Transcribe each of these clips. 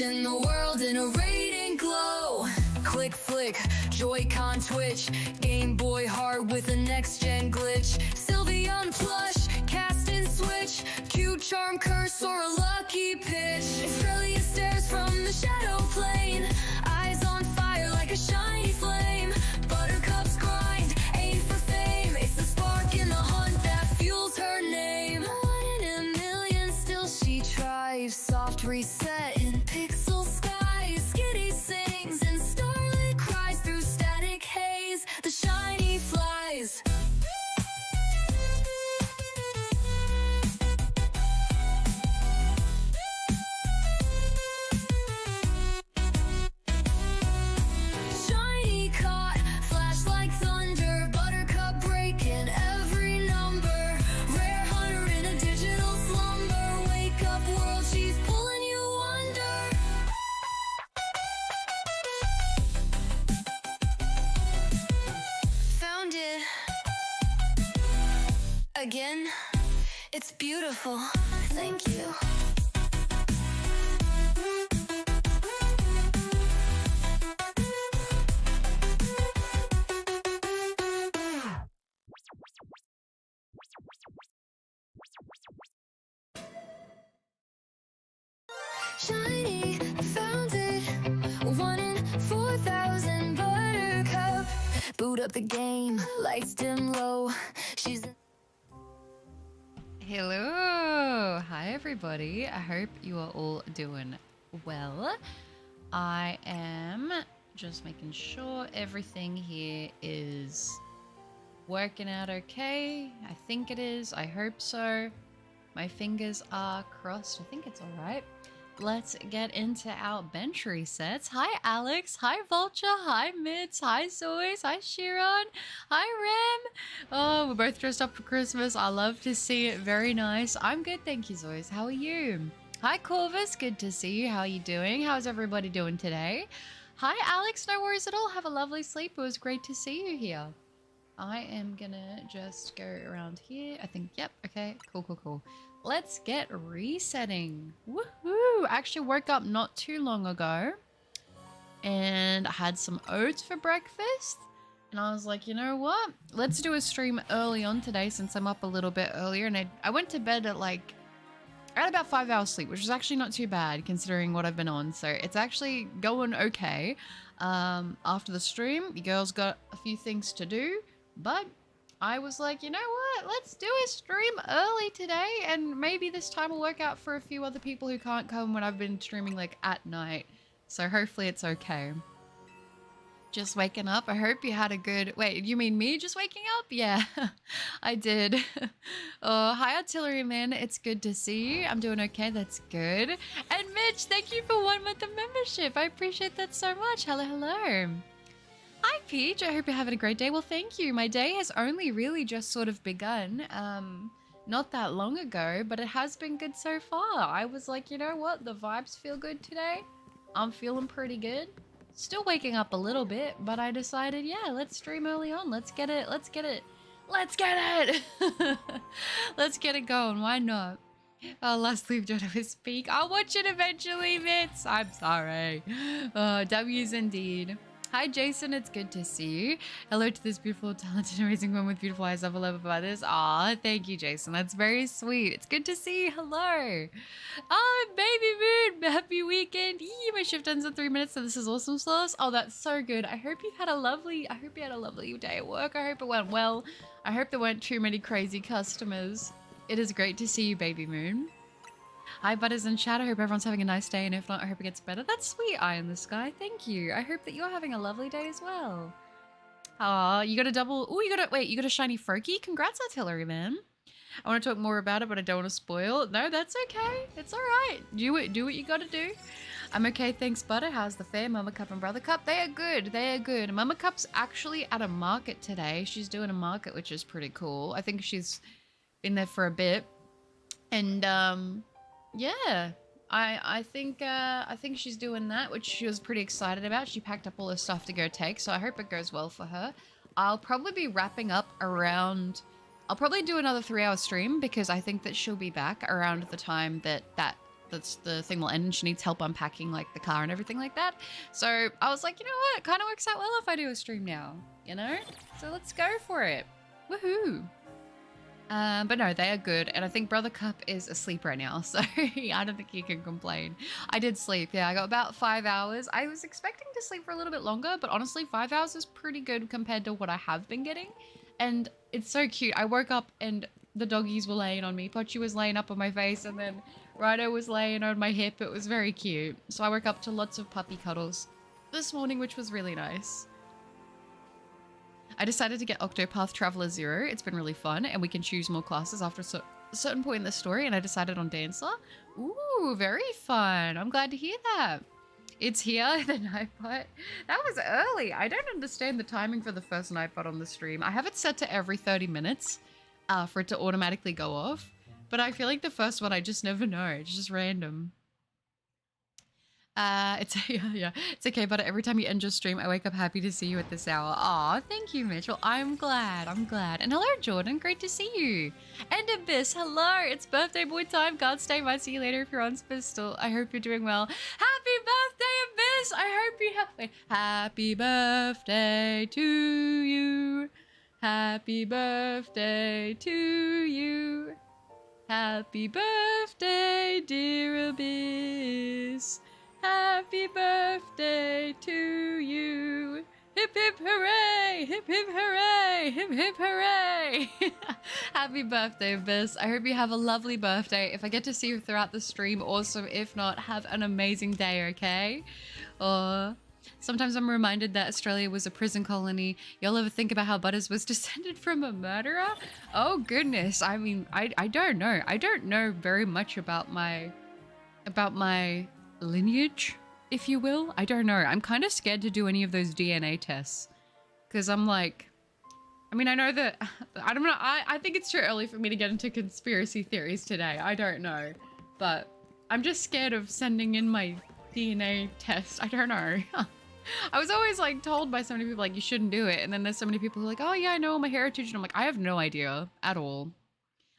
in the world in a radiant glow. Click, flick, Joy-Con twitch, Game Boy hard with a next-gen glitch. Sylveon plush, cast and switch, cute charm curse or a lucky pitch. Australia stares from the shadow plane, eyes on fire like a shiny flame. Buttercup's grind, aim for fame, it's the spark in the hunt that fuels her name. One in a million, still she tries, soft reset in pixel skies. Skitty sings and starlit cries through static haze, the shiny flies. Shiny caught, flash like thunder, Buttercup breaking every number. Rare hunter in a digital slumber, wake up world, she's pulling you under. Found it again, it's beautiful, thank you. Shiny, found it. 1 in 4,000 Buttercup. Boot up the game, lights dim low. She's Hello! Hi everybody. I hope you are all doing well. I am just making sure everything here is working out okay. I think it is. I hope so. My fingers are crossed. I think it's alright. Let's get into our bench resets. Hi Alex, hi Vulture, hi Mitz, hi Zois, hi Shiron, hi Rem. Oh, we're both dressed up for Christmas. I love to see it. Very nice. I'm good, thank you Zois. How are you? Hi Corvus, good to see you. How are you doing? How's everybody doing today? Hi Alex, no worries at all. Have a lovely sleep. It was great to see you here. I am gonna just go around here. I think, yep, okay, cool. Let's get resetting. Woohoo! I actually woke up not too long ago and I had some oats for breakfast. And I was like, you know what? Let's do a stream early on today since I'm up a little bit earlier. And I went to bed at I had about 5 hours sleep, which is actually not too bad considering what I've been on. So it's actually going okay. After the stream, you girls got a few things to do, but I was like, you know what? Let's do a stream early today, and maybe this time will work out for a few other people who can't come when I've been streaming at night. So hopefully it's okay. Just waking up. I hope you had a good... Wait, you mean me just waking up? Yeah, I did. Oh, hi Artilleryman. It's good to see you. I'm doing okay. That's good. And Mitch, thank you for 1 month of membership. I appreciate that so much. Hello. Hi Peach, I hope you're having a great day. Well, thank you. My day has only really just sort of begun, not that long ago, but it has been good so far. I was like, you know what? The vibes feel good today. I'm feeling pretty good. Still waking up a little bit, but I decided, yeah, let's stream early on. Let's get it. Let's get it going. Why not? Oh, last leave Jodo to speak. I'll watch it eventually, Mitz. I'm sorry. W's indeed. Hi Jason, it's good to see you. Hello to this beautiful, talented, amazing woman with beautiful eyes. I love about this. Aw, thank you, Jason. That's very sweet. It's good to see you. Hello. Oh, baby moon. Happy weekend. Yee, my shift ends in 3 minutes, so this is awesome sauce. Oh, that's so good. I hope you had a lovely day at work. I hope it went well. I hope there weren't too many crazy customers. It is great to see you, baby moon. Hi Butters and chat, I hope everyone's having a nice day, and if not, I hope it gets better. That's sweet, Eye in the Sky, thank you. I hope that you're having a lovely day as well. Aw, you got a double, oh, you got a shiny Froakie? Congrats, Artillery Man. I want to talk more about it, but I don't want to spoil. No, that's okay, it's alright. Do what you gotta do. I'm okay, thanks Butter. How's the fair? Mama Cup and Brother Cup? They are good. Mama Cup's actually at a market today. She's doing a market, which is pretty cool. I think she's been there for a bit. And, yeah, I think she's doing that, which she was pretty excited about. She packed up all her stuff to go take, so I hope it goes well for her. I'll probably be wrapping up around... I'll probably do another 3-hour stream because I think that she'll be back around the time that that's the thing will end, and she needs help unpacking like the car and everything like that. So I was like, you know what? It kind of works out well if I do a stream now, you know? So let's go for it. Woohoo. But no, they are good. And I think Brother Cup is asleep right now. So I don't think he can complain. I did sleep. Yeah, I got about 5 hours. I was expecting to sleep for a little bit longer, but honestly, 5 hours is pretty good compared to what I have been getting. And it's so cute. I woke up and the doggies were laying on me. Pochi was laying up on my face, and then Rhino was laying on my hip. It was very cute. So I woke up to lots of puppy cuddles this morning, which was really nice. I decided to get Octopath Traveler 0. It's been really fun, and we can choose more classes after a certain point in the story, and I decided on Dancer. Ooh, very fun. I'm glad to hear that. It's here, the Nightbot. That was early. I don't understand the timing for the first Nightbot on the stream. I have it set to every 30 minutes for it to automatically go off, but I feel like the first one, I just never know. It's just random. It's okay, but every time you end your stream, I wake up happy to see you at this hour. Aw, thank you, Mitchell. I'm glad. And hello, Jordan. Great to see you. And Abyss, hello. It's birthday boy time. God stay. Might see you later if you're on Spistol. I hope you're doing well. Happy birthday, Abyss. I hope you have... Wait. Happy birthday to you. Happy birthday to you. Happy birthday, dear Abyss. Happy birthday to you. Hip hip hooray! Hip hip hooray! Hip hip hooray! Happy birthday, Abyss. I hope you have a lovely birthday. If I get to see you throughout the stream, awesome. If not, have an amazing day, okay? Sometimes I'm reminded that Australia was a prison colony. Y'all ever think about how Butters was descended from a murderer? Oh goodness. I mean, I don't know. I don't know very much about my lineage, if you will. I don't know. I'm kind of scared to do any of those DNA tests, because I'm like, I mean, I know that, I don't know. I think it's too early for me to get into conspiracy theories today. I don't know, but I'm just scared of sending in my DNA test. I don't know. I was always like told by so many people like you shouldn't do it, and then there's so many people who are like, oh yeah, I know my heritage, and I'm like, I have no idea at all.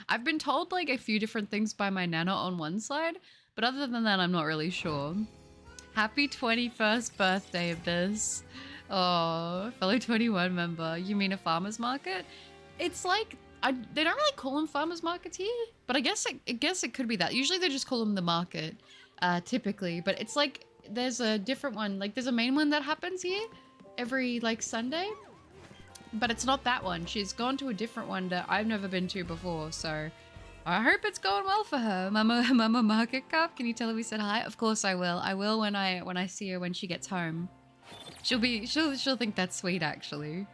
I've been told like a few different things by my nana on one side, but other than that, I'm not really sure. Happy 21st birthday, Abyss. Oh, fellow 21 member. You mean a farmer's market? It's like, they don't really call them farmer's markets here, but I guess it could be that. Usually they just call them the market, typically, but it's like, there's a different one. Like there's a main one that happens here every like Sunday, but it's not that one. She's gone to a different one that I've never been to before, so I hope it's going well for her. Mama Market Cup, can you tell her we said hi? Of course I will. I will when I see her when she gets home. She'll think that's sweet actually.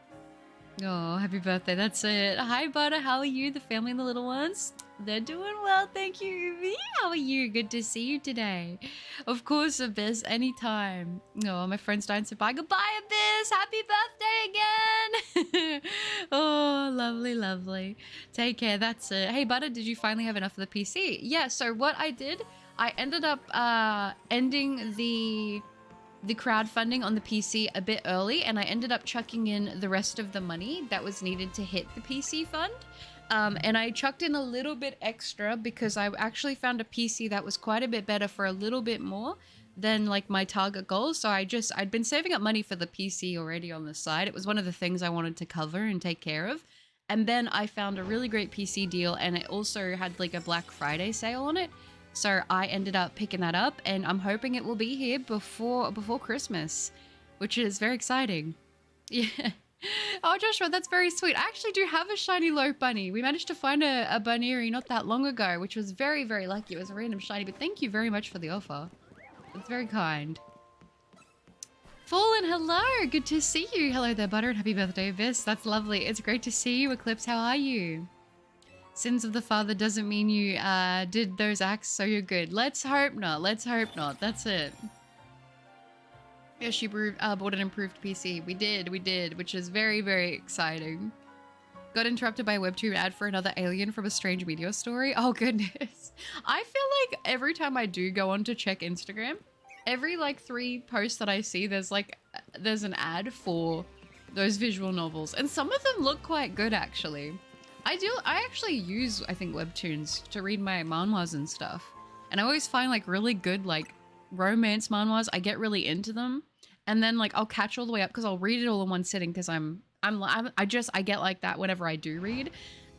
Oh, happy birthday. That's it. Hi Butter, how are you? The family and the little ones? They're doing well, thank you, Uvi. How are you? Good to see you today. Of course, Abyss, anytime. Oh, my friend's dying, so bye. Goodbye, Abyss. Happy birthday again. Oh, lovely, lovely. Take care, that's it. Hey, Butter, did you finally have enough of the PC? Yeah, so what I did, I ended up ending the crowdfunding on the PC a bit early, and I ended up chucking in the rest of the money that was needed to hit the PC fund. And I chucked in a little bit extra because I actually found a PC that was quite a bit better for a little bit more than like my target goal. So I'd been saving up money for the PC already on the side. It was one of the things I wanted to cover and take care of. And then I found a really great PC deal, and it also had like a Black Friday sale on it. So I ended up picking that up, and I'm hoping it will be here before Christmas, which is very exciting. Yeah. Oh, Joshua, that's very sweet. I actually do have a shiny low bunny. We managed to find a bunnery not that long ago, which was very, very lucky. It was a random shiny, but thank you very much for the offer. It's very kind. Fallen, hello. Good to see you. Hello there, Butter, and happy birthday, Abyss. That's lovely. It's great to see you. Eclipse, how are you? Sins of the father doesn't mean you did those acts, so you're good. Let's hope not. Let's hope not. That's it. Yeah, she bought an improved PC. We did, which is very, very exciting. Got interrupted by a webtoon ad for another alien from a strange meteor story. Oh, goodness. I feel like every time I do go on to check Instagram, every like 3 posts that I see, there's an ad for those visual novels. And some of them look quite good, actually. I actually use, I think, webtoons to read my manhwas and stuff. And I always find like really good like romance manhwas. I get really into them, and then like I'll catch all the way up because I'll read it all in one sitting because I get like that whenever I do read.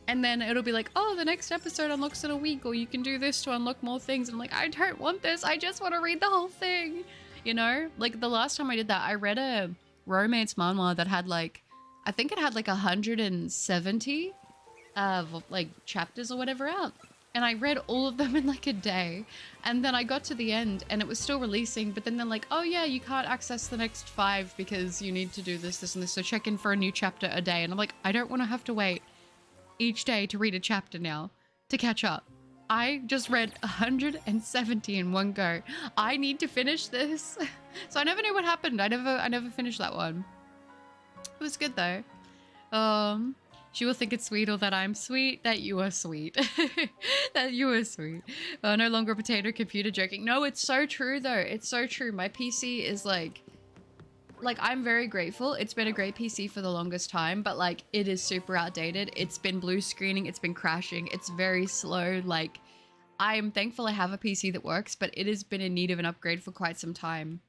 And then it'll be like, oh, the next episode unlocks in a week, or you can do this to unlock more things. And I'm like, I don't want this. I just want to read the whole thing. You know, like the last time I did that, I read a romance manhwa that had like, I think it had like 170 like chapters or whatever out. And I read all of them in like a day. And then I got to the end and it was still releasing. But then they're like, oh yeah, you can't access the next 5 because you need to do this, this, and this. So check in for a new chapter a day. And I'm like, I don't want to have to wait each day to read a chapter now to catch up. I just read 170 in one go. I need to finish this. So I never knew what happened. I never finished that one. It was good though. She will think it's sweet, or that I'm sweet, that you are sweet. That you are sweet. No longer a potato computer, joking. No, it's so true though. It's so true. My PC is like I'm very grateful. It's been a great PC for the longest time, but like it is super outdated. It's been blue screening, it's been crashing, it's very slow. Like I'm thankful I have a PC that works, but it has been in need of an upgrade for quite some time.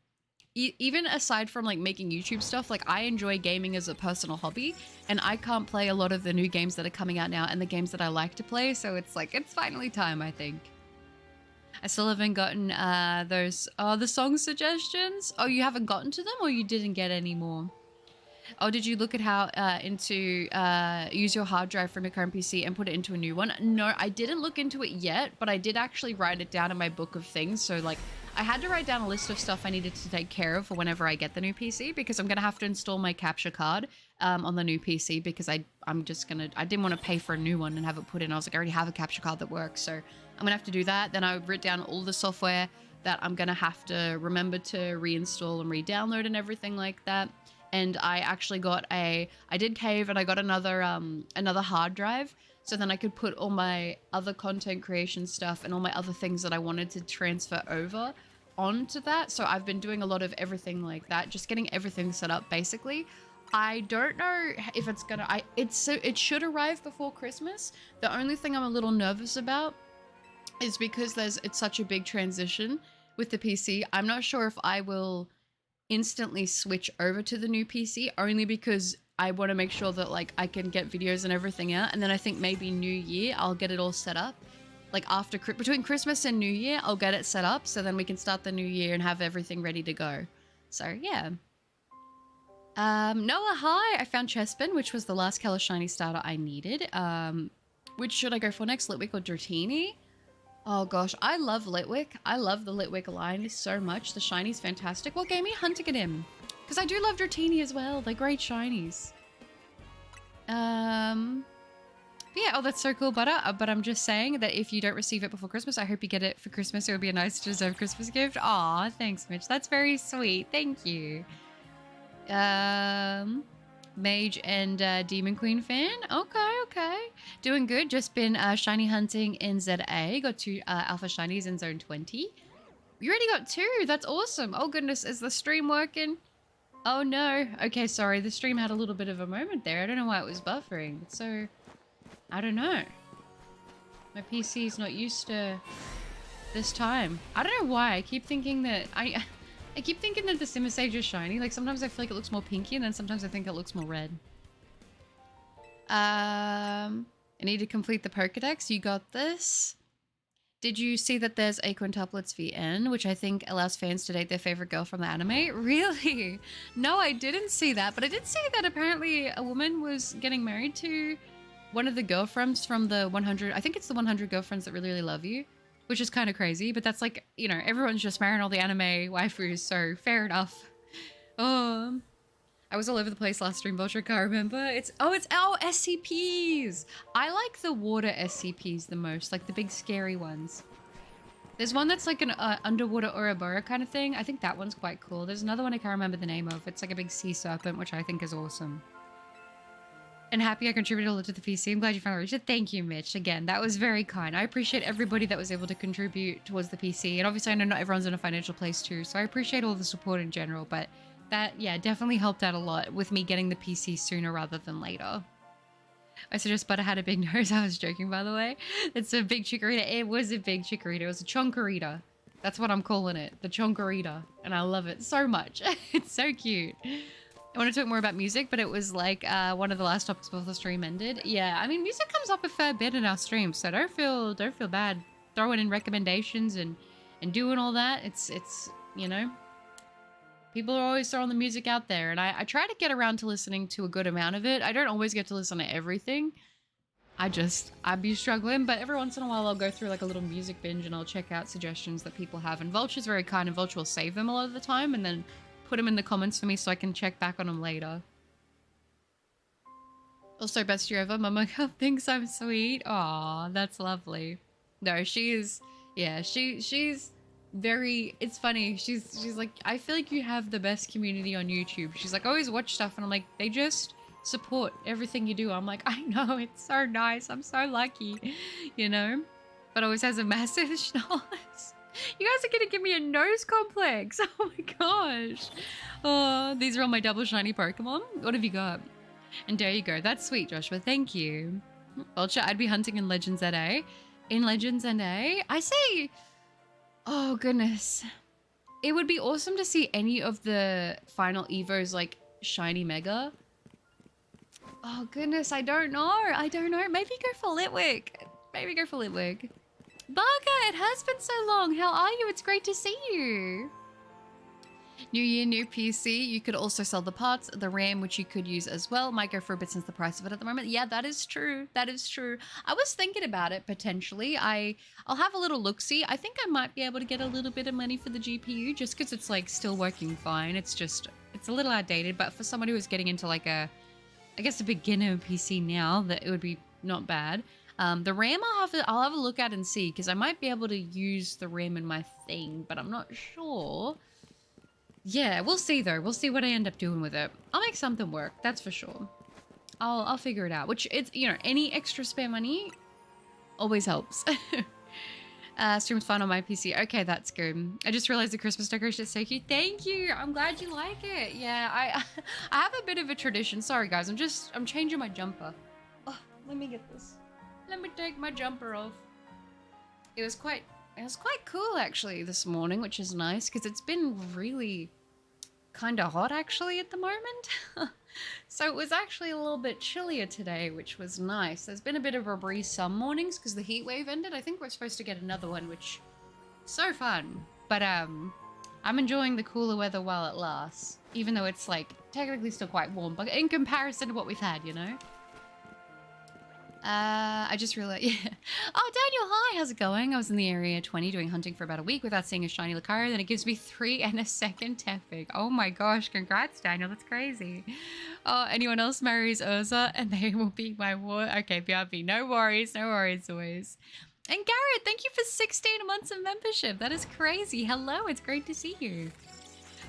Even aside from like making YouTube stuff, like I enjoy gaming as a personal hobby, and I can't play a lot of the new games that are coming out now and the games that I like to play. So it's like, it's finally time, I think. I still haven't gotten the song suggestions. Oh, you haven't gotten to them, or you didn't get any more? Oh, did you look at how use your hard drive from your current PC and put it into a new one? No, I didn't look into it yet, but I did actually write it down in my book of things. So like I had to write down a list of stuff I needed to take care of for whenever I get the new PC, because I'm going to have to install my capture card on the new PC, because I didn't want to pay for a new one and have it put in. I was like, I already have a capture card that works. So I'm going to have to do that. Then I wrote down all the software that I'm going to have to remember to reinstall and re-download and everything like that. And I actually got I did cave and I got another hard drive, so then I could put all my other content creation stuff and all my other things that I wanted to transfer over onto that. So I've been doing a lot of everything like that, just getting everything set up basically. I don't know if it's gonna, it should arrive before Christmas. The only thing I'm a little nervous about is because it's such a big transition with the PC. I'm not sure if I will instantly switch over to the new PC, only because I want to make sure that like I can get videos and everything out, and then I think maybe New Year I'll get it all set up. Like between Christmas and New Year I'll get it set up, so then we can start the new year and have everything ready to go. So yeah. Noah, hi! I found Chespin, which was the last color shiny starter I needed. Which should I go for next, Litwick or Dratini? Oh gosh, I love Litwick. I love the Litwick line so much. The shiny's fantastic. What gave me Hunting at him? Because I do love Dratini as well. They're great shinies. But yeah, oh, that's so cool, Butter. But I'm just saying that if you don't receive it before Christmas, I hope you get it for Christmas. It would be a nice, deserved Christmas gift. Aw, thanks, Mitch. That's very sweet. Thank you. Mage and Demon Queen fan. Okay. Doing good. Just been shiny hunting in ZA. Got 2 alpha shinies in zone 20. You already got 2. That's awesome. Oh goodness, is the stream working? Oh no. Okay, sorry. The stream had a little bit of a moment there. I don't know why it was buffering. So, I don't know. My PC's not used to this time. I don't know why. I keep thinking that I keep thinking that the Simisage is shiny. Like sometimes I feel like it looks more pinky, and then sometimes I think it looks more red. I need to complete the Pokedex. You got this. Did you see that there's a quintuplets VN, which I think allows fans to date their favorite girl from the anime? Really? No, I didn't see that, but I did see that apparently a woman was getting married to one of the girlfriends from the 100. I think it's the 100 girlfriends that really, really love you. Which is kind of crazy, but that's like, you know, everyone's just marrying all the anime waifus, so fair enough. I was all over the place last stream, Vulture, can't remember. It's SCPs! I like the water SCPs the most, like the big scary ones. There's one that's like an underwater Ouroboros kind of thing. I think that one's quite cool. There's another one I can't remember the name of. It's like a big sea serpent, which I think is awesome. And happy I contributed a lot to the PC. I'm glad you finally reached it. Thank you, Mitch. Again, that was very kind. I appreciate everybody that was able to contribute towards the PC. And obviously I know not everyone's in a financial place too, so I appreciate all the support in general. But that, yeah, definitely helped out a lot with me getting the PC sooner rather than later. I suggest Butter had a big nose. I was joking, by the way. It's a big chikorita. It was a big chikorita. It was a chonkarita. That's what I'm calling it. The chonkarita. And I love it so much. It's so cute. I want to talk more about music, but it was like one of the last topics before the stream ended. Yeah, I mean, music comes up a fair bit in our stream, so don't feel bad throwing in recommendations and doing all that. It's you know, people are always throwing the music out there, and I try to get around to listening to a good amount of it. I don't always get to listen to everything. I'd be struggling, but every once in a while I'll go through like a little music binge and I'll check out suggestions that people have. And Vulture's very kind, and Vulture will save them a lot of the time and then put them in the comments for me so I can check back on them later. Also, best year ever. Mama thinks I'm sweet. Aw, that's lovely. No, she's very, it's funny. She's like, I feel like you have the best community on YouTube. She's like, I always watch stuff and I'm like, they just support everything you do. I'm like, I know, it's so nice. I'm so lucky, you know? But always has a massive schnoz. You guys are gonna give me a nose complex. Oh my gosh. Oh, these are all my double shiny Pokemon. What have you got? And there you go. That's sweet, Joshua. Thank you. Vulture, I'd be hunting in Legends NA. In Legends NA? I say, oh goodness. It would be awesome to see any of the final Evos like shiny Mega. Oh goodness, I don't know. Maybe go for Litwick. Barker, it has been so long. How are you? It's great to see you. New year, new PC. You could also sell the parts, the RAM, which you could use as well. Might go for a bit since the price of it at the moment. Yeah, that is true. That is true. I was thinking about it potentially. I'll have a little look-see. I think I might be able to get a little bit of money for the GPU just because it's like still working fine. It's a little outdated, but for someone who is getting into like I guess a beginner PC now, that it would be not bad. The RAM I'll have a look at and see, because I might be able to use the RAM in my thing, but I'm not sure. Yeah, we'll see though. We'll see what I end up doing with it. I'll make something work, that's for sure. I'll figure it out. Which it's, you know, any extra spare money always helps. Stream's fun on my PC. Okay, that's good. I just realized the Christmas decoration is so cute. Thank you. I'm glad you like it. Yeah, I have a bit of a tradition. Sorry guys, I'm changing my jumper. Oh, let me get this. Let me take my jumper off. It was quite cool actually this morning, which is nice because it's been really kind of hot actually at the moment. So it was actually a little bit chillier today, which was nice. There's been a bit of a breeze some mornings because the heat wave ended. I think we're supposed to get another one, which so fun. But I'm enjoying the cooler weather while it lasts, even though it's like technically still quite warm, but in comparison to what we've had, you know. I just realized, yeah. Oh, Daniel, hi, how's it going? I was in the area 20 doing hunting for about a week without seeing a shiny Lucario, then it gives me 3 and a second Tefig. Oh my gosh, congrats, Daniel, that's crazy. Oh, anyone else marries Urza and they will be my war. Okay, BRB, no worries always. And Garrett, thank you for 16 months of membership. That is crazy. Hello, it's great to see you.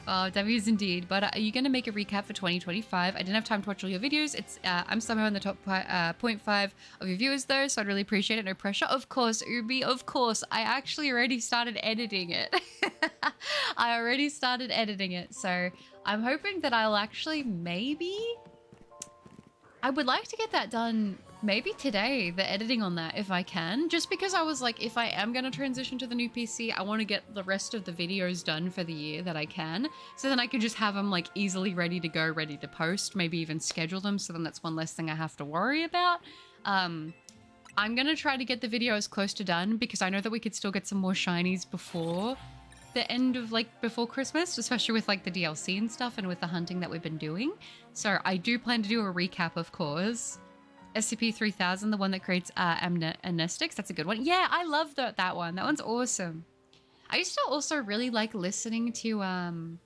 Oh, W's indeed. But are you going to make a recap for 2025? I didn't have time to watch all your videos. It's I'm somehow in the top 0.5 of your viewers though, so I'd really appreciate it. No pressure. Of course, Ubi, of course. I actually already started editing it. I already started editing it, so I'm hoping that I'll actually I would like to get that done maybe today, the editing on that, if I can. Just because I was like, if I am going to transition to the new PC, I want to get the rest of the videos done for the year that I can. So then I can just have them like easily ready to go, ready to post, maybe even schedule them. So then that's one less thing I have to worry about. I'm going to try to get the video as close to done because I know that we could still get some more shinies before the end of before Christmas, especially with like the DLC and stuff and with the hunting that we've been doing. So I do plan to do a recap, of course. SCP-3000, the one that creates amnestics. That's a good one. Yeah, I love that one. That one's awesome. I used to also really like listening to,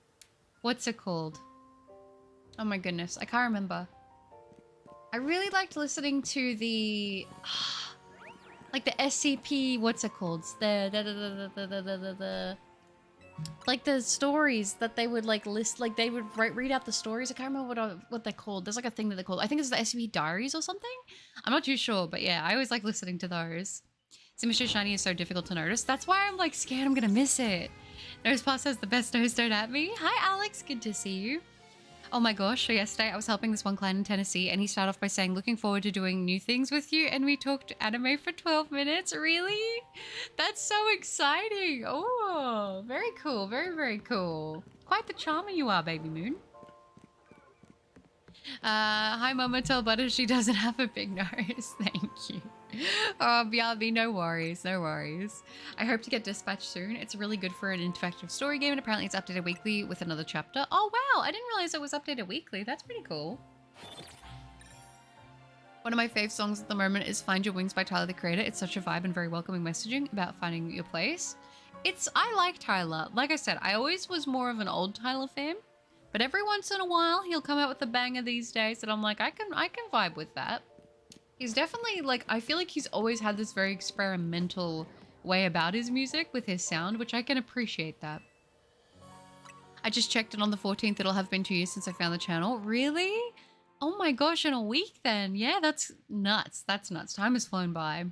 what's it called? Oh my goodness, I can't remember. I really liked listening to the, like the SCP, what's it called? Like the stories that they would like list, like they would read out the stories. I can't remember what they're called. There's like a thing that they're called. I think it's the SCP Diaries or something. I'm not too sure, but yeah, I always like listening to those. Sinister Shiny is so difficult to notice. That's why I'm like scared I'm gonna miss it. Nosepass has the best nose, don't at me. Hi Alex, good to see you. Oh my gosh, so yesterday I was helping this one client in Tennessee and he started off by saying, looking forward to doing new things with you, and we talked anime for 12 minutes. Really? That's so exciting. Oh, very cool. Very, very cool. Quite the charmer you are, Baby Moon. Hi Mama, tell Butter she doesn't have a big nose. Thank you. Oh, BRB, no worries, no worries. I hope to get dispatched soon. It's really good for an interactive story game, and apparently it's updated weekly with another chapter. Oh wow, I didn't realize it was updated weekly. That's pretty cool. One of my fave songs at the moment is Find Your Wings by Tyler, the Creator. It's such a vibe and very welcoming messaging about finding your place. I like Tyler. Like I said, I always was more of an old Tyler fan. But every once in a while, he'll come out with a banger these days that I'm like, I can vibe with that. He's definitely, like, I feel like he's always had this very experimental way about his music with his sound, which I can appreciate that. I just checked and on the 14th, it'll have been 2 years since I found the channel. Really? Oh my gosh, in a week then. Yeah, that's nuts. That's nuts. Time has flown by.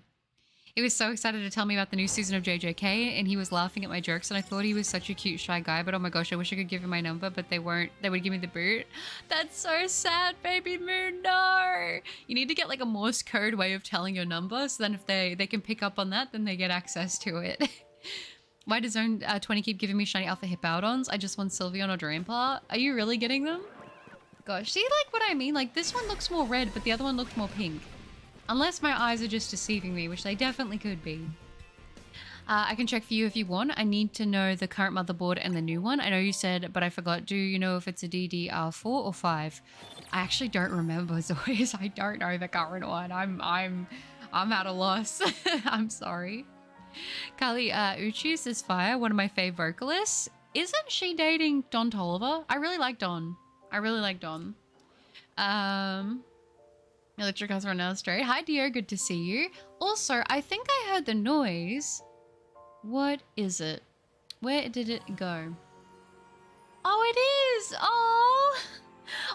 He was so excited to tell me about the new season of JJK, and he was laughing at my jokes, and I thought he was such a cute, shy guy, but oh my gosh, I wish I could give him my number, but they would give me the boot. That's so sad, Baby Moon, no! You need to get like a Morse code way of telling your number, so then if they can pick up on that, then they get access to it. Why does Zone 20 keep giving me shiny alpha Hippowdons? I just want Sylveon or Drainpla. Are you really getting them? Gosh, see like what I mean? Like this one looks more red, but the other one looks more pink. Unless my eyes are just deceiving me, which they definitely could be. I can check for you if you want. I need to know the current motherboard and the new one. I know you said, but I forgot. Do you know if it's a DDR4 or 5? I actually don't remember, Zoyas. I don't know the current one. I'm at a loss. I'm sorry. Kali Uchis is fire, one of my fave vocalists. Isn't she dating Don Toliver? I really like Don. I really like Don. Electric has run out straight. Hi, dear. Good to see you. Also, I think I heard the noise. What is it? Where did it go? Oh, it is. Oh,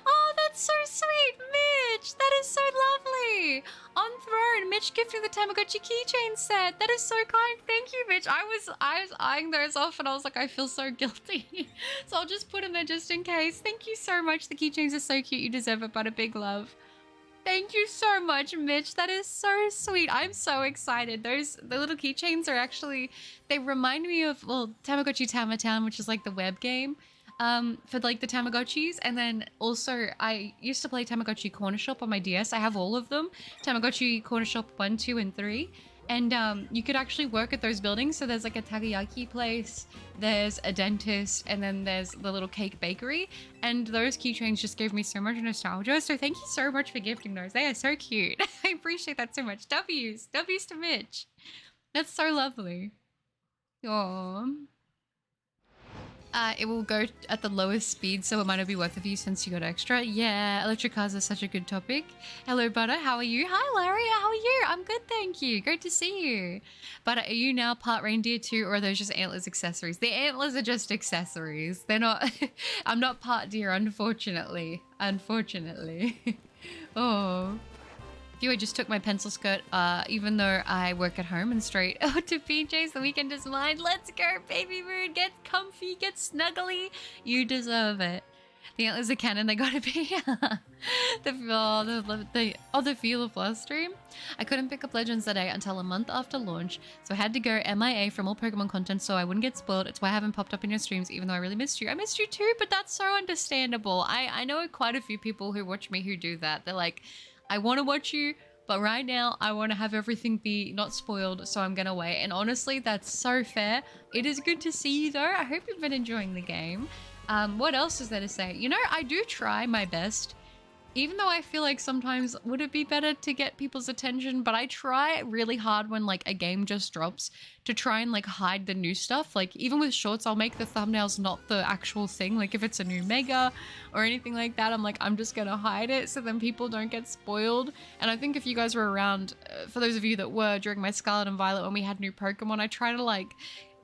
oh, that's so sweet, Mitch. That is so lovely. On Throne, Mitch gifting the Tamagotchi keychain set. That is so kind. Thank you, Mitch. I was eyeing those off, and I was like, I feel so guilty. So I'll just put them there just in case. Thank you so much. The keychains are so cute. You deserve it, but a big love. Thank you so much, Mitch. That is so sweet. I'm so excited. The little keychains are actually, they remind me of, well, Tamagotchi Tamatown, which is like the web game for like the Tamagotchis. And then also I used to play Tamagotchi Corner Shop on my DS. I have all of them. Tamagotchi Corner Shop 1, 2, and 3. And you could actually work at those buildings. So there's like a takoyaki place, there's a dentist, and then there's the little cake bakery. And those keychains just gave me so much nostalgia. So thank you so much for gifting those. They are so cute. I appreciate that so much. W's to Mitch. That's so lovely. Aww. It will go at the lowest speed, so it might not be worth it for you since you got extra. Yeah, electric cars are such a good topic. Hello, Butter. How are you? Hi, Larry. How are you? I'm good, thank you. Great to see you. Butter, are you now part reindeer too, or are those just antlers accessories? The antlers are just accessories. They're not... I'm not part deer, unfortunately. Unfortunately. Oh... I just took my pencil skirt, even though I work at home and straight to PJs. The weekend is mine. Let's go, Baby Moon. Get comfy, get snuggly. You deserve it. The antlers are canon. They gotta be. The feel of last stream. I couldn't pick up Legends that day until a month after launch, so I had to go MIA from all Pokemon content so I wouldn't get spoiled. It's why I haven't popped up in your streams, even though I really missed you. I missed you too, but that's so understandable. I know quite a few people who watch me who do that. They're like, I want to watch you, but right now I want to have everything be not spoiled, so I'm gonna wait. And honestly, that's so fair. It is good to see you though. I hope you've been enjoying the game. What else is there to say? You know, I do try my best, even though I feel like sometimes would it be better to get people's attention, but I try really hard when like a game just drops to try and like hide the new stuff. Like even with shorts, I'll make the thumbnails not the actual thing. Like if it's a new mega or anything like that, I'm like, I'm just gonna hide it so then people don't get spoiled. And I think if you guys were around, for those of you that were during my Scarlet and Violet when we had new Pokemon, I try to like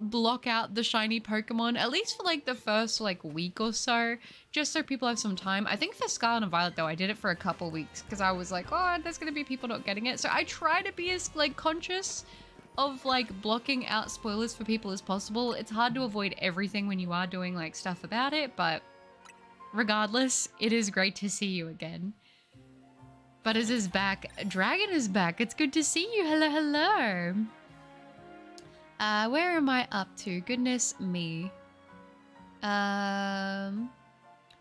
block out the shiny Pokemon, at least for like the first like week or so, just so people have some time. I think for Scarlet and Violet though, I did it for a couple weeks because I was like, oh, there's gonna be people not getting it. So I try to be as like conscious of like blocking out spoilers for people as possible. It's hard to avoid everything when you are doing like stuff about it, but regardless, it is great to see you again. Butters is back. Dragon is back. It's good to see you. Hello, hello. Where am I up to? Goodness me.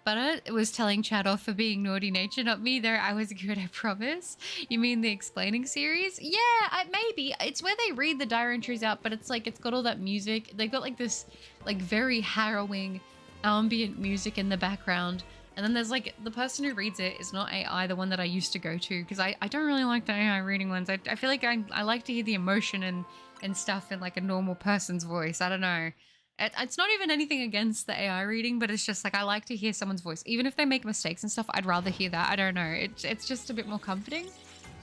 Butter was telling Chad off for being naughty nature, not me though. I was good, I promise. You mean the explaining series? Yeah, maybe. It's where they read the diary entries out, but it's like, it's got all that music. They've got like this, like very harrowing ambient music in the background. And then there's like, the person who reads it is not AI, the one that I used to go to, because I don't really like the AI reading ones. I feel like I like to hear the emotion and stuff in like a normal person's voice. I don't know. It's not even anything against the AI reading, but it's just like I like to hear someone's voice. Even if they make mistakes and stuff, I'd rather hear that. I don't know. It's just a bit more comforting.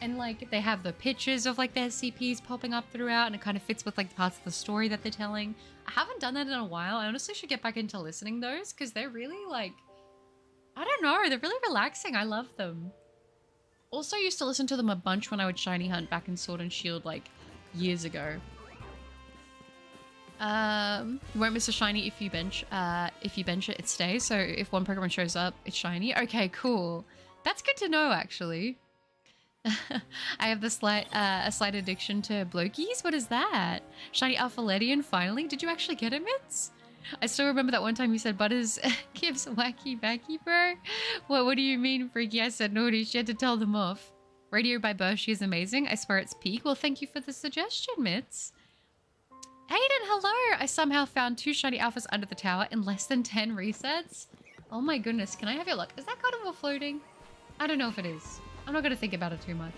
And like they have the pictures of like their CPs popping up throughout, and it kind of fits with like the parts of the story that they're telling. I haven't done that in a while. I honestly should get back into listening those because they're really like, I don't know, they're really relaxing. I love them. Also used to listen to them a bunch when I would shiny hunt back in Sword and Shield like years ago. You won't miss a shiny if you bench it, it stays. So if one Pokemon shows up, it's shiny. Okay, cool. That's good to know, actually. I have a slight addiction to Blokies. What is that? Shiny Alphaletian, finally. Did you actually get it, Mitz? I still remember that one time you said Butters gives wacky backy, bro. What do you mean, Freaky? I said naughty. She had to tell them off. Radio by Bershey is amazing. I swear it's peak. Well, thank you for the suggestion, Mitz. Aiden, hello! I somehow found 2 shiny alphas under the tower in less than 10 resets. Oh my goodness, can I have your luck? Is that Gardevoir floating? I don't know if it is. I'm not gonna think about it too much.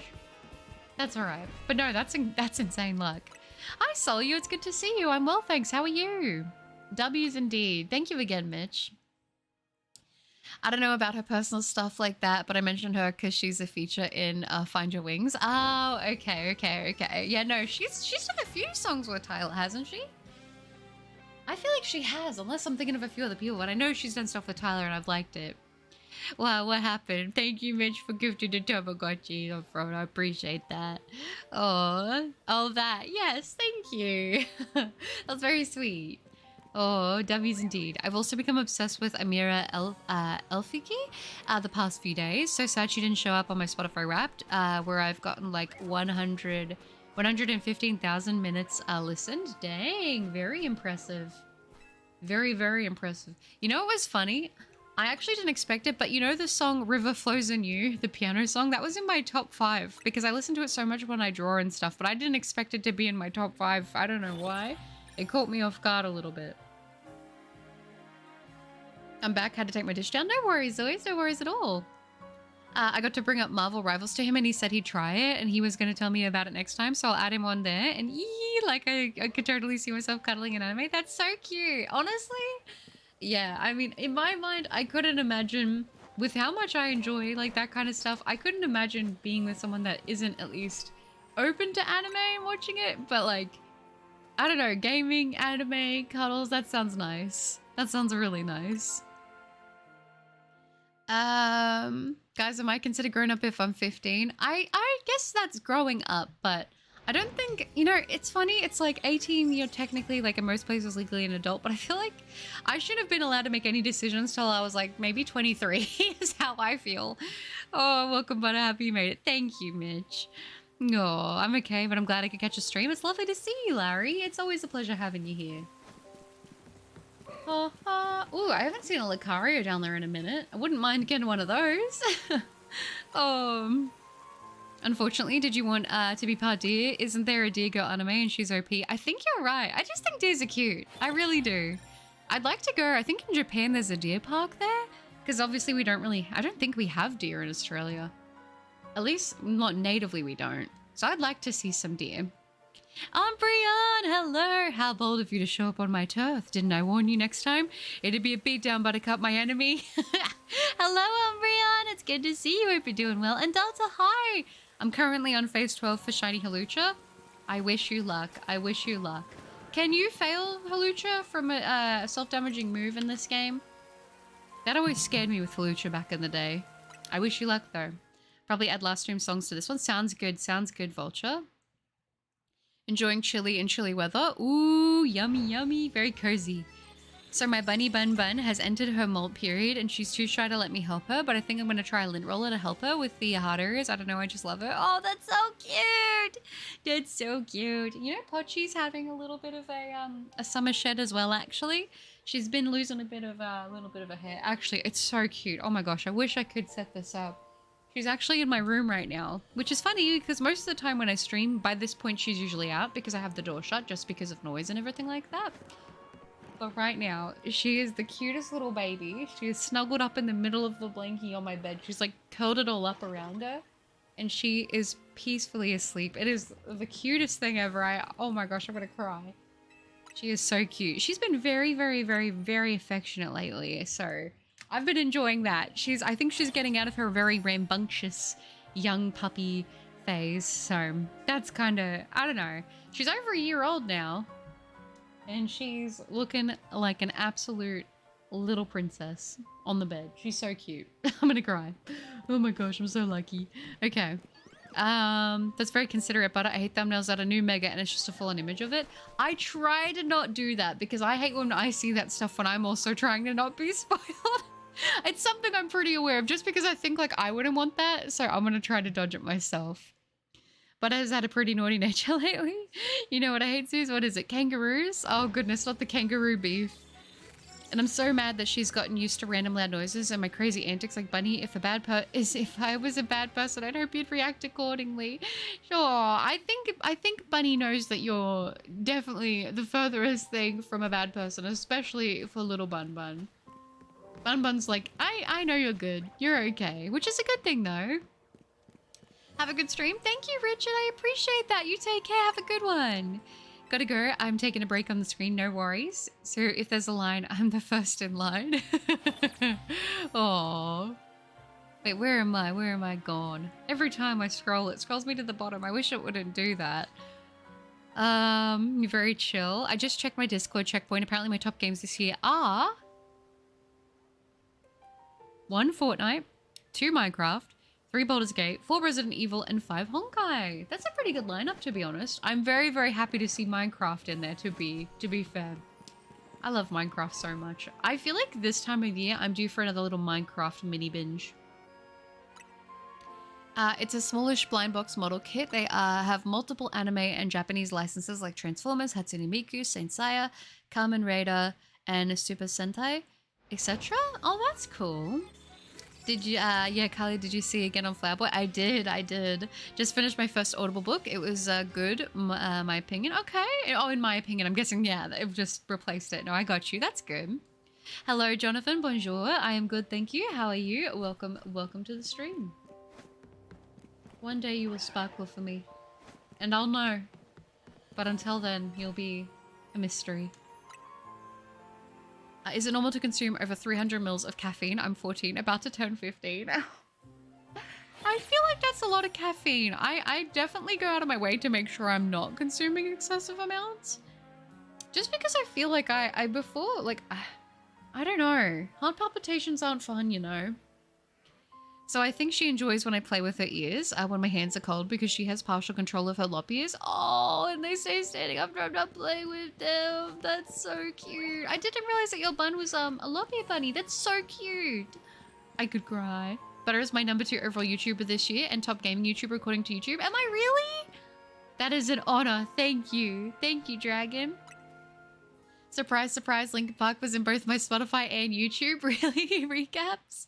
That's alright. But no, that's insane luck. Hi Solyu, it's good to see you. I'm well, thanks. How are you? W's indeed. Thank you again, Mitch. I don't know about her personal stuff like that, but I mentioned her because she's a feature in Find Your Wings. Oh, okay. Yeah, no, she's done a few songs with Tyler, hasn't she? I feel like she has, unless I'm thinking of a few other people, but I know she's done stuff with Tyler and I've liked it. Wow, what happened? Thank you, Mitch, for gifting the Tamagotchi on front. I appreciate that. Oh, that. Yes, thank you. That's very sweet. Oh, W's indeed. I've also become obsessed with Amira Elfiki the past few days. So sad she didn't show up on my Spotify Wrapped, where I've gotten like 115,000 minutes listened. Dang, very impressive. Very, very impressive. You know what was funny? I actually didn't expect it, but you know the song River Flows in You, the piano song? That was in my top 5 because I listen to it so much when I draw and stuff, but I didn't expect it to be in my top 5. I don't know why. It caught me off guard a little bit. I'm back, had to take my dish down. No worries, Zoe, no worries at all. I got to bring up Marvel Rivals to him and he said he'd try it and he was going to tell me about it next time, so I'll add him on there. And like I could totally see myself cuddling an anime. That's so cute. Honestly, yeah, I mean, in my mind, I couldn't imagine, with how much I enjoy like that kind of stuff, I couldn't imagine being with someone that isn't at least open to anime and watching it, but like, I don't know, gaming, anime, cuddles, that sounds nice. That sounds really nice. Guys, am I considered grown up if I'm 15? I guess that's growing up, but I don't think, you know, it's funny. It's like 18, you're technically like in most places legally an adult, but I feel like I shouldn't have been allowed to make any decisions till I was like maybe 23 is how I feel. Oh, welcome, but happy you made it. Thank you, Mitch. No, I'm okay, but I'm glad I could catch a stream. It's lovely to see you, Larry. It's always a pleasure having you here. Ooh, I haven't seen a Lucario down there in a minute. I wouldn't mind getting one of those. Unfortunately, did you want to be part deer? Isn't there a deer girl anime and she's OP? I think you're right. I just think deers are cute. I really do. I'd like to go. I think in Japan there's a deer park there. Because obviously we don't really... I don't think we have deer in Australia. At least not natively we don't. So I'd like to see some deer. Umbreon, hello! How bold of you to show up on my turf. Didn't I warn you next time? It'd be a beatdown, Buttercup, my enemy. Hello, Umbreon! It's good to see you. Hope you're doing well. And Delta, hi! I'm currently on phase 12 for Shiny Hawlucha. I wish you luck. I wish you luck. Can you fail Hawlucha from a self-damaging move in this game? That always scared me with Hawlucha back in the day. I wish you luck, though. Probably add last stream songs to this one. Sounds good, Vulture. Enjoying chilly and chilly weather. Ooh, yummy, yummy. Very cozy. So my bunny Bun Bun has entered her molt period and she's too shy to let me help her, but I think I'm going to try a lint roller to help her with the hard areas. I don't know, I just love her. Oh, that's so cute. That's so cute. You know, Pochi's having a little bit of a summer shed as well, actually. She's been losing a little bit of her hair. Actually, it's so cute. Oh my gosh, I wish I could set this up. She's actually in my room right now, which is funny because most of the time when I stream, by this point she's usually out because I have the door shut just because of noise and everything like that. But right now, she is the cutest little baby. She is snuggled up in the middle of the blankie on my bed. She's like curled it all up around her. And she is peacefully asleep. It is the cutest thing ever. Oh my gosh, I'm gonna cry. She is so cute. She's been very, very, very, very affectionate lately. So I've been enjoying that. I think she's getting out of her very rambunctious young puppy phase. So that's kind of, I don't know. She's over a year old now. And she's looking like an absolute little princess on the bed. She's so cute. I'm gonna cry. Oh my gosh, I'm so lucky. Okay. That's very considerate, but I hate thumbnails that are new mega and it's just a full-on image of it. I try to not do that because I hate when I see that stuff when I'm also trying to not be spoiled. It's something I'm pretty aware of just because I think like I wouldn't want that, so I'm gonna try to dodge it myself. But has had a pretty naughty nature lately. You know what I hate, Suze? What is it? Kangaroos? Oh goodness, not the kangaroo beef. And I'm so mad that she's gotten used to random loud noises and my crazy antics. Like, Bunny, if I was a bad person, I'd hope you'd react accordingly. Sure, I think Bunny knows that you're definitely the furthest thing from a bad person, especially for little Bun Bun. Bun Bun's like, I know you're good. You're okay, which is a good thing though. Have a good stream. Thank you, Richard. I appreciate that. You take care. Have a good one. Gotta go. I'm taking a break on the screen. No worries. So if there's a line, I'm the first in line. Aww. Wait, where am I? Where am I gone? Every time I scroll, it scrolls me to the bottom. I wish it wouldn't do that. Very chill. I just checked my Discord checkpoint. Apparently my top games this year are 1 Fortnite, 2 Minecraft, 3 Baldur's Gate, 4 Resident Evil, and 5 Honkai. That's a pretty good lineup, to be honest. I'm very, very happy to see Minecraft in there, to be fair. I love Minecraft so much. I feel like this time of year, I'm due for another little Minecraft mini binge. It's a smallish blind box model kit. They have multiple anime and Japanese licenses like Transformers, Hatsune Miku, Saint Seiya, Kamen Rider, and Super Sentai, etc. Oh, that's cool. Did you, yeah, Kali, did you see Again on Flower Boy? I did. Just finished my first Audible book. It was good, my opinion. Okay. Oh, in my opinion, I'm guessing, yeah, they've just replaced it. No, I got you. That's good. Hello, Jonathan. Bonjour. I am good, thank you. How are you? Welcome to the stream. One day you will sparkle for me. And I'll know. But until then, you'll be a mystery. Is it normal to consume over 300 mils of caffeine? I'm 14, about to turn 15. I feel like that's a lot of caffeine. I definitely go out of my way to make sure I'm not consuming excessive amounts. Just because I feel like I don't know. Heart palpitations aren't fun, you know. So I think she enjoys when I play with her ears when my hands are cold because she has partial control of her lop ears. Oh, and they stay standing up when I'm not playing with them. That's so cute. I didn't realize that your bun was a lop ear bunny. That's so cute. I could cry. Butter is my number 2 overall YouTuber this year and top gaming YouTuber according to YouTube. Am I really? That is an honor. Thank you. Thank you, Dragon. Surprise, surprise, Linkin Park was in both my Spotify and YouTube. Really? Recaps?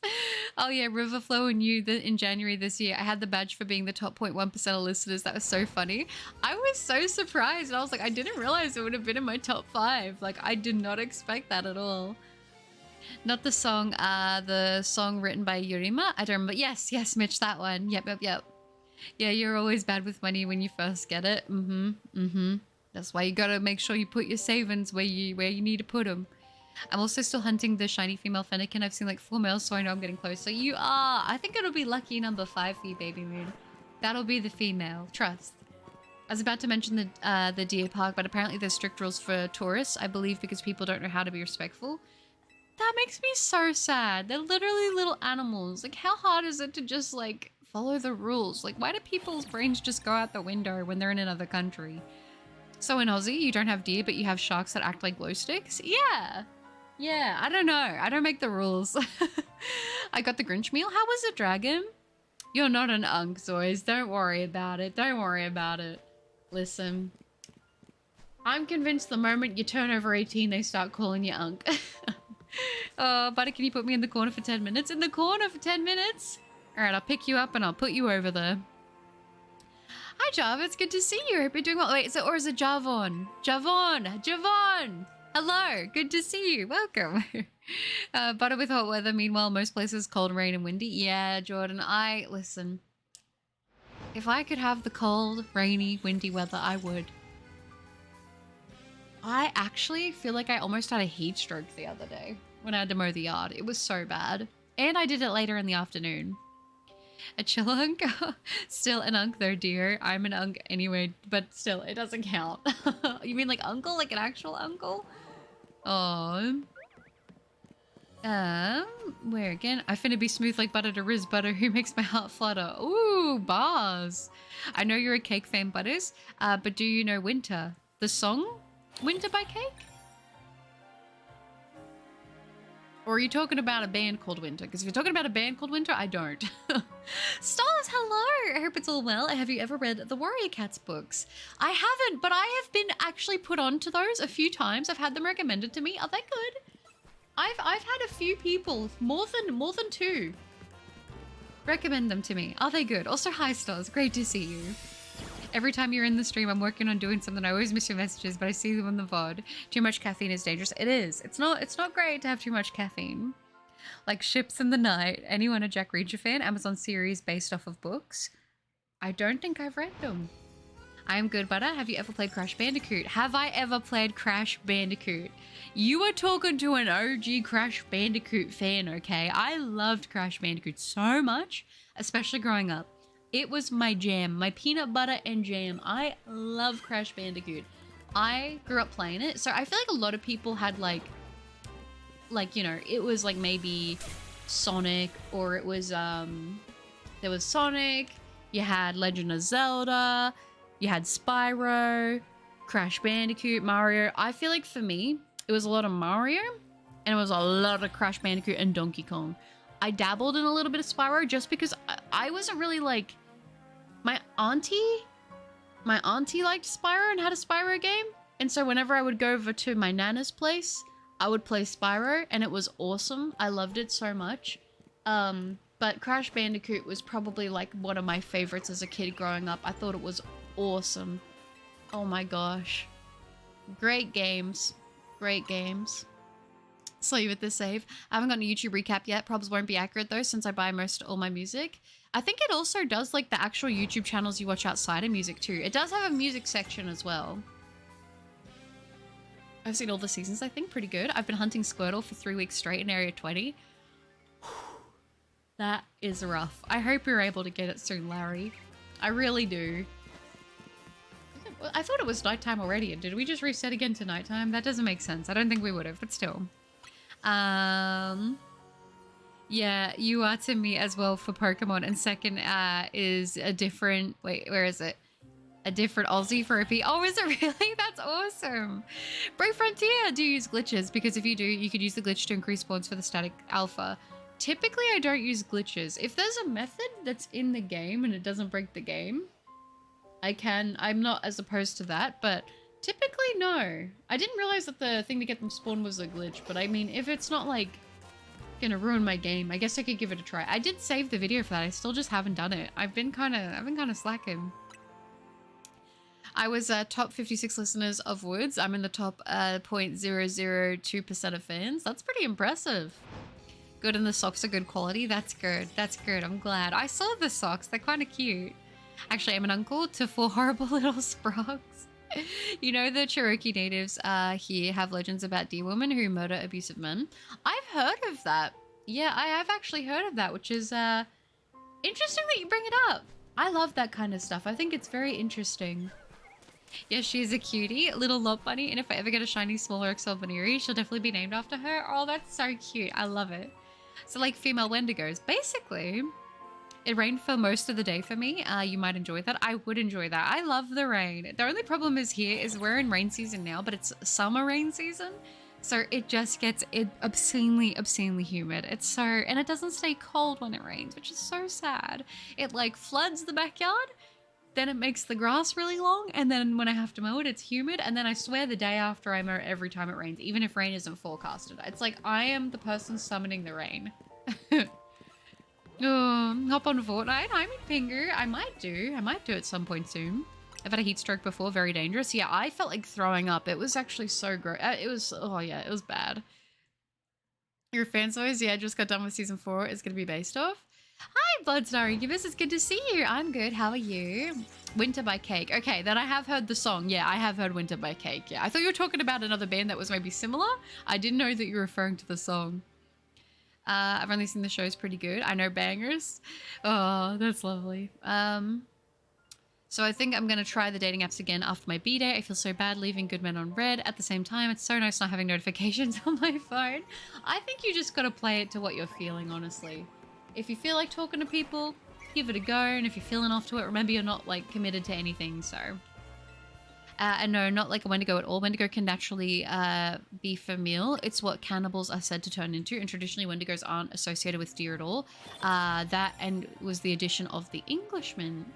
Oh yeah, Riverflow and you in January this year. I had the badge for being the top 0.1% of listeners. That was so funny. I was so surprised. And I was like, I didn't realize it would have been in my top 5. Like, I did not expect that at all. Not the song written by Yurima. I don't remember. Yes, Mitch, that one. Yep. Yeah, you're always bad with money when you first get it. That's why you gotta make sure you put your savings where you need to put them. I'm also still hunting the shiny female Fennekin. I've seen like 4 males, so I know I'm getting close. So you are. I think it'll be lucky number 5 for you, Baby Moon. That'll be the female. Trust. I was about to mention the deer park, but apparently there's strict rules for tourists, I believe, because people don't know how to be respectful. That makes me so sad. They're literally little animals. Like, how hard is it to just, like, follow the rules? Like, why do people's brains just go out the window when they're in another country? So in Aussie, you don't have deer, but you have sharks that act like glow sticks? Yeah. Yeah, I don't know. I don't make the rules. I got the Grinch meal. How was it, Dragon? You're not an unk, Zoys. Don't worry about it. Don't worry about it. Listen, I'm convinced the moment you turn over 18, they start calling you unk. Buddy, can you put me in the corner for 10 minutes? In the corner for 10 minutes? All right, I'll pick you up and I'll put you over there. Hi, Java. It's good to see you. Hope you're doing well. Wait, or is it Javon? Javon! Hello. Good to see you. Welcome. Butter with hot weather. Meanwhile, most places cold, rain, and windy. Yeah, Jordan. Listen. If I could have the cold, rainy, windy weather, I would. I actually feel like I almost had a heat stroke the other day when I had to mow the yard. It was so bad. And I did it later in the afternoon. A chill unk? Still an unk though, dear. I'm an unk anyway, but still, it doesn't count. You mean like uncle? Like an actual uncle? Oh. Where again? I finna be smooth like butter to Riz Butter, who makes my heart flutter. Ooh, bars. I know you're a Cake fan, Butters, but do you know Winter? The song? Winter by Cake? Or are you talking about a band called Winter? Because if you're talking about a band called Winter, I don't. Stars, hello! I hope it's all well. Have you ever read the Warrior Cats books? I haven't, but I have been actually put onto those a few times. I've had them recommended to me. Are they good? I've had a few people, more than two, recommend them to me. Are they good? Also, hi, Stars. Great to see you. Every time you're in the stream, I'm working on doing something. I always miss your messages, but I see them on the VOD. Too much caffeine is dangerous. It is. It's not great to have too much caffeine. Like Ships in the Night. Anyone a Jack Reacher fan? Amazon series based off of books. I don't think I've read them. I am good, Butter. Have you ever played Crash Bandicoot? Have I ever played Crash Bandicoot? You are talking to an OG Crash Bandicoot fan, okay? I loved Crash Bandicoot so much, especially growing up. It was my jam, my peanut butter and jam. I love Crash Bandicoot. I grew up playing it, so I feel like a lot of people had like, you know, it was like maybe Sonic, or it was, there was Sonic, you had Legend of Zelda, you had Spyro, Crash Bandicoot, Mario. I feel like for me, it was a lot of Mario, and it was a lot of Crash Bandicoot and Donkey Kong. I dabbled in a little bit of Spyro just because I wasn't really like... My auntie liked Spyro and had a Spyro game. And so whenever I would go over to my Nana's place, I would play Spyro, and it was awesome. I loved it so much. But Crash Bandicoot was probably like one of my favorites as a kid growing up. I thought it was awesome. Oh my gosh. Great games. Great games. Saw you with the save. I haven't gotten a YouTube recap yet. Probs won't be accurate though, since I buy all my music. I think it also does like the actual YouTube channels you watch outside of music too. It does have a music section as well. I've seen all the seasons, I think. Pretty good. I've been hunting Squirtle for 3 weeks straight in Area 20. That is rough. I hope you're able to get it soon, Larry. I really do. I thought it was nighttime already. Did we just reset again to nighttime? That doesn't make sense. I don't think we would have, but still. Yeah, you are to me as well for Pokemon. And second is a different... Wait, where is it? A different Aussie for a P. Oh, is it really? That's awesome. Brave Frontier, do you use glitches? Because if you do, you could use the glitch to increase spawns for the static alpha. Typically, I don't use glitches. If there's a method that's in the game and it doesn't break the game, I can. I'm not as opposed to that, but typically, no. I didn't realize that the thing to get them spawned was a glitch, but I mean, if it's not like gonna ruin my game, I guess I could give it a try. I did save the video for that. I still just haven't done it. I've been kind of slacking. I was top 56 listeners of Woods. I'm in the top 0.002% of fans. That's pretty impressive. Good, and the socks are good quality. That's good. That's good. I'm glad. I saw the socks. They're kind of cute. Actually, I'm an uncle to 4 horrible little sprogs. You know, the Cherokee natives here have legends about deer women who murder abusive men. I've heard of that. Yeah, I have actually heard of that, which is interesting that you bring it up. I love that kind of stuff. I think it's very interesting. Yes, she's a cutie, little Lot Bunny, and if I ever get a shiny small XL Veneeri, she'll definitely be named after her. Oh, that's so cute. I love it. So like female Wendigos. Basically, it rained for most of the day for me. You might enjoy that. I would enjoy that. I love the rain. The only problem is here is we're in rain season now, but it's summer rain season. So it just gets obscenely humid. It's so, and it doesn't stay cold when it rains, which is so sad. It like floods the backyard, then it makes the grass really long, and then when I have to mow it, it's humid, and then I swear the day after I mow every time it rains, even if rain isn't forecasted. It's like I am the person summoning the rain. Oh, hop on Fortnite. I'm in Pingu. I might do at some point soon. I've had a heat stroke before, very dangerous. Yeah, I felt like throwing up. It was actually so gross. It was, oh yeah, it was bad. Your fans always, yeah, just got done with season 4. It's going to be based off. Hi, Blood Starry Givers. It's good to see you. I'm good. How are you? Winter by Cake. Okay, then I have heard the song. Yeah, I have heard Winter by Cake. Yeah, I thought you were talking about another band that was maybe similar. I didn't know that you were referring to the song. I've only seen the show. It's pretty good. I know bangers. Oh, that's lovely. So I think I'm going to try the dating apps again after my B-day. I feel so bad leaving good men on red. At the same time, it's so nice not having notifications on my phone. I think you just got to play it to what you're feeling, honestly. If you feel like talking to people, give it a go. And if you're feeling off to it, remember you're not like committed to anything, so... and no, not like a Wendigo at all. Wendigo can naturally be familial. It's what cannibals are said to turn into, and traditionally Wendigos aren't associated with deer at all. That and was the addition of an Englishman.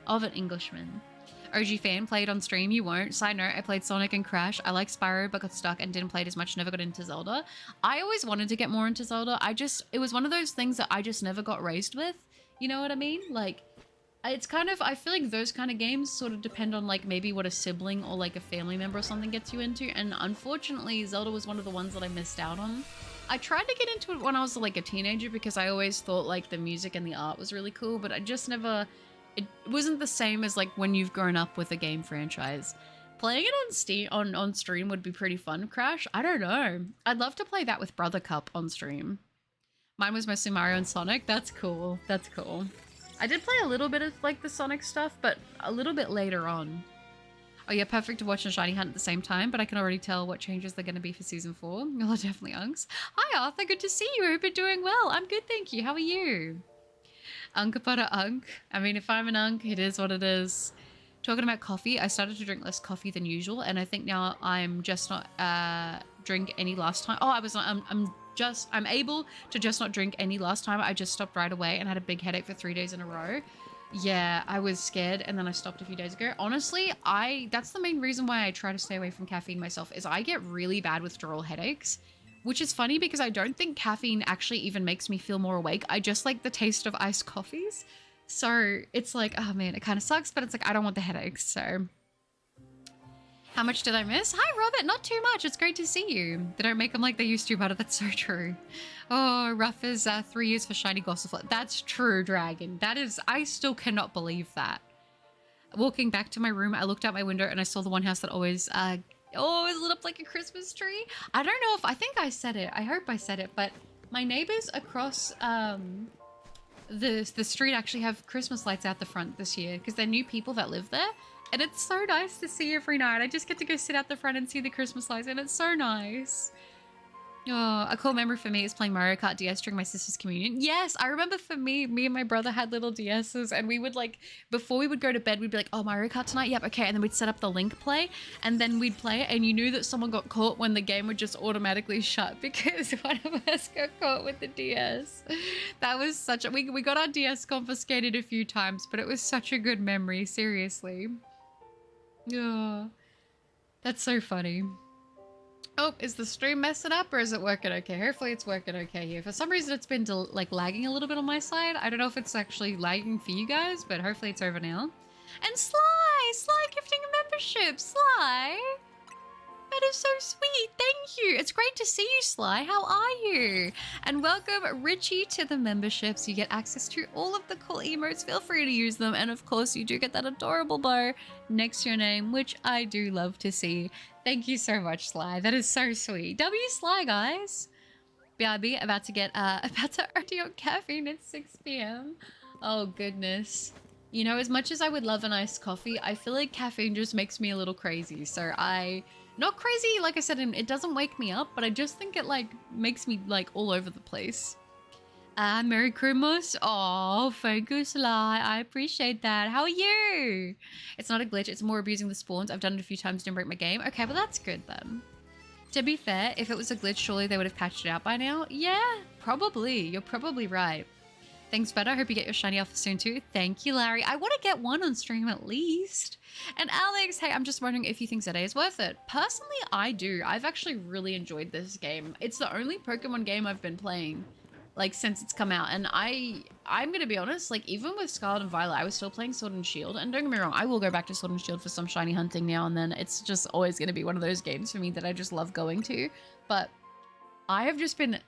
OG fan, played on stream, you won't. Side note, I played Sonic and Crash. I like Spyro, but got stuck and didn't play it as much, never got into Zelda. I always wanted to get more into Zelda. It was one of those things that I just never got raised with. You know what I mean? Like, it's kind of, I feel like those kind of games sort of depend on like maybe what a sibling or like a family member or something gets you into, and unfortunately Zelda was one of the ones that I missed out on. I tried to get into it when I was like a teenager because I always thought like the music and the art was really cool, but I just never, it wasn't the same as like when you've grown up with a game franchise. Playing it on Steam on stream would be pretty fun. Crash, I don't know. I'd love to play that with Brother Cup on stream. Mine was mostly Mario and Sonic. That's cool. That's cool. I did play a little bit of like the Sonic stuff, but a little bit later on. Oh yeah, perfect to watch and Shiny Hunt at the same time, but I can already tell what changes they're going to be for season 4. Oh, definitely Unks. Hi Arthur, good to see you. I hope you're doing well. I'm good, thank you. How are you? Unkapata Unk. I mean, if I'm an Unk, it is what it is. Talking about coffee, I started to drink less coffee than usual, and I think now I'm just not drink any last time. Oh, I'm able to just not drink any last time. I just stopped right away and had a big headache for 3 days in a row. Yeah, I was scared and then I stopped a few days ago. Honestly, that's the main reason why I try to stay away from caffeine myself, is I get really bad withdrawal headaches, which is funny because I don't think caffeine actually even makes me feel more awake. I just like the taste of iced coffees. So it's like, oh man, it kind of sucks, but it's like, I don't want the headaches, so... How much did I miss? Hi, Robert. Not too much. It's great to see you. They don't make them like they used to, but that's so true. Oh, rough is 3 years for Shiny Gossifleur. That's true, Dragon. That is... I still cannot believe that. Walking back to my room, I looked out my window and I saw the one house that always lit up like a Christmas tree. I don't know if... I think I said it. I hope I said it, but my neighbors across the street actually have Christmas lights out the front this year because they're new people that live there. And it's so nice to see every night. I just get to go sit out the front and see the Christmas lights, and it's so nice. Oh, a cool memory for me is playing Mario Kart DS during my sister's communion. Yes, I remember for me and my brother had little DSs, and we would like, before we would go to bed, we'd be like, oh, Mario Kart tonight? Yep, okay. And then we'd set up the link play, and then we'd play it, and you knew that someone got caught when the game would just automatically shut because one of us got caught with the DS. That was such a... We got our DS confiscated a few times, but it was such a good memory, seriously. Oh, that's so funny. Oh, is the stream messing up or is it working okay? Hopefully it's working okay here. For some reason it's been like lagging a little bit on my side. I don't know if it's actually lagging for you guys, but hopefully it's over now. And Sly gifting a membership. Sly, that is so sweet. Thank you. It's great to see you, Sly. How are you? And welcome Richie to the memberships. You get access to all of the cool emotes. Feel free to use them. And of course you do get that adorable bow next to your name, which I do love to see. Thank you so much, Sly. That is so sweet. W Sly, guys. BRB about to already on caffeine at 6 p.m. Oh goodness. You know, as much as I would love an iced coffee, I feel like caffeine just makes me a little crazy. So not crazy, like I said, it doesn't wake me up, but I just think it like makes me like all over the place. Merry Christmas. Oh, thank you, Sly. I appreciate that. How are you? It's not a glitch. It's more abusing the spawns. I've done it a few times, didn't break my game. Okay, well that's good then. To be fair, if it was a glitch, surely they would have patched it out by now. Yeah, probably. You're probably right. Thanks, Better. I hope you get your shiny offer soon too. Thank you, Larry. I want to get one on stream at least. And Alex, hey, I'm just wondering if you think ZA is worth it. Personally, I do. I've actually really enjoyed this game. It's the only Pokemon game I've been playing, like, since it's come out. And I'm gonna be honest, like, even with Scarlet and Violet, I was still playing Sword and Shield. And don't get me wrong, I will go back to Sword and Shield for some shiny hunting now and then. It's just always gonna be one of those games for me that I just love going to. But I have just been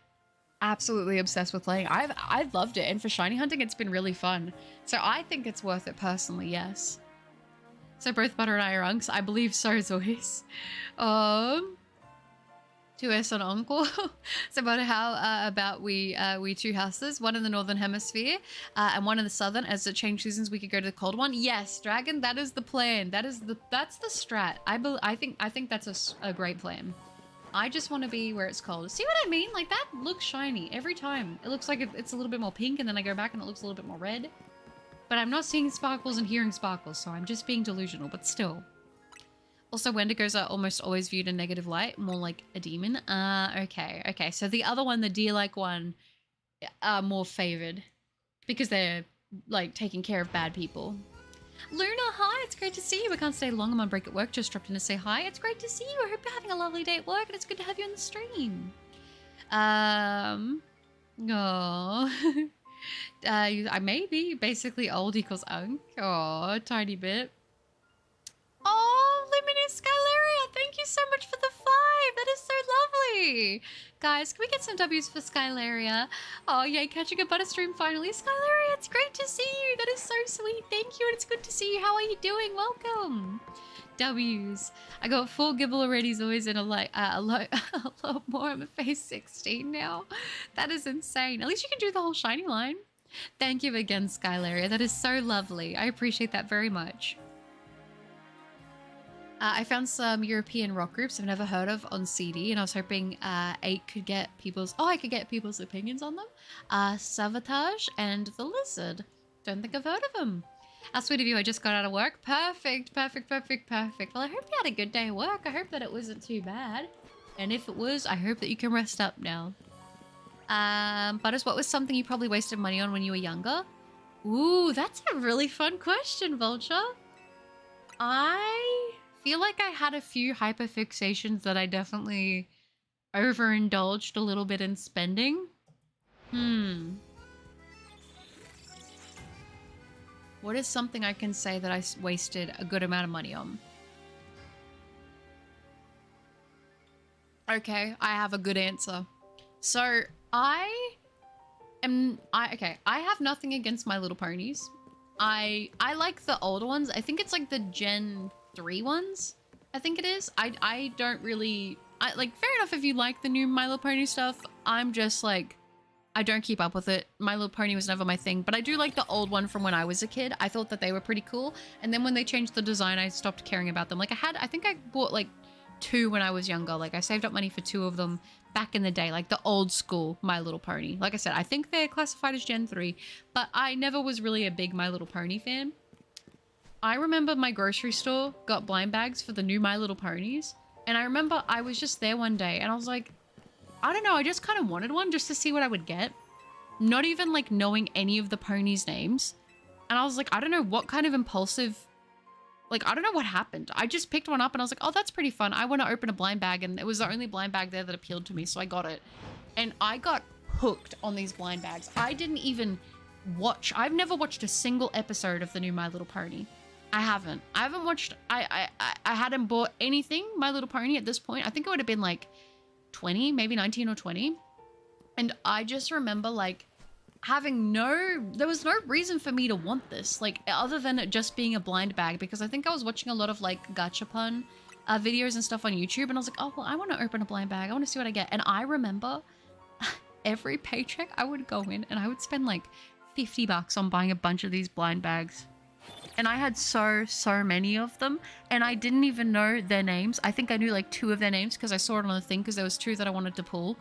absolutely obsessed with playing. I've loved it, and for shiny hunting it's been really fun, so I think it's worth it personally. Yes, so both Butter and I are unks. I believe so, Zois. 2S on Uncle. So Butter, how about we two houses, one in the northern hemisphere and one in the southern? As it changed seasons, we could go to the cold one. Yes, Dragon, that is the plan. That's the strat. I think that's a great plan. I just want to be where it's cold. See what I mean? Like, that looks shiny every time. It looks like it's a little bit more pink, and then I go back and it looks a little bit more red. But I'm not seeing sparkles and hearing sparkles, so I'm just being delusional, but still. Also, Wendigos are almost always viewed in negative light, more like a demon. Okay. So the other one, the deer-like one, are more favored because they're, like, taking care of bad people. Luna, hi, it's great to see you. I can't stay long. I'm on break at work. Just dropped in to say hi. It's great to see you. I hope you're having a lovely day at work, and it's good to have you on the stream. I may be basically old equals unk. Oh, a tiny bit. Oh, Luminous Skylaria, thank you so much for the 5. That is so lovely. Guys, can we get some W's for Skylaria? Oh, yay, catching a butter stream finally. Skylaria, it's great to see you. That is so sweet. Thank you, and it's good to see you. How are you doing? Welcome. W's. I got 4 Gibble already, always in a lot more. I'm a phase 16 now. That is insane. At least you can do the whole shiny line. Thank you again, Skylaria. That is so lovely. I appreciate that very much. I found some European rock groups I've never heard of on CD, and I was hoping I could get people's opinions on them. Savatage and The Lizard. Don't think I've heard of them. How sweet of you, I just got out of work. Perfect. Well, I hope you had a good day at work. I hope that it wasn't too bad. And if it was, I hope that you can rest up now. Butters, what was something you probably wasted money on when you were younger? Ooh, that's a really fun question, Vulture. I feel like I had a few hyperfixations that I definitely overindulged a little bit in spending. What is something I can say that I wasted a good amount of money on? Okay, I have a good answer. So I have nothing against My Little Ponies. I like the older ones. I think it's like the Gen 3 ones, I think it is. I don't really, like, fair enough if you like the new My Little Pony stuff. I'm just like, I don't keep up with it. My Little Pony was never my thing, but I do like the old one from when I was a kid. I thought that they were pretty cool, and then when they changed the design, I stopped caring about them. Like, I think I bought like 2 when I was younger. Like, I saved up money for 2 of them back in the day, like the old school My Little Pony. Like I said, I think they're classified as Gen 3, but I never was really a big My Little Pony fan. I remember my grocery store got blind bags for the new My Little Ponies, and I remember I was just there one day and I was like, I don't know, I just kind of wanted one just to see what I would get. Not even like knowing any of the ponies' names. And I was like, I don't know what kind of impulsive, like, I don't know what happened. I just picked one up and I was like, oh, that's pretty fun. I want to open a blind bag, and it was the only blind bag there that appealed to me, so I got it. And I got hooked on these blind bags. I didn't even watch. I've never watched a single episode of the new My Little Pony. I haven't watched, I hadn't bought anything My Little Pony at this point. I think it would have been like 20, maybe 19 or 20. And I just remember like having there was no reason for me to want this, like, other than it just being a blind bag, because I think I was watching a lot of like gachapon videos and stuff on YouTube, and I was like, oh, well, I want to open a blind bag. I want to see what I get. And I remember every paycheck I would go in and I would spend like $50 on buying a bunch of these blind bags. And I had so many of them, and I didn't even know their names. I think I knew like 2 of their names because I saw it on the thing, because there was 2 that I wanted to pull,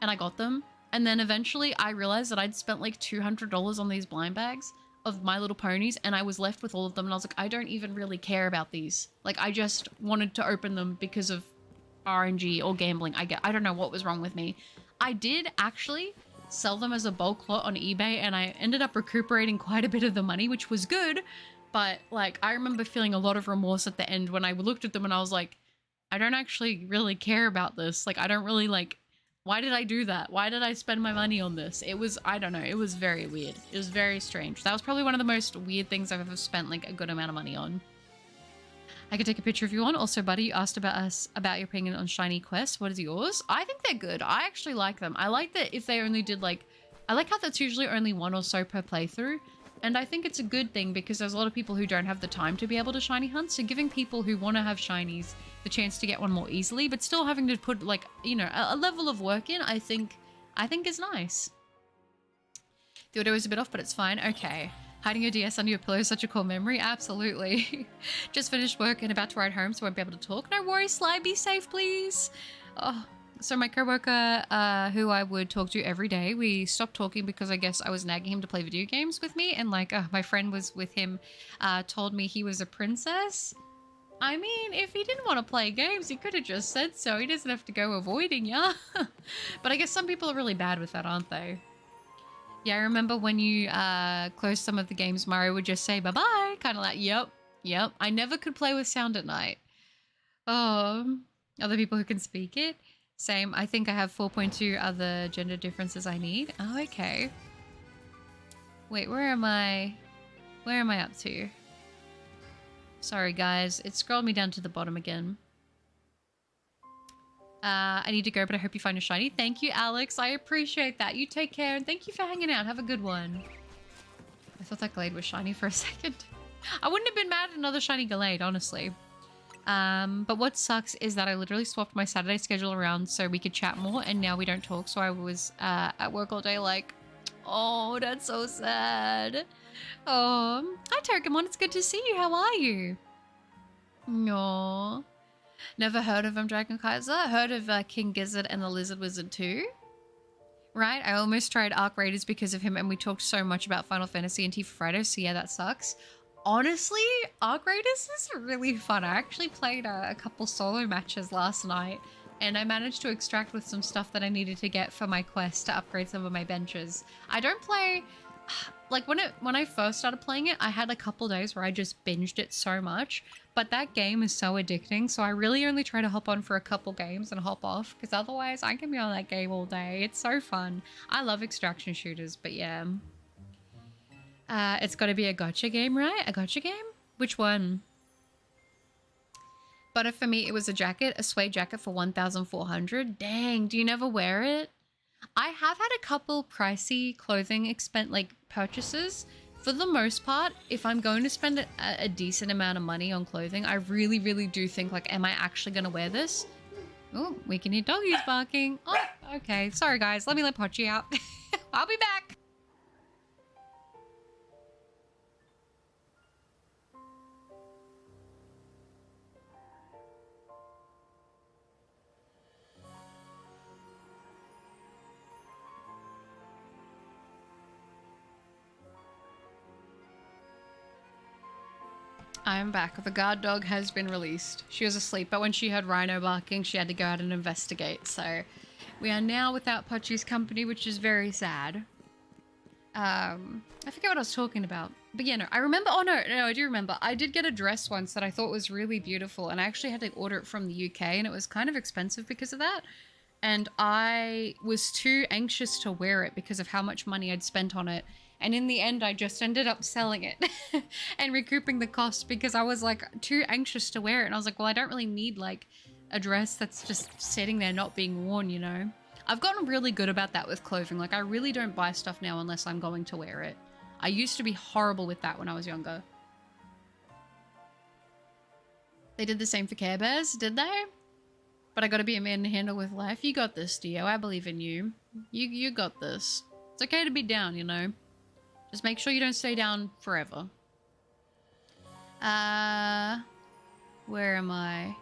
and I got them. And then eventually I realized that I'd spent like $200 on these blind bags of My Little Ponies, and I was left with all of them, and I was like, I don't even really care about these. Like, I just wanted to open them because of RNG or gambling. I don't know what was wrong with me. I did actually sell them as a bulk lot on eBay, and I ended up recuperating quite a bit of the money, which was good. But like, I remember feeling a lot of remorse at the end when I looked at them and I was like, I don't actually really care about this. Like, I don't really like, why did I do that? Why did I spend my money on this? It was, I don't know, it was very weird. It was very strange. That was probably one of the most weird things I've ever spent like a good amount of money on. I could take a picture if you want. Also, buddy, you asked about your opinion on Shiny Quest. What is yours? I think they're good. I actually like them. I like that if they only did like, I like how that's usually only one or so per playthrough. And I think it's a good thing because there's a lot of people who don't have the time to be able to shiny hunt. So giving people who want to have shinies the chance to get one more easily, but still having to put like, you know, a level of work in, I think is nice. The audio is a bit off, but it's fine. Okay. Hiding your DS under your pillow is such a cool memory. Absolutely. Just finished work and about to ride home, so I won't be able to talk. No worries, Sly. Be safe, please. Oh. So my coworker, who I would talk to every day, we stopped talking because I guess I was nagging him to play video games with me. And like, my friend was with him, told me he was a princess. I mean, if he didn't want to play games, he could have just said so. He doesn't have to go avoiding ya. But I guess some people are really bad with that, aren't they? Yeah, I remember when you closed some of the games, Mario would just say bye-bye. Kind of like, yep. I never could play with sound at night. Oh, other people who can speak it. Same. I think I have 4.2 other gender differences I need. Oh, okay. Wait, where am I? Where am I up to? Sorry, guys. It scrolled me down to the bottom again. I need to go, but I hope you find a shiny. Thank you, Alex. I appreciate that. You take care, and thank you for hanging out. Have a good one. I thought that Glade was shiny for a second. I wouldn't have been mad at another shiny Glade, honestly. But what sucks is that I literally swapped my Saturday schedule around so we could chat more, and now we don't talk. So I was at work all day like, oh, that's so sad. Oh, hi Terragamon, it's good to see you. How are you? No. Never heard of him, Dragon Kaiser. Heard of King Gizzard and the Lizard Wizard too. Right, I almost tried Arc Raiders because of him, and we talked so much about Final Fantasy and Tifa Friday, so yeah, that sucks. Honestly, Arc Raiders is really fun. I actually played a couple solo matches last night, and I managed to extract with some stuff that I needed to get for my quest to upgrade some of my benches. I don't play... Like, when I first started playing it, I had a couple days where I just binged it so much, but that game is so addicting, so I really only try to hop on for a couple games and hop off, because otherwise I can be on that game all day. It's so fun. I love extraction shooters, but yeah. It's got to be a gacha game, right? A gacha game? Which one? But for me, it was a jacket, a suede jacket for 1,400. Dang, do you never wear it? I have had a couple pricey clothing purchases. For the most part, if I'm going to spend a decent amount of money on clothing, I really, really do think, like, am I actually going to wear this? Oh, we can hear doggies barking. Oh, okay. Sorry, guys. Let me let Pochi out. I'll be back. I am back. The guard dog has been released. She was asleep, but when she heard Rhino barking, she had to go out and investigate. So we are now without Pochi's company, which is very sad. I forget what I was talking about. But yeah, no, I remember. Oh, no, I do remember. I did get a dress once that I thought was really beautiful, and I actually had to order it from the UK, and it was kind of expensive because of that. And I was too anxious to wear it because of how much money I'd spent on it. And in the end, I just ended up selling it and recouping the cost because I was like too anxious to wear it. And I was like, well, I don't really need like a dress that's just sitting there not being worn, you know? I've gotten really good about that with clothing. Like, I really don't buy stuff now unless I'm going to wear it. I used to be horrible with that when I was younger. They did the same for Care Bears, did they? But I gotta be a man to handle with life. You got this, Dio. I believe in you. You got this. It's okay to be down, you know? Just make sure you don't stay down forever. Where am I?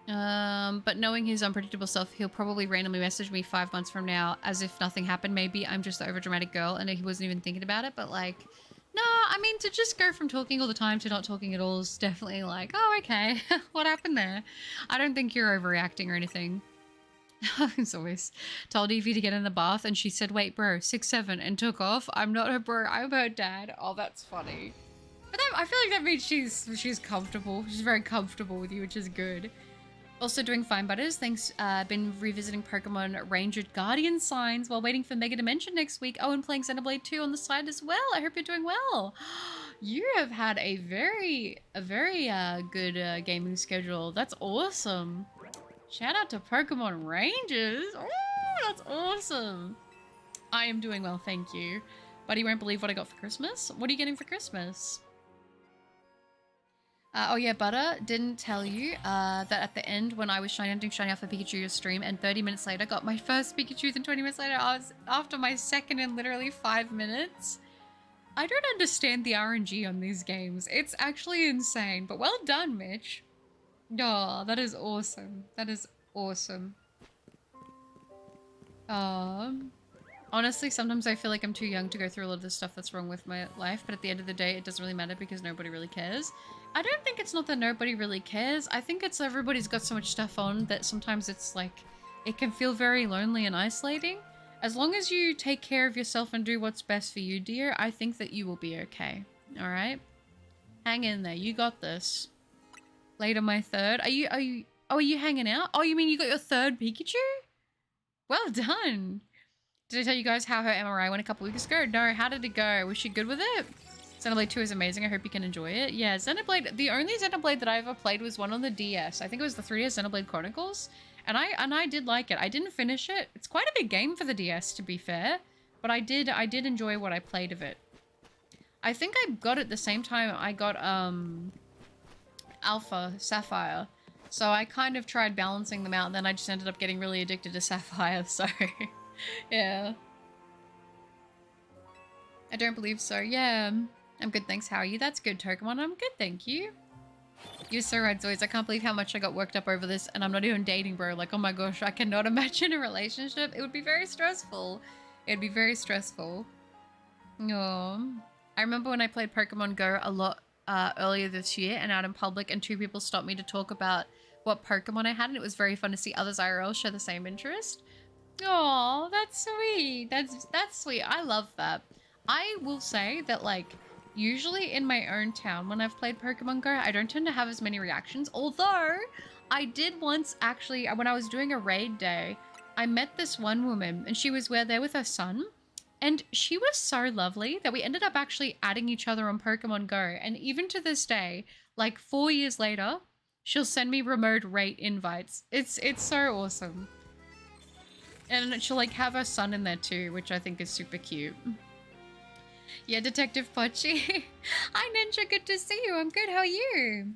But knowing his unpredictable self, he'll probably randomly message me 5 months from now as if nothing happened. Maybe I'm just the overdramatic girl and he wasn't even thinking about it, but like, No, I mean, to just go from talking all the time to not talking at all is definitely like, oh, okay, what happened there? I don't think you're overreacting or anything. I was always told Evie to get in the bath and she said, wait, bro, 6'7", and took off. I'm not her bro, I'm her dad. Oh, that's funny. But that, I feel like that means she's comfortable. She's very comfortable with you, which is good. Also doing fine, Butters. Thanks. Been revisiting Pokemon Ranger Guardian Signs while waiting for Mega Dimension next week. Oh, and playing Xenoblade 2 on the side as well. I hope you're doing well. You have had a very good gaming schedule. That's awesome. Shout out to Pokemon Rangers. Oh, that's awesome. I am doing well, thank you. But you won't believe what I got for Christmas. What are you getting for Christmas? Oh yeah, Butter didn't tell you that at the end when I was doing Shiny Alpha Pikachu stream and 30 minutes later got my first Pikachu, then 20 minutes later I was after my second in literally 5 minutes. I don't understand the RNG on these games. It's actually insane, but well done, Mitch. Oh, that is awesome. That is awesome. Honestly, sometimes I feel like I'm too young to go through a lot of the stuff that's wrong with my life, but at the end of the day, it doesn't really matter because nobody really cares. I don't think it's not that nobody really cares. I think it's everybody's got so much stuff on that sometimes it's like, it can feel very lonely and isolating. As long as you take care of yourself and do what's best for you, dear, I think that you will be okay. All right? Hang in there. You got this. Later, my third. Are you hanging out? Oh, you mean you got your third Pikachu? Well done. Did I tell you guys how her MRI went a couple weeks ago? No, how did it go? Was she good with it? Xenoblade 2 is amazing. I hope you can enjoy it. Yeah, Xenoblade, the only Xenoblade that I ever played was one on the DS. I think it was the 3DS Xenoblade Chronicles. And I did like it. I didn't finish it. It's quite a big game for the DS, to be fair. But I did enjoy what I played of it. I think I got it the same time I got Alpha Sapphire. So I kind of tried balancing them out, and then I just ended up getting really addicted to Sapphire, so yeah. I don't believe so. Yeah. I'm good, thanks. How are you? That's good, Togemon. I'm good, thank you. You're so right, Zoids. I can't believe how much I got worked up over this, and I'm not even dating, bro. Like, oh my gosh, I cannot imagine a relationship. It would be very stressful. It'd be very stressful. Oh. I remember when I played Pokemon Go a lot earlier this year and out in public, and 2 people stopped me to talk about what Pokemon I had, and it was very fun to see others IRL share the same interest. Oh, that's sweet. That's sweet. I love that. I will say that, like, usually in my own town when I've played Pokemon Go, I don't tend to have as many reactions. Although, I did once actually, when I was doing a raid day, I met this one woman and she was there with her son. And she was so lovely that we ended up actually adding each other on Pokemon Go. And even to this day, like 4 years later, she'll send me remote raid invites. It's so awesome. And she'll like have her son in there too, which I think is super cute. Yeah, Detective Pochi. Hi Ninja, good to see you. I'm good, how are you?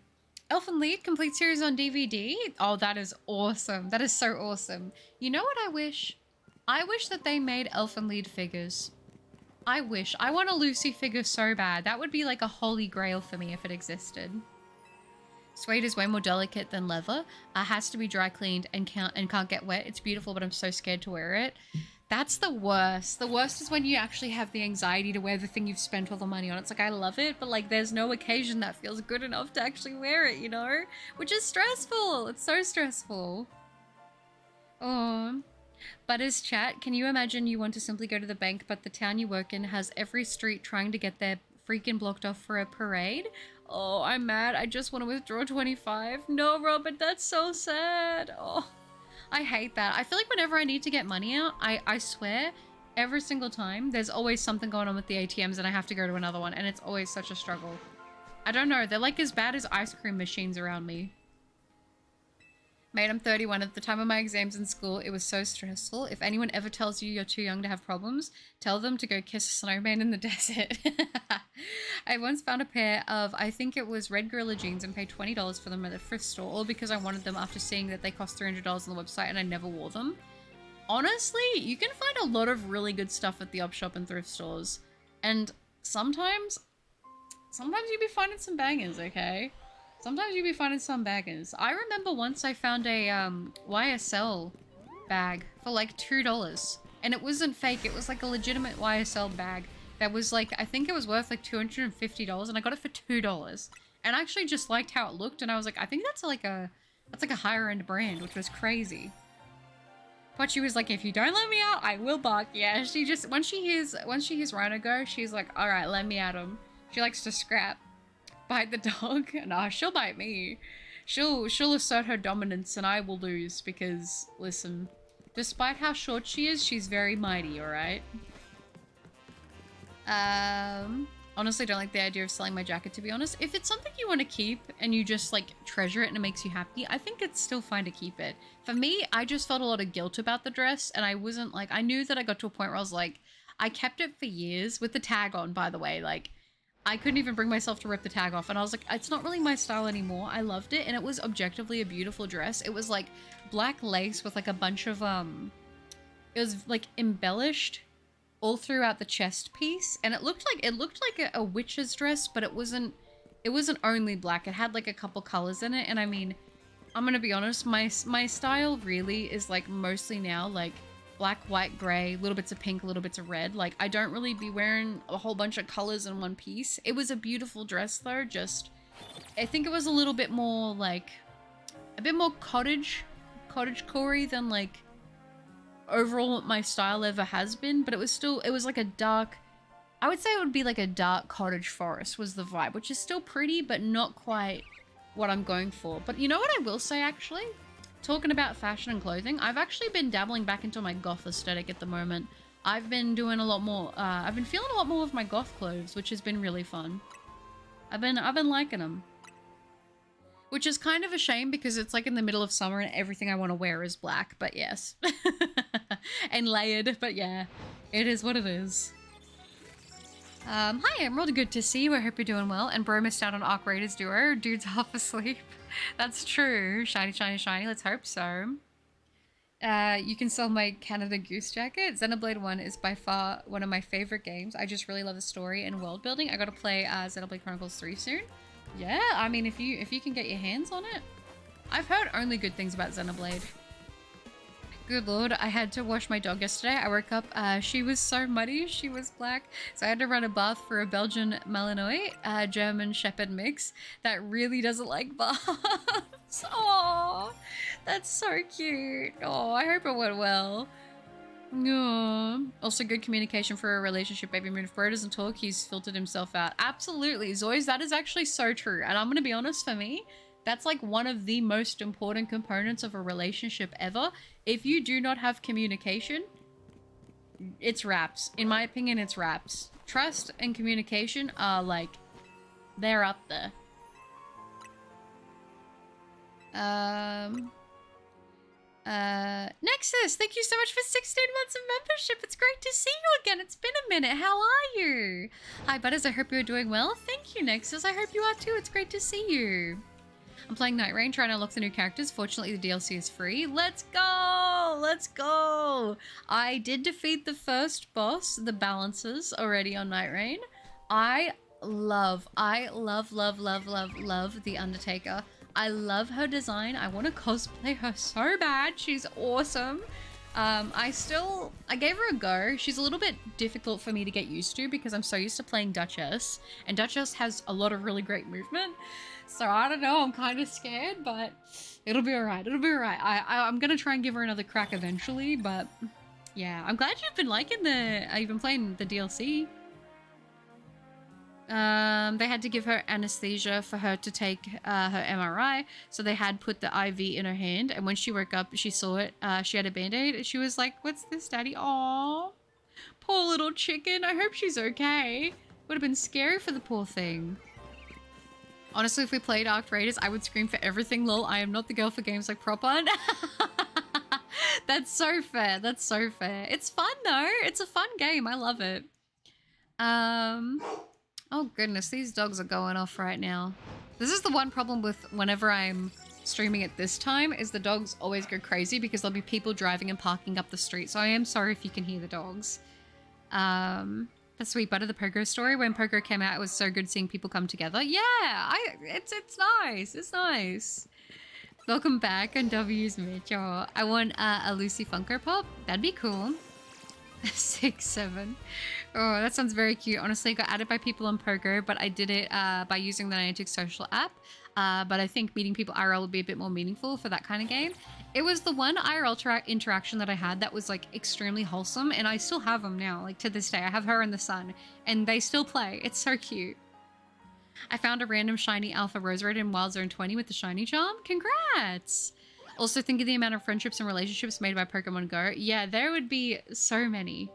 Elfen Lied complete series on DVD. Oh, that is awesome. That is so awesome. You know what I wish? I wish that they made Elfen Lied figures. I wish. I want a Lucy figure so bad. That would be like a holy grail for me if it existed. Suede is way more delicate than leather. Has to be dry cleaned and can't get wet. It's beautiful, but I'm so scared to wear it. That's the worst. The worst is when you actually have the anxiety to wear the thing you've spent all the money on. It's like, I love it, but like there's no occasion that feels good enough to actually wear it, you know? Which is stressful. It's so stressful. Oh. Butters chat, can you imagine you want to simply go to the bank, but the town you work in has every street trying to get their freaking blocked off for a parade? Oh, I'm mad. I just want to withdraw 25. No, Robert, that's so sad. Oh, I hate that. I feel like whenever I need to get money out, I swear, every single time, there's always something going on with the ATMs and I have to go to another one, and it's always such a struggle. I don't know. They're like as bad as ice cream machines around me. Mate, I'm 31. At the time of my exams in school, it was so stressful. If anyone ever tells you you're too young to have problems, tell them to go kiss a snowman in the desert. I once found a pair of, I think it was Red Gorilla jeans, and paid $20 for them at a thrift store, all because I wanted them after seeing that they cost $300 on the website and I never wore them. Honestly, you can find a lot of really good stuff at the op shop and thrift stores. And sometimes you'll be finding some bangers, okay? Sometimes you'll be finding some bangers. I remember once I found a YSL bag for like $2. And it wasn't fake, it was like a legitimate YSL bag that was like, I think it was worth like $250, and I got it for $2. And I actually just liked how it looked, and I was like, I think that's like a higher end brand, which was crazy. But she was like, if you don't let me out, I will bark. Yeah, she just, once she hears Rhino go, she's like, all right, let me at him. She likes to scrap, bite the dog. Nah, she'll bite me. She'll assert her dominance, and I will lose because, listen, despite how short she is, she's very mighty, all right? Honestly, don't like the idea of selling my jacket, to be honest. If it's something you want to keep and you just like treasure it and it makes you happy, I think it's still fine to keep it. For me, I just felt a lot of guilt about the dress, and I wasn't like, I knew that I got to a point where I was like, I kept it for years with the tag on, by the way. Like, I couldn't even bring myself to rip the tag off, and I was like, it's not really my style anymore. I loved it, and it was objectively a beautiful dress. It was like black lace with like a bunch of it was like embellished all throughout the chest piece, and it looked like a witch's dress, but it wasn't only black. It had like a couple colors in it, and I mean, I'm gonna be honest, my style really is like mostly now like black, white, gray, little bits of pink, little bits of red. Like, I don't really be wearing a whole bunch of colors in one piece. It was a beautiful dress though, just I think it was a little bit more like a bit more cottagecore than like overall my style ever has been, but it was like a dark, I would say it would be like a dark cottage forest was the vibe, which is still pretty, but not quite what I'm going for. But you know what I will say, actually? Talking about fashion and clothing, I've actually been dabbling back into my goth aesthetic at the moment. I've been doing a lot more, I've been feeling a lot more of my goth clothes, which has been really fun. I've been liking them. Which is kind of a shame because it's like in the middle of summer and everything I want to wear is black, but yes. And layered, but yeah, it is what it is. Hi Emerald, good to see you. I hope you're doing well. And bro missed out on Arc Raiders duo. Dude's half asleep. That's true. Shiny, shiny, shiny. Let's hope so. You can sell my Canada Goose jacket. Xenoblade 1 is by far one of my favorite games. I just really love the story and world building. I gotta play Xenoblade Chronicles 3 soon. Yeah, I mean, if you can get your hands on it. I've heard only good things about Xenoblade. Good lord, I had to wash my dog yesterday. I woke up, she was so muddy, she was black. So I had to run a bath for a Belgian Malinois, German Shepherd mix that really doesn't like baths. Oh, that's so cute. Oh, I hope it went well. No. Also, good communication for a relationship, baby. Moon. If bro doesn't talk, he's filtered himself out. Absolutely, Zoys, that is actually so true. And I'm gonna be honest, for me, that's like one of the most important components of a relationship ever. If you do not have communication, it's wraps. In my opinion, it's wraps. Trust and communication are like, they're up there. Nexus, thank you so much for 16 months of membership. It's great to see you again. It's been a minute. How are you? Hi, Butters. I hope you're doing well. Thank you, Nexus. I hope you are too. It's great to see you. I'm playing Night Rain, trying to unlock the new characters. Fortunately, the DLC is free. Let's go! Let's go! I did defeat the first boss, the Balancers, already on Night Rain. I love the Undertaker. I love her design. I want to cosplay her so bad. She's awesome. I gave her a go. She's a little bit difficult for me to get used to because I'm so used to playing Duchess, and Duchess has a lot of really great movement. So I don't know, I'm kind of scared, but it'll be alright. It'll be alright. I'm gonna try and give her another crack eventually, but yeah. I'm glad you've been liking you've been playing the DLC. They had to give her anesthesia for her to take her MRI, so they had put the IV in her hand, and when she woke up, she saw it. She had a band-aid, and she was like, "What's this, Daddy?" Aww. Poor little chicken. I hope she's okay. Would have been scary for the poor thing. Honestly, if we played Arc Raiders, I would scream for everything, lol. I am not the girl for games like Proper. That's so fair. That's so fair. It's fun, though. It's a fun game. I love it. Oh, goodness. These dogs are going off right now. This is the one problem with whenever I'm streaming at this time, is the dogs always go crazy because there'll be people driving and parking up the street. So I am sorry if you can hear the dogs. The sweet butt of the Pogo story. When Pogo came out, it was so good seeing people come together. Yeah, it's nice. It's nice. Welcome back on W's Mitchell. I want a Lucy Funko Pop. That'd be cool. 6, 7. Oh, that sounds very cute. Honestly, I got added by people on Pogo, but I did it by using the Niantic social app. But I think meeting people IRL would be a bit more meaningful for that kind of game. It was the one IRL interaction that I had that was like extremely wholesome, and I still have them now. Like to this day, I have her and the sun, and they still play. It's so cute. I found a random shiny Alpha Roserade in Wild Zone 20 with the shiny charm. Congrats! Also, think of the amount of friendships and relationships made by Pokemon Go. Yeah, there would be so many.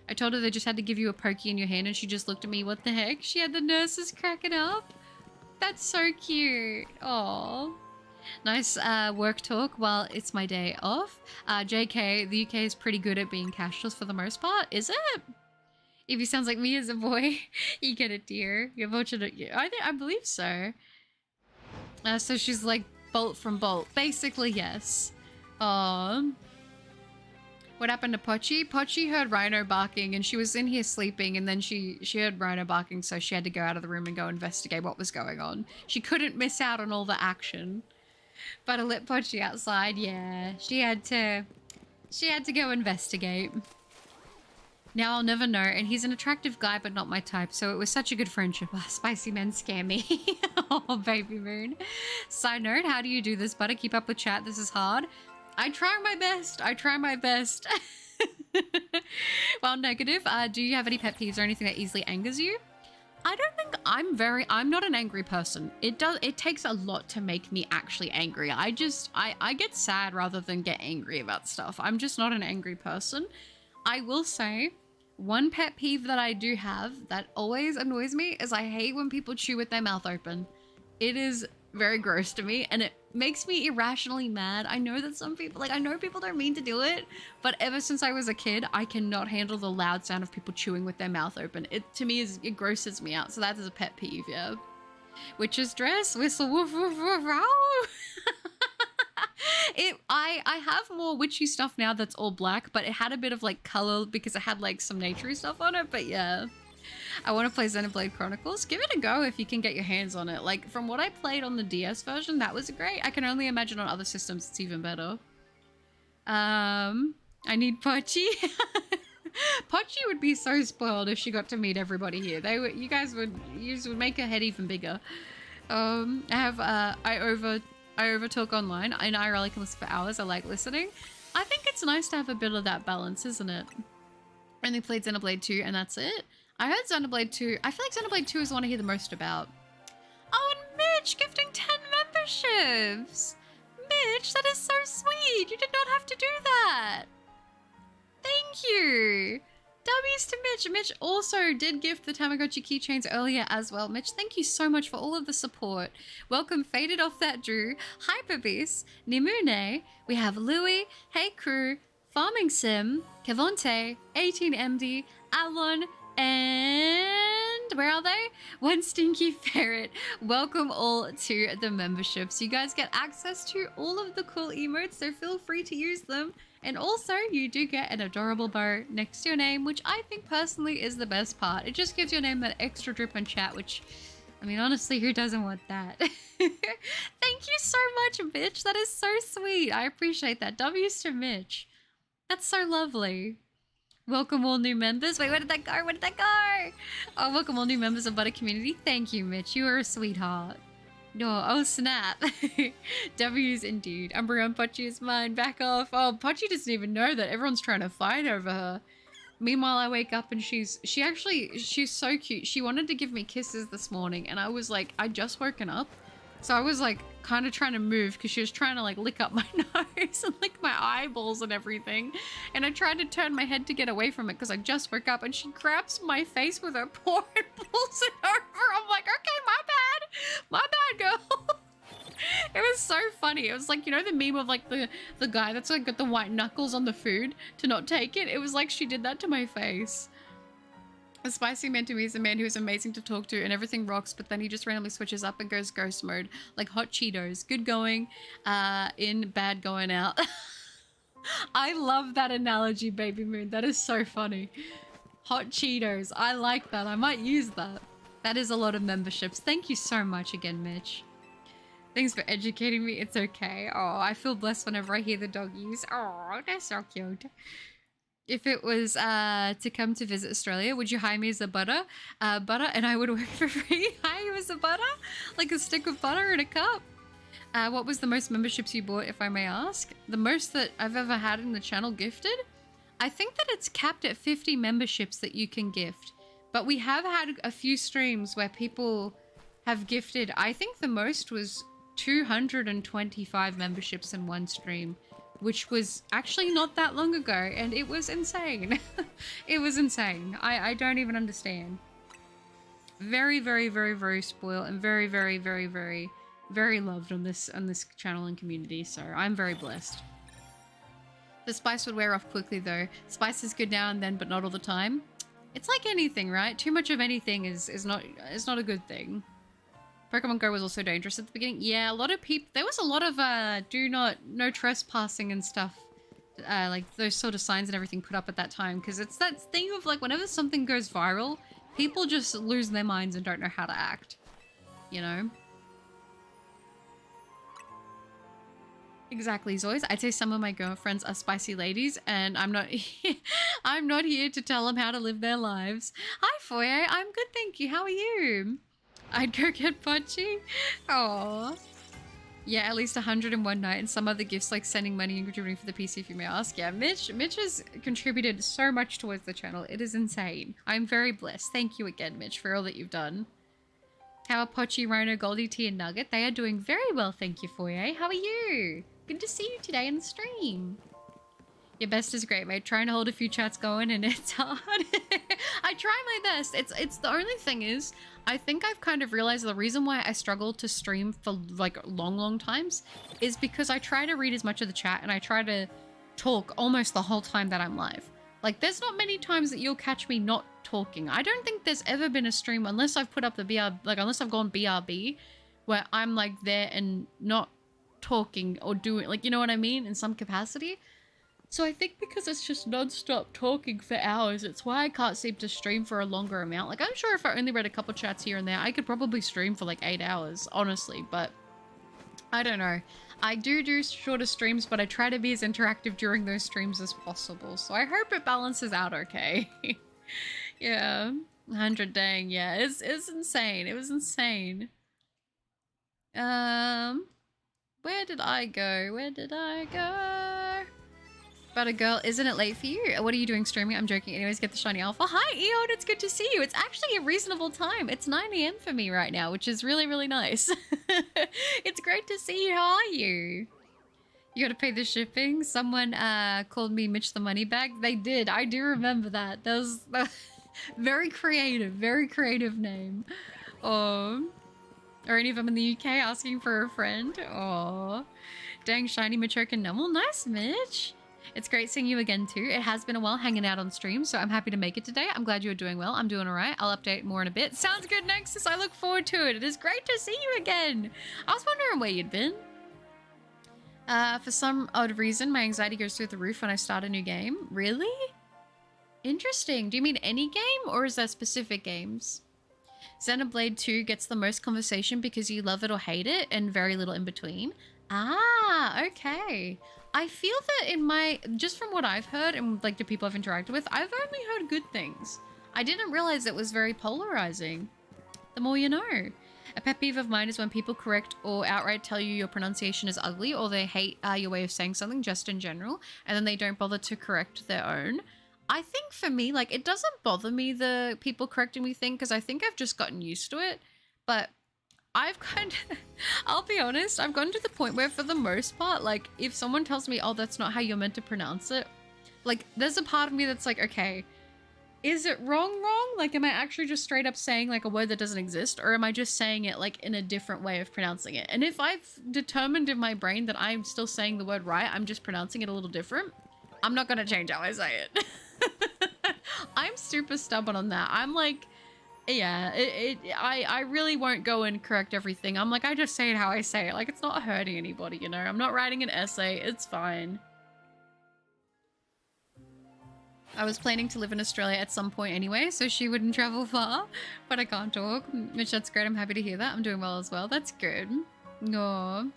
I told her they just had to give you a Pokey in your hand, and she just looked at me. What the heck? She had the nurses cracking up. That's so cute. Aww. Nice work talk while it's my day off. JK, the UK is pretty good at being cashless for the most part. Is it? If he sounds like me as a boy, you get it, dear. You're fortunate. I believe so. So she's like Bolt from Bolt. Basically, yes. What happened to Pochi? Pochi heard Rhino barking and she was in here sleeping, and then she heard Rhino barking, so she had to go out of the room and go investigate what was going on. She couldn't miss out on all the action. But I let Pochi outside, yeah. She had to go investigate. Now I'll never know, and he's an attractive guy but not my type, so it was such a good friendship. Oh, spicy men scare me. Oh, baby moon. Side note, how do you do this, Butter? Keep up with chat, this is hard. I try my best. I try my best. Well, negative, do you have any pet peeves or anything that easily angers you? I don't think I'm not an angry person. It takes a lot to make me actually angry. I get sad rather than get angry about stuff. I'm just not an angry person. I will say, one pet peeve that I do have that always annoys me is I hate when people chew with their mouth open. It is very gross to me, and it makes me irrationally mad. I know that some people, I know people don't mean to do it, but ever since I was a kid, I cannot handle the loud sound of people chewing with their mouth open. It, to me, it grosses me out, so that is a pet peeve, yeah. Witch's dress, whistle, woof, woof, woof, ow. I have more witchy stuff now that's all black, but it had a bit of color because it had some naturey stuff on it. But yeah, I want to play Xenoblade Chronicles. Give it a go if you can get your hands on it. From what I played on the DS version, that was great. I can only imagine on other systems it's even better. I need Pochi. Pochi would be so spoiled if she got to meet everybody here. You guys would make her head even bigger. I overtalk online. In IRL, I can listen for hours. I like listening. I think it's nice to have a bit of that balance, isn't it? I only played Xenoblade 2 and that's it. I heard Xenoblade 2. I feel like Xenoblade 2 is the one I hear the most about. Oh, and Mitch gifting 10 memberships. Mitch, that is so sweet. You did not have to do that. Thank you. W's to Mitch. Mitch also did gift the Tamagotchi keychains earlier as well. Mitch, thank you so much for all of the support. Welcome Faded Off That Drew, Hyperbeast, Nimune, we have Louie, Hey Crew, Farming Sim, Kevonte, 18MD, Alon, and where are they? One Stinky Ferret. Welcome all to the memberships. You guys get access to all of the cool emotes, so feel free to use them. And also, you do get an adorable bow next to your name, which I think personally is the best part. It just gives your name that extra drip and chat, which, I mean, honestly, who doesn't want that? Thank you so much, Mitch. That is so sweet. I appreciate that. W's to Mitch. That's so lovely. Welcome all new members. Wait, where did that go? Where did that go? Oh, welcome all new members of Butter Community. Thank you, Mitch. You are a sweetheart. No, oh snap. W's indeed. Umbreon Pochi is mine. Back off. Oh, Pochi doesn't even know that everyone's trying to fight over her. Meanwhile, I wake up and she's so cute. She wanted to give me kisses this morning, and I was like, I just woken up. So I was kind of trying to move because she was trying to lick up my nose and lick my eyeballs and everything. And I tried to turn my head to get away from it because I just woke up, and she grabs my face with her paw and pulls it over. I'm like, okay, my bad girl. It was so funny. It was you know the meme of the guy that's got the white knuckles on the food to not take it? It was like she did that to my face. A spicy man to me is a man who is amazing to talk to and everything rocks, but then he just randomly switches up and goes ghost mode, like hot Cheetos. Good going in, bad going out. I love that analogy, Baby Moon. That is so funny. Hot Cheetos. I like that. I might use that. That is a lot of memberships. Thank you so much again, Mitch. Thanks for educating me. It's okay. Oh, I feel blessed whenever I hear the doggies. Oh, they're so cute. If it was to come to visit Australia, would you hire me as a butter? Butter, and I would work for free. Hire you as a butter? Like a stick of butter in a cup? What was the most memberships you bought, if I may ask? The most that I've ever had in the channel gifted? I think that it's capped at 50 memberships that you can gift. But we have had a few streams where people have gifted. I think the most was 225 memberships in one stream, which was actually not that long ago, and it was insane. It was insane. I don't even understand. Very, very, very, very spoiled and very, very, very, very, very loved on this channel and community, so I'm very blessed. The spice would wear off quickly though. Spice is good now and then, but not all the time. It's like anything, right? Too much of anything is not a good thing. Pokemon Go was also dangerous at the beginning. Yeah, a lot of people, there was a lot of no trespassing and stuff. Like those sort of signs and everything put up at that time, because it's that thing of like whenever something goes viral, people just lose their minds and don't know how to act, you know? Exactly, Zoys. I'd say some of my girlfriends are spicy ladies, and I'm not I'm not here to tell them how to live their lives. Hi, Foyer. I'm good, thank you. How are you? I'd go get Punchy. Aww. Yeah, at least 101 night, and some other gifts like sending money and contributing for the PC, if you may ask. Yeah, Mitch has contributed so much towards the channel. It is insane. I'm very blessed. Thank you again, Mitch, for all that you've done. How are Pochi, Rhino, Goldie, T, and Nugget? They are doing very well, thank you, Foyer. How are you? Good to see you today in the stream. Your best is great, mate. Trying to hold a few chats going, and it's hard. I try my best. It's the only thing is, I think I've kind of realized the reason why I struggle to stream for like long times is because I try to read as much of the chat and I try to talk almost the whole time that I'm live. Like, there's not many times that you'll catch me not talking. I don't think there's ever been a stream, unless I've put up the unless I've gone BRB, where I'm like there and not talking or doing, like, you know what I mean, in some capacity. So I think because it's just non-stop talking for hours, it's why I can't seem to stream for a longer amount. Like, I'm sure if I only read a couple chats here and there, I could probably stream for like 8 hours, honestly, but I don't know. I do shorter streams, but I try to be as interactive during those streams as possible, so I hope it balances out okay. Yeah, 100, dang, yeah, it's insane. It was insane. Where did I go? But a girl, isn't it late for you? What are you doing streaming? I'm joking. Anyways, get the shiny alpha. Hi, Eon. It's good to see you. It's actually a reasonable time. It's 9 AM for me right now, which is really, really nice. It's great to see you. How are you? You gotta pay the shipping. Someone called me Mitch the Money Bag. They did. I do remember that. That was very creative name. Oh. Are any of them in the UK asking for a friend? Oh. Dang, shiny Machoke and Numble. Nice, Mitch. It's great seeing you again too. It has been a while hanging out on stream, so I'm happy to make it today. I'm glad you're doing well. I'm doing all right. I'll update more in a bit. Sounds good, Nexus. I look forward to it. It is great to see you again. I was wondering where you'd been. For some odd reason, my anxiety goes through the roof when I start a new game. Really? Interesting. Do you mean any game, or is there specific games? Xenoblade 2 gets the most conversation because you love it or hate it, and very little in between. Ah, okay. I feel that just from what I've heard and like the people I've interacted with, I've only heard good things. I didn't realize it was very polarizing. The more you know. A pet peeve of mine is when people correct or outright tell you your pronunciation is ugly, or they hate your way of saying something just in general, and then they don't bother to correct their own. I think for me, like, it doesn't bother me, the people correcting me thing, because I think I've just gotten used to it. But I've kind of, I'll be honest, I've gotten to the point where for the most part, like, if someone tells me, oh, that's not how you're meant to pronounce it, like, there's a part of me that's like, okay, is it wrong? Like, am I actually just straight up saying like a word that doesn't exist, or am I just saying it like in a different way of pronouncing it? And if I've determined in my brain that I'm still saying the word right, I'm just pronouncing it a little different, I'm not gonna change how I say it. I'm super stubborn on that. I'm like, yeah, I really won't go and correct everything. I'm like, I just say it how I say it. Like, it's not hurting anybody, you know? I'm not writing an essay. It's fine. I was planning to live in Australia at some point anyway, so she wouldn't travel far, but I can't talk. Mitch, that's great. I'm happy to hear that. I'm doing well as well. That's good. No.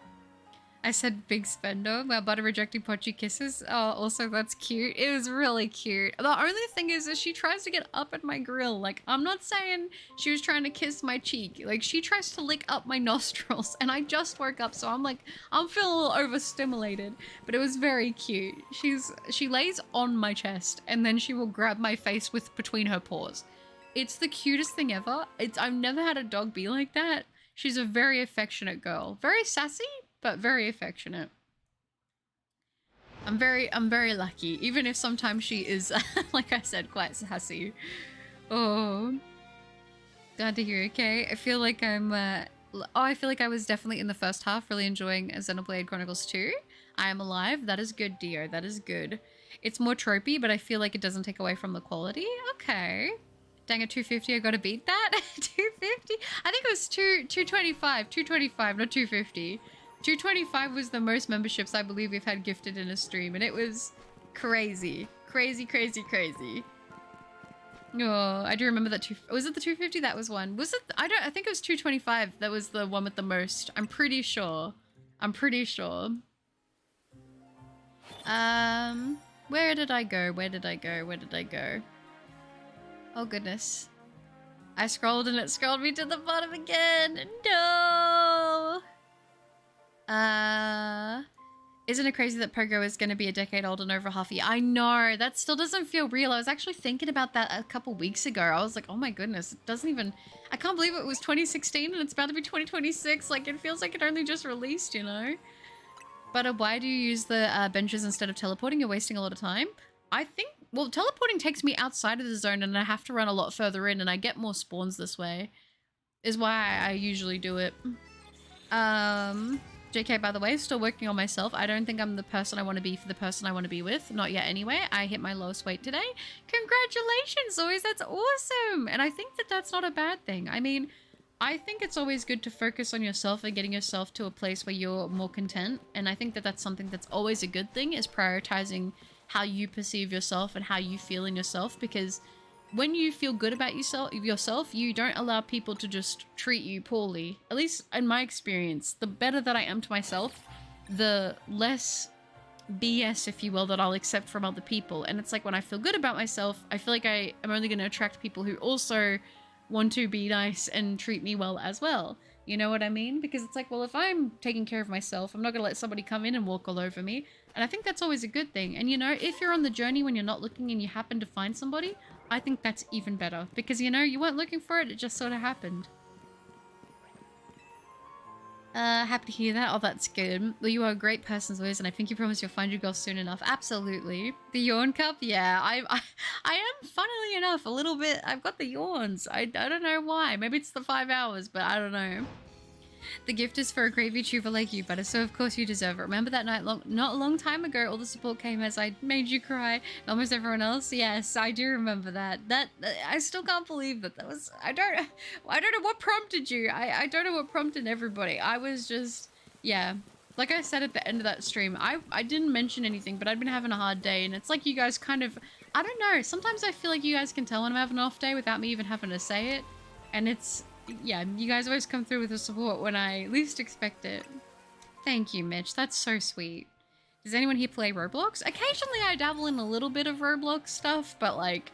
I said big spender while butter rejecting Pochi kisses. Oh, also that's cute. It was really cute. The only thing is that she tries to get up at my grill. Like, I'm not saying she was trying to kiss my cheek. Like, she tries to lick up my nostrils, and I just woke up, so I'm like, I'm feeling a little overstimulated. But it was very cute. She lays on my chest, and then she will grab my face with between her paws. It's the cutest thing ever. I've never had a dog be like that. She's a very affectionate girl. Very sassy, but very affectionate. I'm very lucky, even if sometimes she is, like I said, quite sassy. Oh, glad to hear. Okay, I feel like I feel like I was definitely in the first half really enjoying Xenoblade Chronicles 2. I am alive. That is good, Dio. That is good. It's more tropey, but I feel like it doesn't take away from the quality. Okay. Dang it, 250, I gotta beat that. 250? I think it was 225, 225, not 250. 225 was the most memberships I believe we've had gifted in a stream, and it was crazy. Crazy, crazy, crazy. Oh, I do remember that. Was it the 250? That was one. Was it? I think it was 225. That was the one with the most. I'm pretty sure. I'm pretty sure. Where did I go? Where did I go? Where did I go? Oh goodness. I scrolled and it scrolled me to the bottom again. No. Isn't it crazy that Pogo is going to be a decade old and over half a year? I know, that still doesn't feel real. I was actually thinking about that a couple weeks ago. I was like, oh my goodness, it doesn't even... I can't believe it was 2016 and it's about to be 2026. Like, it feels like it only just released, you know? But why do you use the benches instead of teleporting? You're wasting a lot of time. I think... Well, teleporting takes me outside of the zone and I have to run a lot further in and I get more spawns this way. Is why I usually do it. JK, by the way, still working on myself. I don't think I'm the person I want to be for the person I want to be with. Not yet anyway. I hit my lowest weight today. Congratulations, always. That's awesome. And I think that that's not a bad thing. I mean, I think it's always good to focus on yourself and getting yourself to a place where you're more content. And I think that that's something that's always a good thing, is prioritizing how you perceive yourself and how you feel in yourself, because when you feel good about yourself, you don't allow people to just treat you poorly. At least in my experience, the better that I am to myself, the less BS, if you will, that I'll accept from other people. And it's like, when I feel good about myself, I feel like I am only going to attract people who also want to be nice and treat me well as well. You know what I mean? Because it's like, well, if I'm taking care of myself, I'm not going to let somebody come in and walk all over me. And I think that's always a good thing. And, you know, if you're on the journey when you're not looking and you happen to find somebody, I think that's even better. Because, you know, you weren't looking for it, it just sort of happened. Happy to hear that. Oh, that's good. Well, you are a great person, Zoe, and I think you promise you'll find your girl soon enough. Absolutely. The yawn cup? Yeah, I am, funnily enough, a little bit... I've got the yawns. I don't know why. Maybe it's the 5 hours, but I don't know. The gift is for a great VTuber like you, Butter, so of course you deserve it. Remember that night not a long time ago, all the support came as I made you cry, and almost everyone else? Yes, I do remember that. I still can't believe that. That was... I don't know what prompted you. I don't know what prompted everybody. I was just... Yeah. Like I said at the end of that stream, I didn't mention anything, but I'd been having a hard day, and it's like you guys kind of... I don't know. Sometimes I feel like you guys can tell when I'm having an off day without me even having to say it, and it's... Yeah, you guys always come through with the support when I least expect it. Thank you, Mitch. That's so sweet. Does anyone here play Roblox? Occasionally I dabble in a little bit of Roblox stuff, but like,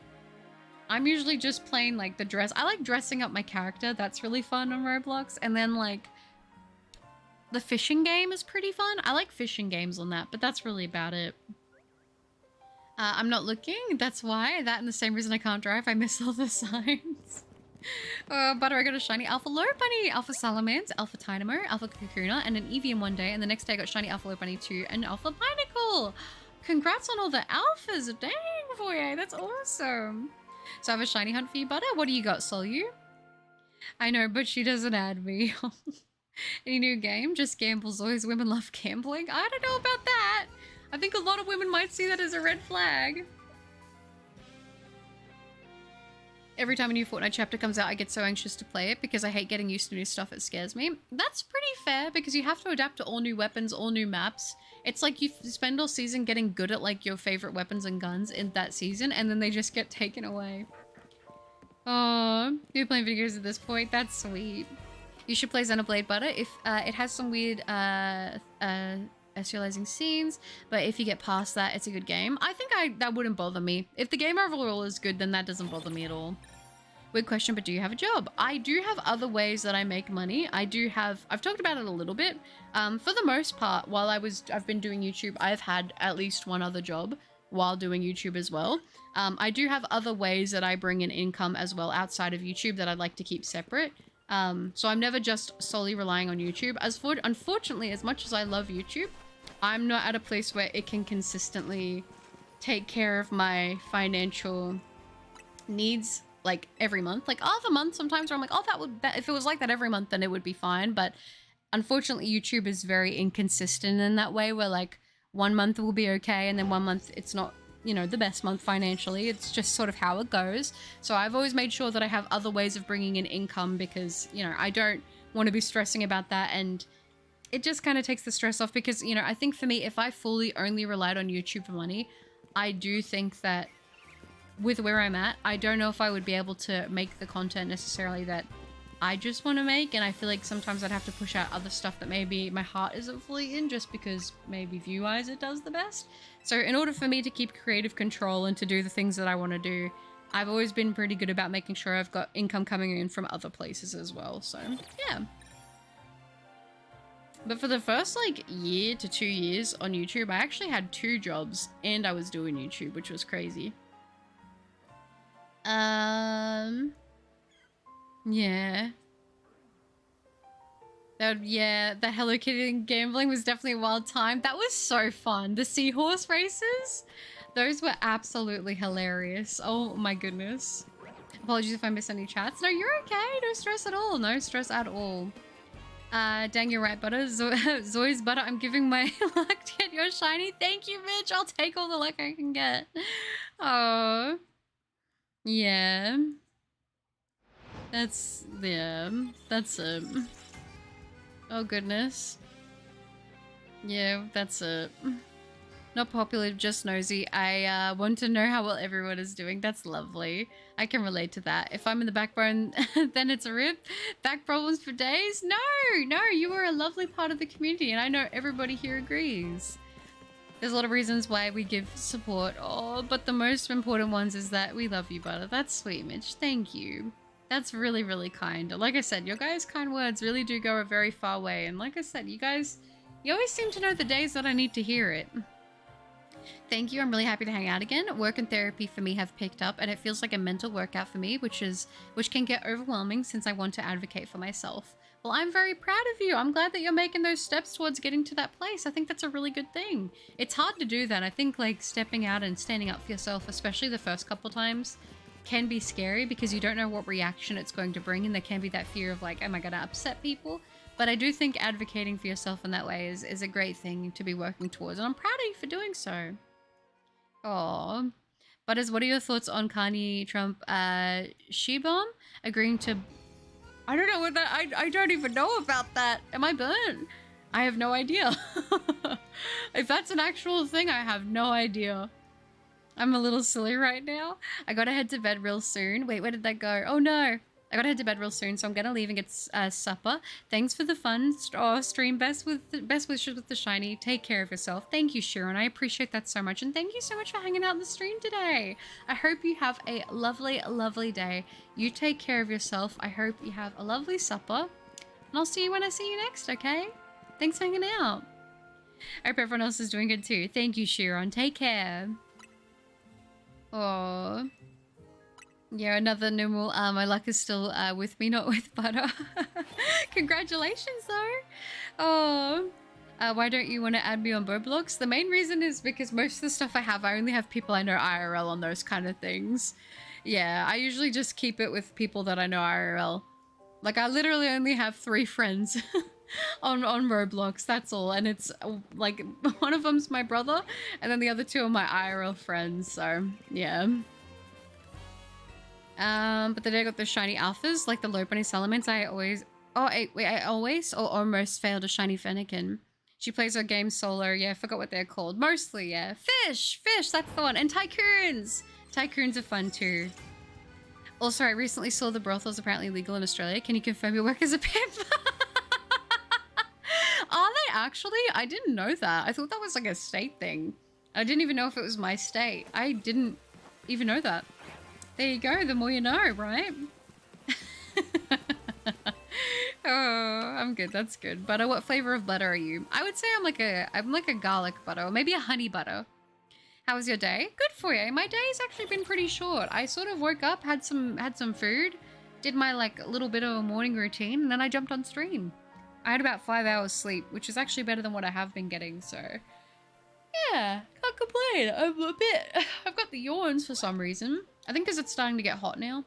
I'm usually just playing like the dress. I like dressing up my character. That's really fun on Roblox. And then like, the fishing game is pretty fun. I like fishing games on that, but that's really about it. I'm not looking. That's why. That and the same reason I can't drive. I miss all the signs. Butter, I got a shiny Alpha Low Bunny, Alpha Salamence, Alpha Tynamo, Alpha Kakuna, and an Evian one day, and the next day I got shiny Alpha Low Bunny 2 and Alpha Pinnacle. Congrats on all the alphas. Dang, Voye, that's awesome. So I have a shiny hunt for you, Butter. What do you got, Solu? I know, but she doesn't add me. Any new game? Just gambles. Always women love gambling. I don't know about that. I think a lot of women might see that as a red flag. Every time a new Fortnite chapter comes out, I get so anxious to play it because I hate getting used to new stuff. It scares me. That's pretty fair because you have to adapt to all new weapons, all new maps. It's like you spend all season getting good at like your favorite weapons and guns in that season, and then they just get taken away. Oh, you're playing video games at this point? That's sweet. You should play Xenoblade Butter. If it has some weird serializing scenes, but if you get past that, it's a good game. I think that wouldn't bother me. If the game overall is good, then that doesn't bother me at all. Weird question, but do you have a job? I do have other ways that I make money. I've talked about it a little bit. For the most part, while I've been doing YouTube, I've had at least one other job while doing YouTube as well. I do have other ways that I bring in income as well outside of YouTube that I'd like to keep separate. So I'm never just solely relying on YouTube. Unfortunately, as much as I love YouTube, I'm not at a place where it can consistently take care of my financial needs like every month. Like other months sometimes where I'm like, oh, if it was like that every month, then it would be fine. But unfortunately, YouTube is very inconsistent in that way, where like 1 month will be okay and then 1 month it's not, you know, the best month financially. It's just sort of how it goes. So I've always made sure that I have other ways of bringing in income because, you know, I don't want to be stressing about that, and it just kind of takes the stress off because, you know, I think for me, if I fully only relied on YouTube for money, I do think that with where I'm at, I don't know if I would be able to make the content necessarily that I just want to make, and I feel like sometimes I'd have to push out other stuff that maybe my heart isn't fully in just because maybe view-wise it does the best. So in order for me to keep creative control and to do the things that I want to do, I've always been pretty good about making sure I've got income coming in from other places as well, so yeah. But for the first like year to 2 years on YouTube, I actually had 2 jobs and I was doing YouTube, which was crazy. Yeah. Yeah, the Hello Kitty gambling was definitely a wild time. That was so fun. The seahorse races, those were absolutely hilarious. Oh my goodness. Apologies if I miss any chats. No, you're okay. No stress at all. No stress at all. Dang, you're right, Butter. Zoe's Butter, I'm giving my luck to get your shiny. Thank you, Mitch. I'll take all the luck I can get. Oh. Yeah. That's it. Oh goodness. Yeah, that's it. Not popular, just nosy. I want to know how well everyone is doing. That's lovely. I can relate to that. If I'm in the backbone, then it's a rip. Back problems for days? No, you are a lovely part of the community, and I know everybody here agrees. There's a lot of reasons why we give support. Oh, but the most important ones is that we love you, Butter. That's sweet, Mitch. Thank you. That's really, really kind. Like I said, your guys' kind words really do go a very far way. And like I said, you always seem to know the days that I need to hear it. Thank you. I'm really happy to hang out again. Work and therapy for me have picked up, and it feels like a mental workout for me, which can get overwhelming since I want to advocate for myself. Well, I'm very proud of you. I'm glad that you're making those steps towards getting to that place. I think that's a really good thing. It's hard to do that. I think like stepping out and standing up for yourself, especially the first couple times, can be scary because you don't know what reaction it's going to bring, and there can be that fear of like, am I going to upset people? But I do think advocating for yourself in that way is a great thing to be working towards, and I'm proud of you for doing so. Aww. Butters, what are your thoughts on Kanye Trump Shibam agreeing to... I don't know what that... I don't even know about that. Am I burnt? I have no idea. If that's an actual thing, I have no idea. I'm a little silly right now. I gotta head to bed real soon. Wait, where did that go? Oh no. I gotta head to bed real soon, so I'm gonna leave and get supper. Thanks for the fun stream. Best wishes with the shiny. Take care of yourself. Thank you, Sharon. I appreciate that so much, and thank you so much for hanging out in the stream today. I hope you have a lovely, lovely day. You take care of yourself. I hope you have a lovely supper, and I'll see you when I see you next. Okay? Thanks for hanging out. I hope everyone else is doing good too. Thank you, Sharon. Take care. Oh. Yeah, another normal. My luck is still with me, not with Butter. Congratulations, though. Oh, why don't you want to add me on Roblox? The main reason is because most of the stuff I have, I only have people I know IRL on those kind of things. Yeah, I usually just keep it with people that I know IRL. Like, I literally only have 3 friends on Roblox, that's all. And it's, like, one of them's my brother, and then the other 2 are my IRL friends, so, yeah. But the day I got the shiny alphas, like the low bunny salamence, I always... Oh, wait, I always or almost failed a shiny Fennekin. She plays her game solo. Yeah, I forgot what they're called. Mostly, yeah. Fish, that's the one. And Tycoons. Tycoons are fun too. Also, I recently saw the brothels apparently legal in Australia. Can you confirm your work as a pimp? Are they actually? I didn't know that. I thought that was like a state thing. I didn't even know if it was my state. I didn't even know that. There you go. The more you know, right? Oh, I'm good. That's good. Butter, what flavor of butter are you? I would say I'm like a garlic butter, or maybe a honey butter. How was your day? Good for you. My day's actually been pretty short. I sort of woke up, had some food, did my like little bit of a morning routine, and then I jumped on stream. I had about 5 hours sleep, which is actually better than what I have been getting, so yeah, can't complain. I've got the yawns for some reason. I think because it's starting to get hot now.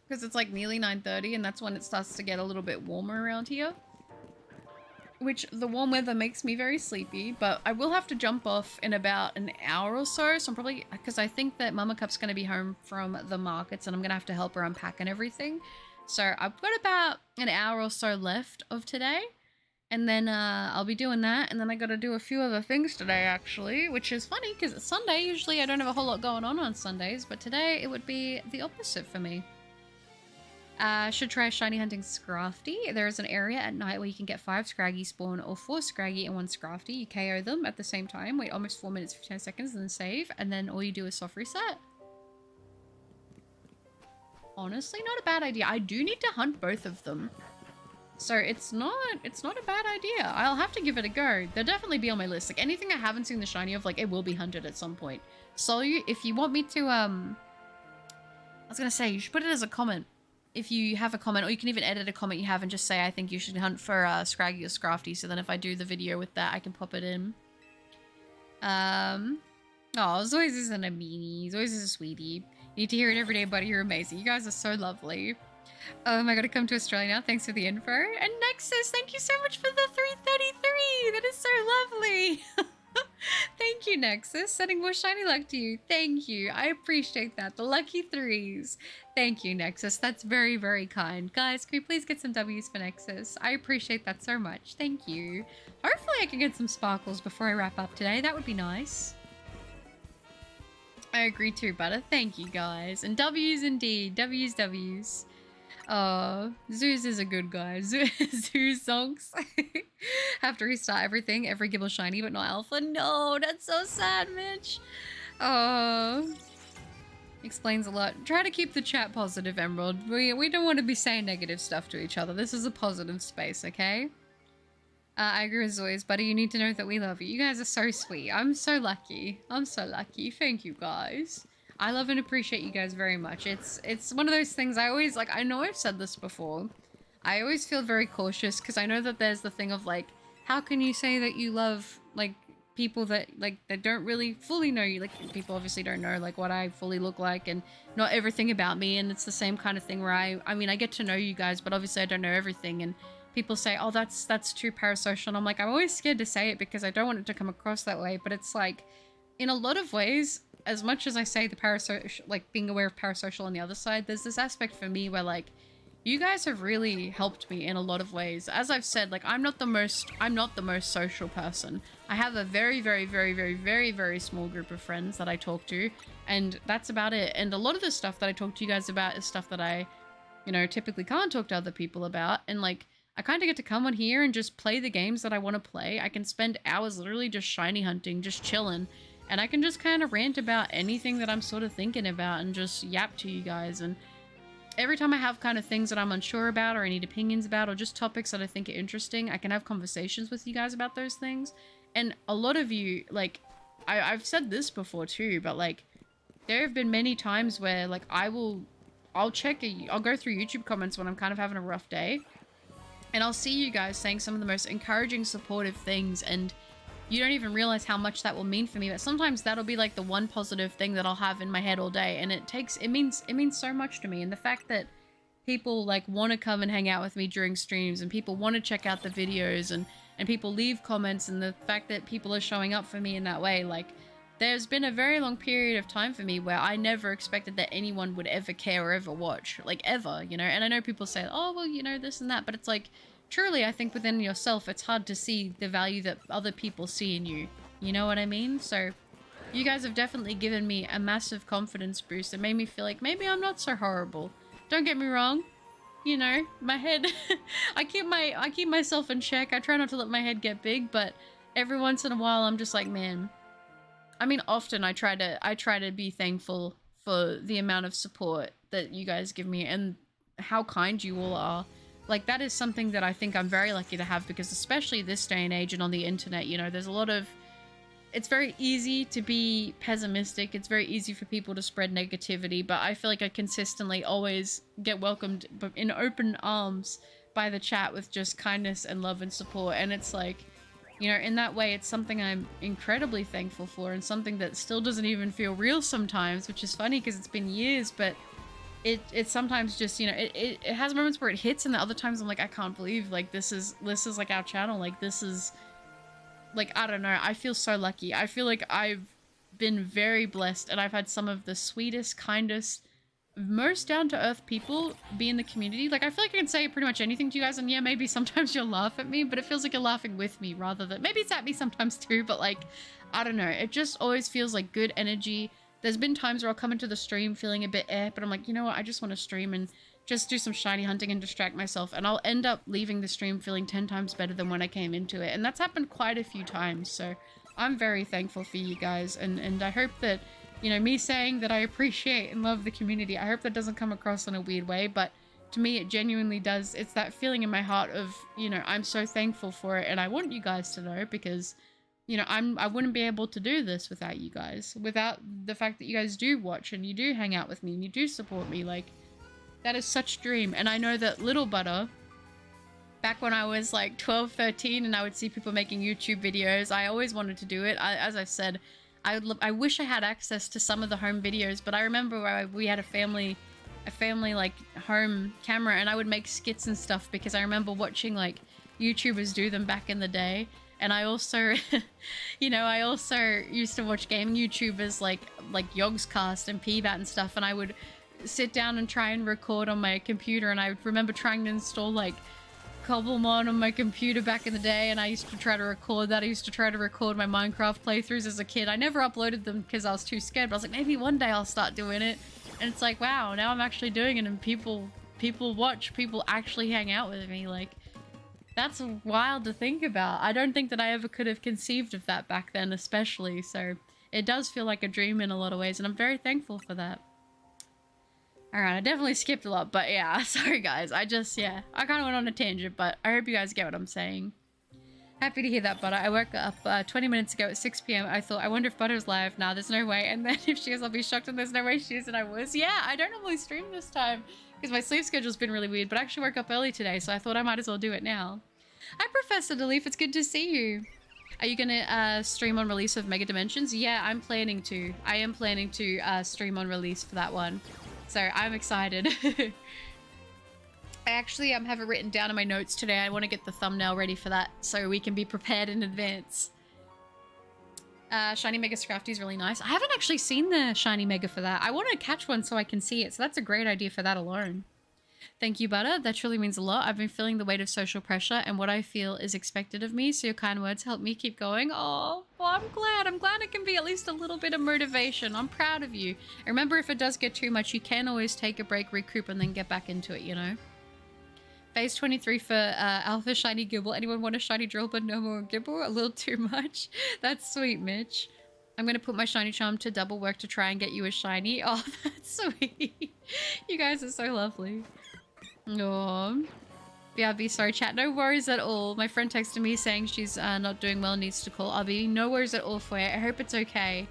Because it's like nearly 9:30 and that's when it starts to get a little bit warmer around here. Which the warm weather makes me very sleepy, but I will have to jump off in about an hour or so. So I'm probably, because I think that Mama Cup's going to be home from the markets and I'm going to have to help her unpack and everything. So I've got about an hour or so left of today. And then I'll be doing that. And then I got to do a few other things today, actually, which is funny because it's Sunday. Usually I don't have a whole lot going on Sundays, but today it would be the opposite for me. Should try shiny hunting Scrafty. There is an area at night where you can get 5 Scraggy spawn or 4 Scraggy and 1 Scrafty. You KO them at the same time, wait almost 4 minutes 15 seconds, and then save, and then all you do is soft reset. Honestly, not a bad idea. I do need to hunt both of them. So it's not a bad idea. I'll have to give it a go. They'll definitely be on my list. Like anything I haven't seen the shiny of, like it will be hunted at some point. So if you want me to, I was gonna say, you should put it as a comment. If you have a comment, or you can even edit a comment you have and just say, I think you should hunt for Scraggy or Scrafty. So then if I do the video with that, I can pop it in. Oh, Zoids isn't a meanie. Zoids is a sweetie. You need to hear it every day, buddy. You're amazing. You guys are so lovely. Oh my god, to come to Australia now. Thanks for the info. And Nexus, thank you so much for the 333. That is so lovely. Thank you, Nexus. Sending more shiny luck to you. Thank you. I appreciate that. The lucky 3s. Thank you, Nexus. That's very, very kind. Guys, can we please get some W's for Nexus? I appreciate that so much. Thank you. Hopefully I can get some sparkles before I wrap up today. That would be nice. I agree too, Butter. Thank you, guys. And W's indeed. W's, W's. Oh, Zeus is a good guy. Zeus songs. Have to restart everything. Every Gibble shiny, but not alpha. No, that's so sad, Mitch. Oh. Explains a lot. Try to keep the chat positive, Emerald. We don't want to be saying negative stuff to each other. This is a positive space, okay? I agree with Zoids, buddy. You need to know that we love you. You guys are so sweet. I'm so lucky. I'm so lucky. Thank you, guys. I love and appreciate you guys very much. It's one of those things I always, like, I know I've said this before. I always feel very cautious because I know that there's the thing of, like, how can you say that you love, like, people that, like, that don't really fully know you? Like, people obviously don't know, like, what I fully look like and not everything about me. And it's the same kind of thing where I mean, I get to know you guys, but obviously I don't know everything. And people say, oh, that's too parasocial. And I'm like, I'm always scared to say it because I don't want it to come across that way. But it's like, in a lot of ways, as much as I say the parasocial, like being aware of parasocial on the other side, there's this aspect for me where like, you guys have really helped me in a lot of ways. As I've said, like I'm not the most social person. I have a very, very, very, very, very, very small group of friends that I talk to, and that's about it. And a lot of the stuff that I talk to you guys about is stuff that I, you know, typically can't talk to other people about. And like, I kind of get to come on here and just play the games that I want to play. I can spend hours literally just shiny hunting, just chilling. And I can just kind of rant about anything that I'm sort of thinking about and just yap to you guys. And every time I have kind of things that I'm unsure about or I need opinions about or just topics that I think are interesting, I can have conversations with you guys about those things. And a lot of you, like, I've said this before too, but like, there have been many times where like I'll go through YouTube comments when I'm kind of having a rough day. And I'll see you guys saying some of the most encouraging, supportive things, and you don't even realize how much that will mean for me. But sometimes that'll be like the one positive thing that I'll have in my head all day, and it means so much to me. And the fact that people like want to come and hang out with me during streams, and people want to check out the videos, and people leave comments, and the fact that people are showing up for me in that way, like there's been a very long period of time for me where I never expected that anyone would ever care or ever watch, like ever, you know. And I know people say, oh well, you know, this and that, but it's like, truly, I think within yourself, it's hard to see the value that other people see in you. You know what I mean? So You guys have definitely given me a massive confidence boost and made me feel like maybe I'm not so horrible. Don't get me wrong. You know, my head, I keep myself in check. I try not to let my head get big, but every once in a while I'm just like, man. I mean, often I try to be thankful for the amount of support that you guys give me and how kind you all are. Like, that is something that I think I'm very lucky to have, because especially this day and age and on the internet, you know, there's a lot of... It's very easy to be pessimistic. It's very easy for people to spread negativity, but I feel like I consistently always get welcomed in open arms by the chat with just kindness and love and support. And it's like, you know, in that way, it's something I'm incredibly thankful for, and something that still doesn't even feel real sometimes, which is funny because it's been years, but it sometimes just, you know, it has moments where it hits, and the other times I'm like, I can't believe, like, this is like our channel, like, this is, like, I don't know, I feel so lucky. I feel like I've been very blessed, and I've had some of the sweetest, kindest, most down-to-earth people be in the community. Like, I feel like I can say pretty much anything to you guys, and yeah, maybe sometimes you'll laugh at me, but it feels like you're laughing with me rather than... Maybe it's at me sometimes too, but, like, I don't know. It just always feels like good energy. There's been times where I'll come into the stream feeling a bit but I'm like, you know what, I just want to stream and just do some shiny hunting and distract myself, and I'll end up leaving the stream feeling 10 times better than when I came into it, and that's happened quite a few times, so I'm very thankful for you guys, and I hope that, you know, me saying that I appreciate and love the community, I hope that doesn't come across in a weird way, but to me it genuinely does. It's that feeling in my heart of, you know, I'm so thankful for it, and I want you guys to know, because, you know, I wouldn't be able to do this without you guys, without the fact that you guys do watch and you do hang out with me and you do support me. Like, that is such a dream. And I know that Little Butter, back when I was like 12, 13 and I would see people making YouTube videos, I always wanted to do it. As I've said, I wish I had access to some of the home videos, but I remember where we had a family like home camera, and I would make skits and stuff because I remember watching like YouTubers do them back in the day. And I also, you know, I also used to watch gaming YouTubers like Yogscast and PBAT and stuff, and I would sit down and try and record on my computer, and I remember trying to install like Cobblemon on my computer back in the day, and I used to try to record that. I used to try to record my Minecraft playthroughs as a kid. I never uploaded them because I was too scared, but I was like, maybe one day I'll start doing it. And it's like, wow, now I'm actually doing it, and people watch, people actually hang out with me. Like, that's wild to think about. I don't think that I ever could have conceived of that back then, especially. So it does feel like a dream in a lot of ways, and I'm very thankful for that. Alright, I definitely skipped a lot, but yeah, sorry guys. I kind of went on a tangent, but I hope you guys get what I'm saying. Happy to hear that, Butter. I woke up 20 minutes ago at 6 p.m. I thought, I wonder if Butter's live. Nah, there's no way. And then if she is, I'll be shocked, and there's no way she is, and I was. Yeah, I don't normally stream this time because my sleep schedule's been really weird, but I actually woke up early today, so I thought I might as well do it now. Hi, Professor Delif. It's good to see you. Are you gonna stream on release of Mega Dimensions? Yeah, I'm planning to. I am planning to stream on release for that one. So I'm excited. I actually have it written down in my notes today. I want to get the thumbnail ready for that so we can be prepared in advance. Shiny Mega Scrafty is really nice. I haven't actually seen the Shiny Mega for that. I want to catch one so I can see it. So that's a great idea for that alone. Thank you, Butter. That truly means a lot. I've been feeling the weight of social pressure and what I feel is expected of me, so your kind words help me keep going. Oh, well, I'm glad. I'm glad it can be at least a little bit of motivation. I'm proud of you. And remember, if it does get too much, you can always take a break, recoup, and then get back into it, you know? Phase 23 for Alpha Shiny Gibble. Anyone want a Shiny Drill but no more Gibble? A little too much? That's sweet, Mitch. I'm going to put my Shiny Charm to double work to try and get you a Shiny. Oh, that's sweet. You guys are so lovely. Oh, BRB, sorry chat. No worries at all. My friend texted me saying she's not doing well, needs to call. I'll be no worries at all for you. I hope it's okay.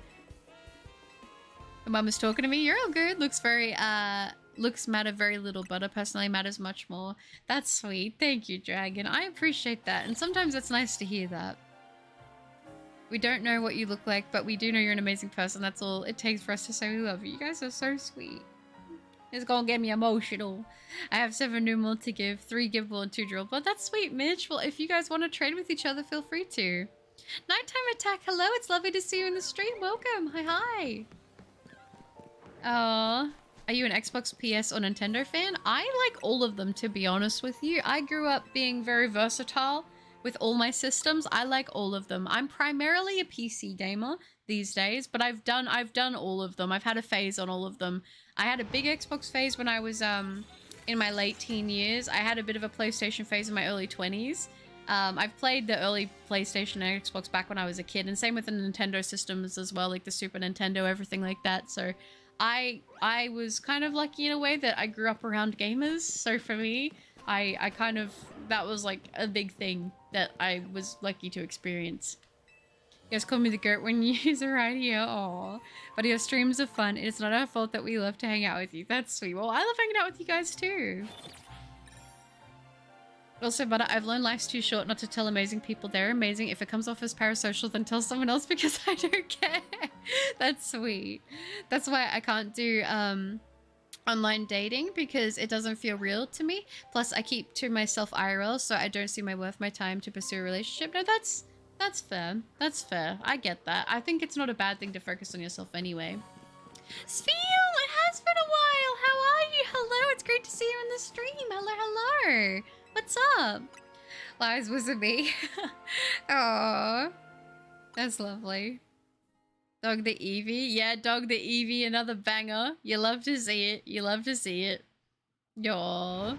My mum is talking to me. You're all good. Looks matter very little, Butter. Personally matters much more. That's sweet. Thank you, Dragon. I appreciate that. And sometimes it's nice to hear that. We don't know what you look like, but we do know you're an amazing person. That's all it takes for us to say we love you. You guys are so sweet. It's gonna get me emotional. I have 7 Numal to give, 3 Gibble and 2 Drill. But that's sweet, Mitch. Well, if you guys want to trade with each other, feel free to. Nighttime Attack, hello. It's lovely to see you in the stream. Welcome. Hi. Oh, are you an Xbox, PS, or Nintendo fan? I like all of them, to be honest with you. I grew up being very versatile with all my systems. I like all of them. I'm primarily a PC gamer. these days, but I've done all of them. I've had a phase on all of them. I had a big Xbox phase when I was in my late teen years. I had a bit of a PlayStation phase in my early 20s. I've played the early PlayStation and Xbox back when I was a kid, and same with the Nintendo systems as well, like the Super Nintendo, everything like that. So I was kind of lucky in a way that I grew up around gamers. So for me, I kind of, that was like a big thing that I was lucky to experience. You guys call me the goat when you use a right here. Aw. But your streams are fun. It's not our fault that we love to hang out with you. That's sweet. Well, I love hanging out with you guys too. Also, but I've learned life's too short not to tell amazing people they're amazing. If it comes off as parasocial, then tell someone else because I don't care. That's sweet. That's why I can't do online dating, because it doesn't feel real to me. Plus, I keep to myself IRL, so I don't see my time to pursue a relationship. No, that's fair. That's fair. I get that. I think it's not a bad thing to focus on yourself anyway. Spiel, it has been a while. How are you? Hello, it's great to see you in the stream. Hello, hello. What's up? Lies was a me. Aww. That's lovely. Dog the Eevee. Yeah, Dog the Eevee, another banger. You love to see it. You love to see it. Aww.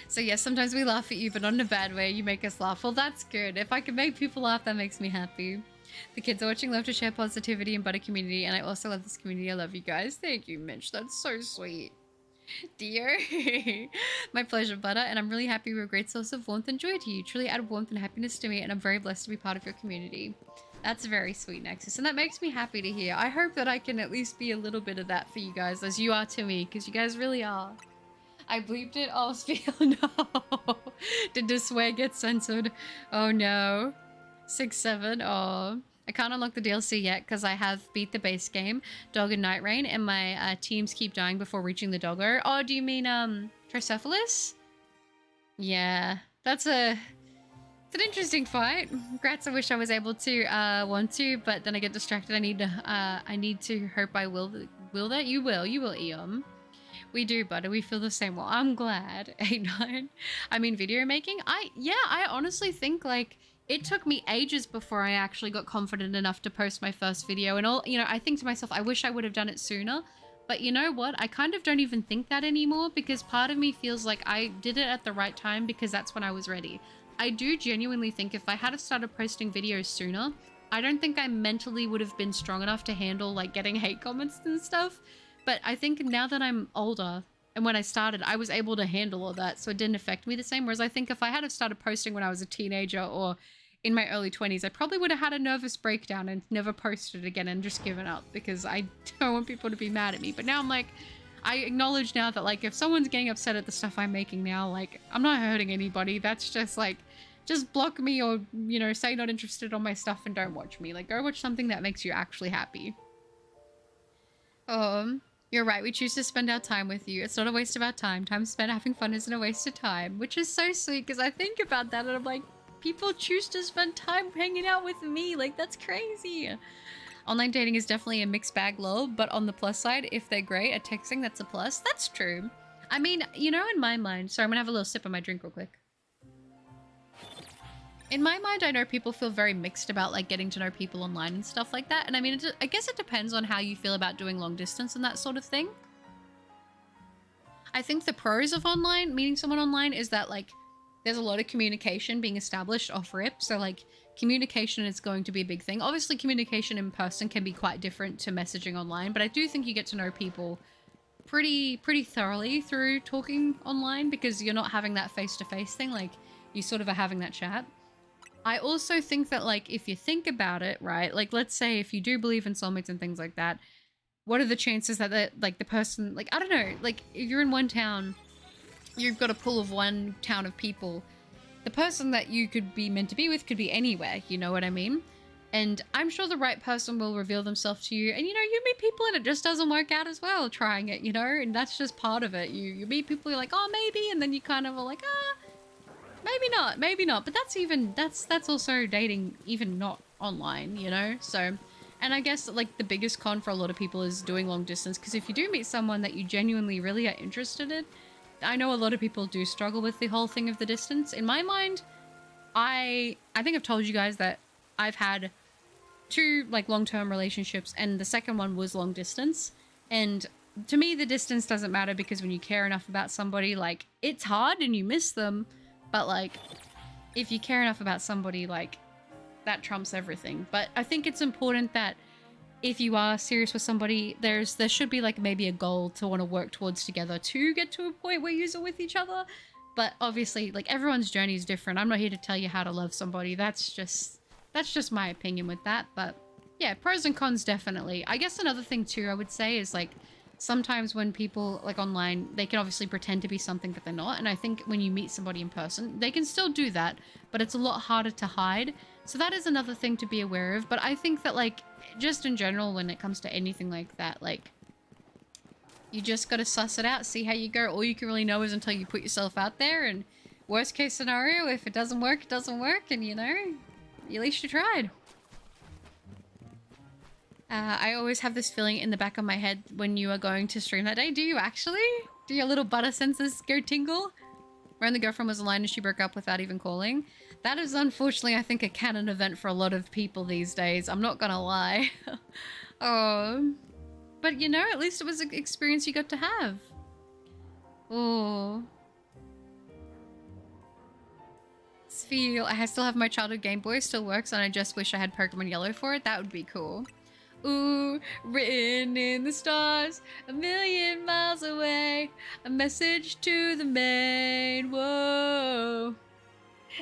So yes, sometimes we laugh at you, but not in a bad way. You make us laugh. Well, that's good. If I can make people laugh, that makes me happy. The kids are watching love to share positivity and butter community, and I also love this community. I love you guys. Thank you, Mitch. That's so sweet. Dear. My pleasure, Butter, and I'm really happy we're a great source of warmth and joy to you. Truly add warmth and happiness to me, and I'm very blessed to be part of your community. That's very sweet, Nexus, and that makes me happy to hear. I hope that I can at least be a little bit of that for you guys, as you are to me, because you guys really are. I bleeped it. Oh, Spiel, no. Did the swear get censored? Oh, no. 6-7. Oh. I can't unlock the DLC yet because I have beat the base game, Dog and Night Rain, and my teams keep dying before reaching the doggo. Oh, do you mean Tricephalus? Yeah, it's an interesting fight. Grats, I wish I was able to want to, but then I get distracted. I need to hope I will that. You will Eom. We do, Butter. We feel the same. Well, I'm glad. 8-9. I mean, video making. I honestly think like it took me ages before I actually got confident enough to post my first video and all, you know, I think to myself, I wish I would have done it sooner. But you know what? I kind of don't even think that anymore, because part of me feels like I did it at the right time because that's when I was ready. I do genuinely think if I had have started posting videos sooner, I don't think I mentally would have been strong enough to handle like getting hate comments and stuff. But I think now that I'm older, and when I started, I was able to handle all that, so it didn't affect me the same. Whereas I think if I had have started posting when I was a teenager or in my early 20s, I probably would have had a nervous breakdown and never posted again and just given up because I don't want people to be mad at me. But now I'm like, I acknowledge now that like if someone's getting upset at the stuff I'm making now, like I'm not hurting anybody. That's just like, just block me or, you know, say not interested on my stuff and don't watch me. Like go watch something that makes you actually happy. You're right, we choose to spend our time with you. It's not a waste of our time. Time spent having fun isn't a waste of time, which is so sweet because I think about that and I'm like, people choose to spend time hanging out with me. Like, that's crazy. Online dating is definitely a mixed bag, lol, but on the plus side, if they're great at texting, that's a plus. That's true. I mean, you know, in my mind, sorry, I'm gonna have a little sip of my drink real quick. In my mind, I know people feel very mixed about like getting to know people online and stuff like that. And I mean, I guess it depends on how you feel about doing long distance and that sort of thing. I think the pros of online, meeting someone online, is that like there's a lot of communication being established off rip. So like communication is going to be a big thing. Obviously communication in person can be quite different to messaging online, but I do think you get to know people pretty thoroughly through talking online because you're not having that face-to-face thing. Like you sort of are having that chat. I also think that like if you think about it, right, like let's say if you do believe in soulmates and things like that, what are the chances that the person, like I don't know, like if you're in one town, you've got a pool of one town of people, the person that you could be meant to be with could be anywhere, you know what I mean? And I'm sure the right person will reveal themselves to you, and you know, you meet people and it just doesn't work out as well trying it, you know, and that's just part of it. You meet people, you're like, oh maybe, and then you kind of are like, maybe not, but that's also dating, even not online, you know? So, and I guess like the biggest con for a lot of people is doing long distance, because if you do meet someone that you genuinely really are interested in, I know a lot of people do struggle with the whole thing of the distance. In my mind, I think I've told you guys that I've had two like long-term relationships, and the second one was long distance. And to me, the distance doesn't matter, because when you care enough about somebody, like, it's hard and you miss them, but like, if you care enough about somebody, like, that trumps everything. But I think it's important that if you are serious with somebody, there should be like maybe a goal to want to work towards together to get to a point where you're with each other. But obviously, like, everyone's journey is different. I'm not here to tell you how to love somebody. That's just my opinion with that. But yeah, pros and cons, definitely. I guess another thing too I would say is, like, sometimes when people, like, online, they can obviously pretend to be something that they're not. And I think when you meet somebody in person, they can still do that, but it's a lot harder to hide. So that is another thing to be aware of. But I think that, like, just in general, when it comes to anything like that, like, you just gotta suss it out, see how you go. All you can really know is until you put yourself out there, and worst case scenario, if it doesn't work, it doesn't work, and, you know, at least you tried. I always have this feeling in the back of my head when you are going to stream that day. Do you actually? Do your little butter senses go tingle? When the girlfriend was online and she broke up without even calling. That is unfortunately, I think, a canon event for a lot of people these days. I'm not gonna lie. Oh. But, you know, at least it was an experience you got to have. Oh. I still have my childhood Game Boy. Still works, and I just wish I had Pokemon Yellow for it. That would be cool. Ooh, written in the stars, a million miles away, a message to the main. Whoa.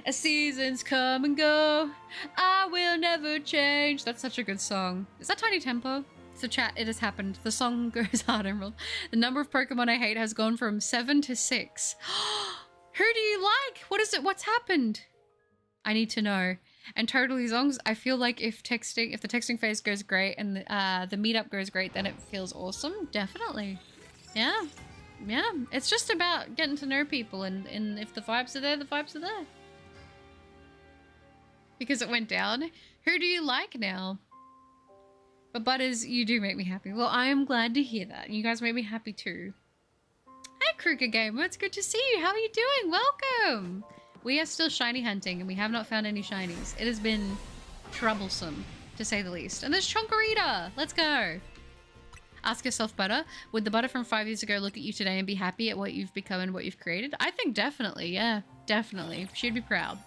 As seasons come and go, I will never change. That's such a good song. Is that Tiny Tempo? So chat, it has happened. The song goes hard, Emerald. The number of Pokemon I hate has gone from 7 to 6. Who do you like? What is it? What's happened? I need to know. And totally zongs, I feel like if the texting phase goes great and the meetup goes great, then it feels awesome. Definitely. Yeah. Yeah. It's just about getting to know people, and if the vibes are there, the vibes are there. Because it went down. Who do you like now? But Butters, you do make me happy. Well, I am glad to hear that. You guys make me happy too. Hi, Kruger Gamer. It's good to see you. How are you doing? Welcome. We are still shiny hunting, and we have not found any shinies. It has been troublesome, to say the least. And there's Chonkarita! Let's go! Ask yourself, Butter, would the Butter from 5 years ago look at you today and be happy at what you've become and what you've created? I think definitely, yeah. Definitely. She'd be proud.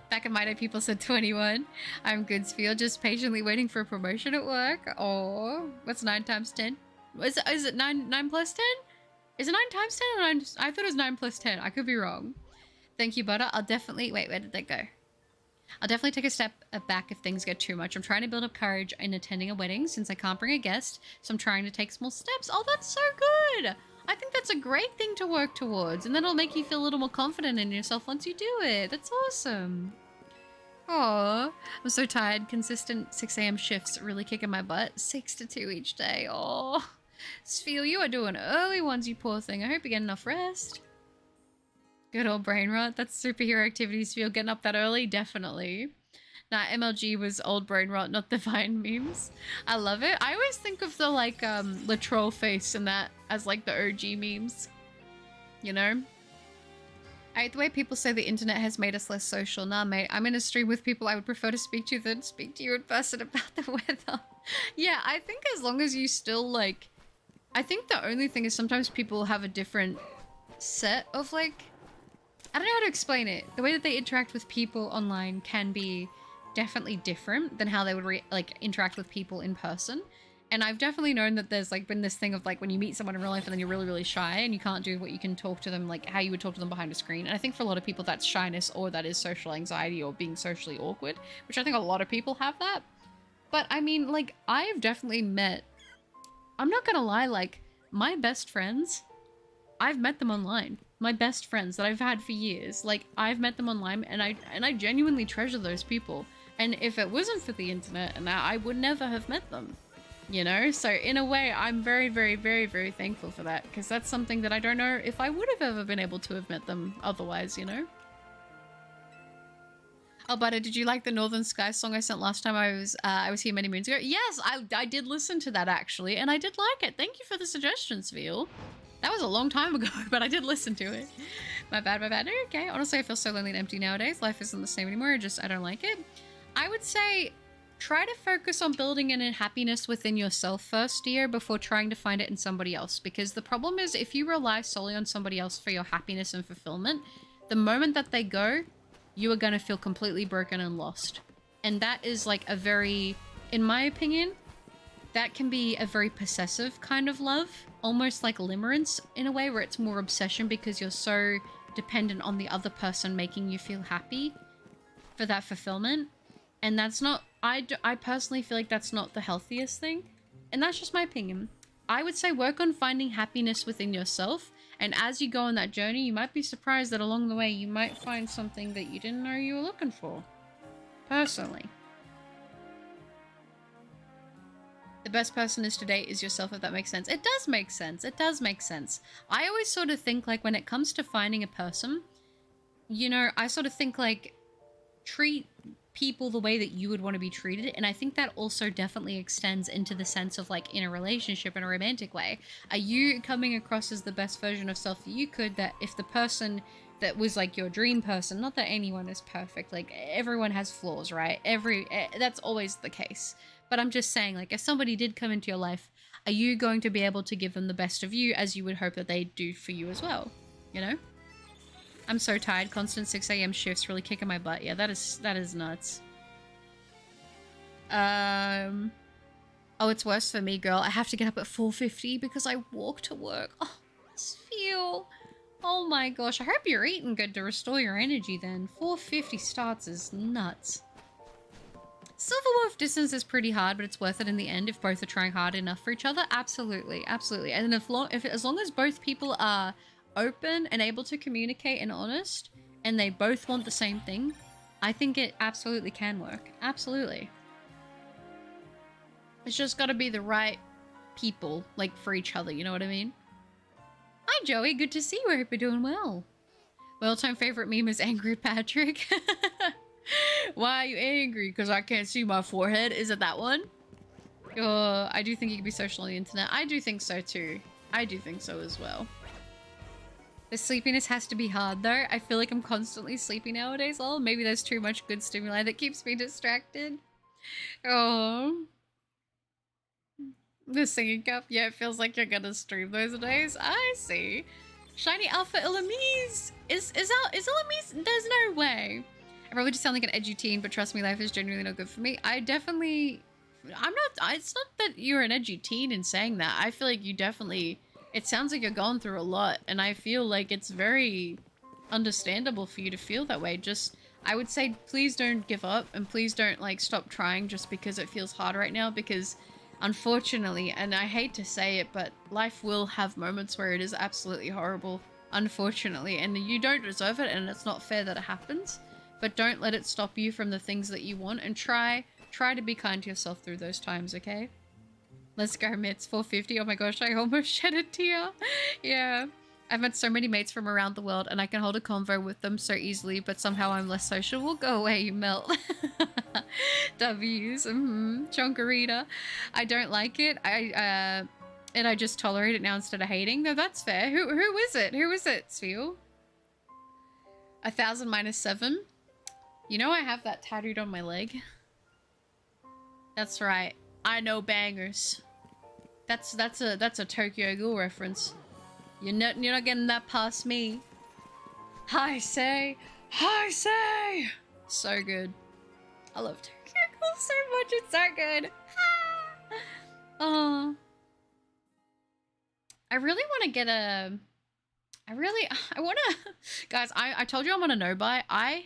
Back in my day, people said 21. I'm Goodsfield, just patiently waiting for a promotion at work. Oh, what's 9 times 10? Is it 9 plus 10? Is it 9 times 10 or 9? I thought it was 9 plus 10. I could be wrong. Thank you, Butter. I'll definitely... Wait, where did that go? I'll definitely take a step back if things get too much. I'm trying to build up courage in attending a wedding since I can't bring a guest, so I'm trying to take small steps. Oh, that's so good! I think that's a great thing to work towards, and then it'll make you feel a little more confident in yourself once you do it. That's awesome. Aw, I'm so tired. Consistent 6 a.m. shifts really kicking my butt. 6 to 2 each day. Aw. Spheel, you are doing early ones, you poor thing. I hope you get enough rest. Good old brain rot. That's superhero activities. Feel getting up that early? Definitely. Nah, MLG was old brain rot, not the Vine memes. I love it. I always think of the, like, the troll face and that as, like, the OG memes. You know? I hate the way people say the internet has made us less social. Nah, mate. I'm in a stream with people I would prefer to speak to than speak to you in person about the weather. Yeah, I think as long as you still, like... I think the only thing is sometimes people have a different set of, like... I don't know how to explain it. The way that they interact with people online can be definitely different than how they would interact with people in person. And I've definitely known that there's like been this thing of like when you meet someone in real life and then you're really, really shy and you can't do what you can talk to them, like how you would talk to them behind a screen. And I think for a lot of people that's shyness or that is social anxiety or being socially awkward, which I think a lot of people have that. But I mean, like I've definitely met, I'm not gonna lie, like my best friends, I've met them online. My best friends that I've had for years, like I've met them online and I genuinely treasure those people. And if it wasn't for the internet and that, I would never have met them, you know? So in a way, I'm very, very, very, very thankful for that because that's something that I don't know if I would have ever been able to have met them otherwise, you know? Oh, Butter, did you like the Northern Sky song I sent last time I was here many moons ago? Yes, I did listen to that actually, and I did like it. Thank you for the suggestion, Sveal. That was a long time ago, but I did listen to it. My bad, my bad. Okay, honestly, I feel so lonely and empty nowadays. Life isn't the same anymore, I don't like it. I would say try to focus on building in happiness within yourself first, Dio, before trying to find it in somebody else. Because the problem is, if you rely solely on somebody else for your happiness and fulfillment, the moment that they go, you are going to feel completely broken and lost. And that is like a very, in my opinion, that can be a very possessive kind of love. Almost like limerence in a way, where it's more obsession because you're so dependent on the other person making you feel happy for that fulfillment. And that's not, I personally feel like that's not the healthiest thing. And that's just my opinion. I would say work on finding happiness within yourself. And as you go on that journey, you might be surprised that along the way, you might find something that you didn't know you were looking for. Personally. The best person is to date is yourself, if that makes sense. It does make sense. It does make sense. I always sort of think like when it comes to finding a person, you know, I sort of think like treat people the way that you would want to be treated. And I think that also definitely extends into the sense of like in a relationship in a romantic way. Are you coming across as the best version of self that you could, that if the person that was like your dream person, not that anyone is perfect, like everyone has flaws, right? That's always the case. But I'm just saying, like, if somebody did come into your life, are you going to be able to give them the best of you as you would hope that they do for you as well? You know? I'm so tired. Constant 6 a.m. shifts really kicking my butt. Yeah, that is nuts. Oh, it's worse for me, girl. I have to get up at 4:50 because I walk to work. Oh, this feel. Oh my gosh. I hope you're eating good to restore your energy then. 4:50 starts is nuts. Silver Wolf distance is pretty hard, but it's worth it in the end if both are trying hard enough for each other. Absolutely, absolutely. And as long as both people are open and able to communicate and honest, and they both want the same thing, I think it absolutely can work. Absolutely. It's just got to be the right people, like, for each other, you know what I mean? Hi, Joey. Good to see you. I hope you're doing well. My all-time favorite meme is Angry Patrick. Why are you angry? Because I can't see my forehead? Is it that one? I do think you can be social on the internet. I do think so too. I do think so as well. The sleepiness has to be hard though. I feel like I'm constantly sleepy nowadays. Oh, maybe there's too much good stimuli that keeps me distracted. Oh. The singing cup. Yeah, it feels like you're gonna stream those days. I see. Shiny Alpha Ilamise. Is Ilamise? There's no way. I probably just sound like an edgy teen, but trust me, life is genuinely not good for me. It's not that you're an edgy teen in saying that. I feel like you definitely, it sounds like you're going through a lot, and I feel like it's very understandable for you to feel that way. Just, I would say, please don't give up, and please don't, like, stop trying just because it feels hard right now, because unfortunately, and I hate to say it, but life will have moments where it is absolutely horrible, unfortunately, and you don't deserve it, and it's not fair that it happens. But don't let it stop you from the things that you want, and try to be kind to yourself through those times, okay? Let's go, Mitz. 4:50. Oh my gosh, I almost shed a tear. Yeah. I've met so many mates from around the world, and I can hold a convo with them so easily, but somehow I'm less sociable. Go away, you melt. W's. Chonkarita. I don't like it. And I just tolerate it now instead of hating. No, that's fair. Who is it? Who is it, Sveel? 1,000 minus 7. You know I have that tattooed on my leg. That's right. I know bangers. That's a Tokyo Ghoul reference. You're not getting that past me. I say. So good. I love Tokyo Ghoul so much. It's so good. Oh. I really want to get a. I want to. Guys, I told you I'm on a no-buy. I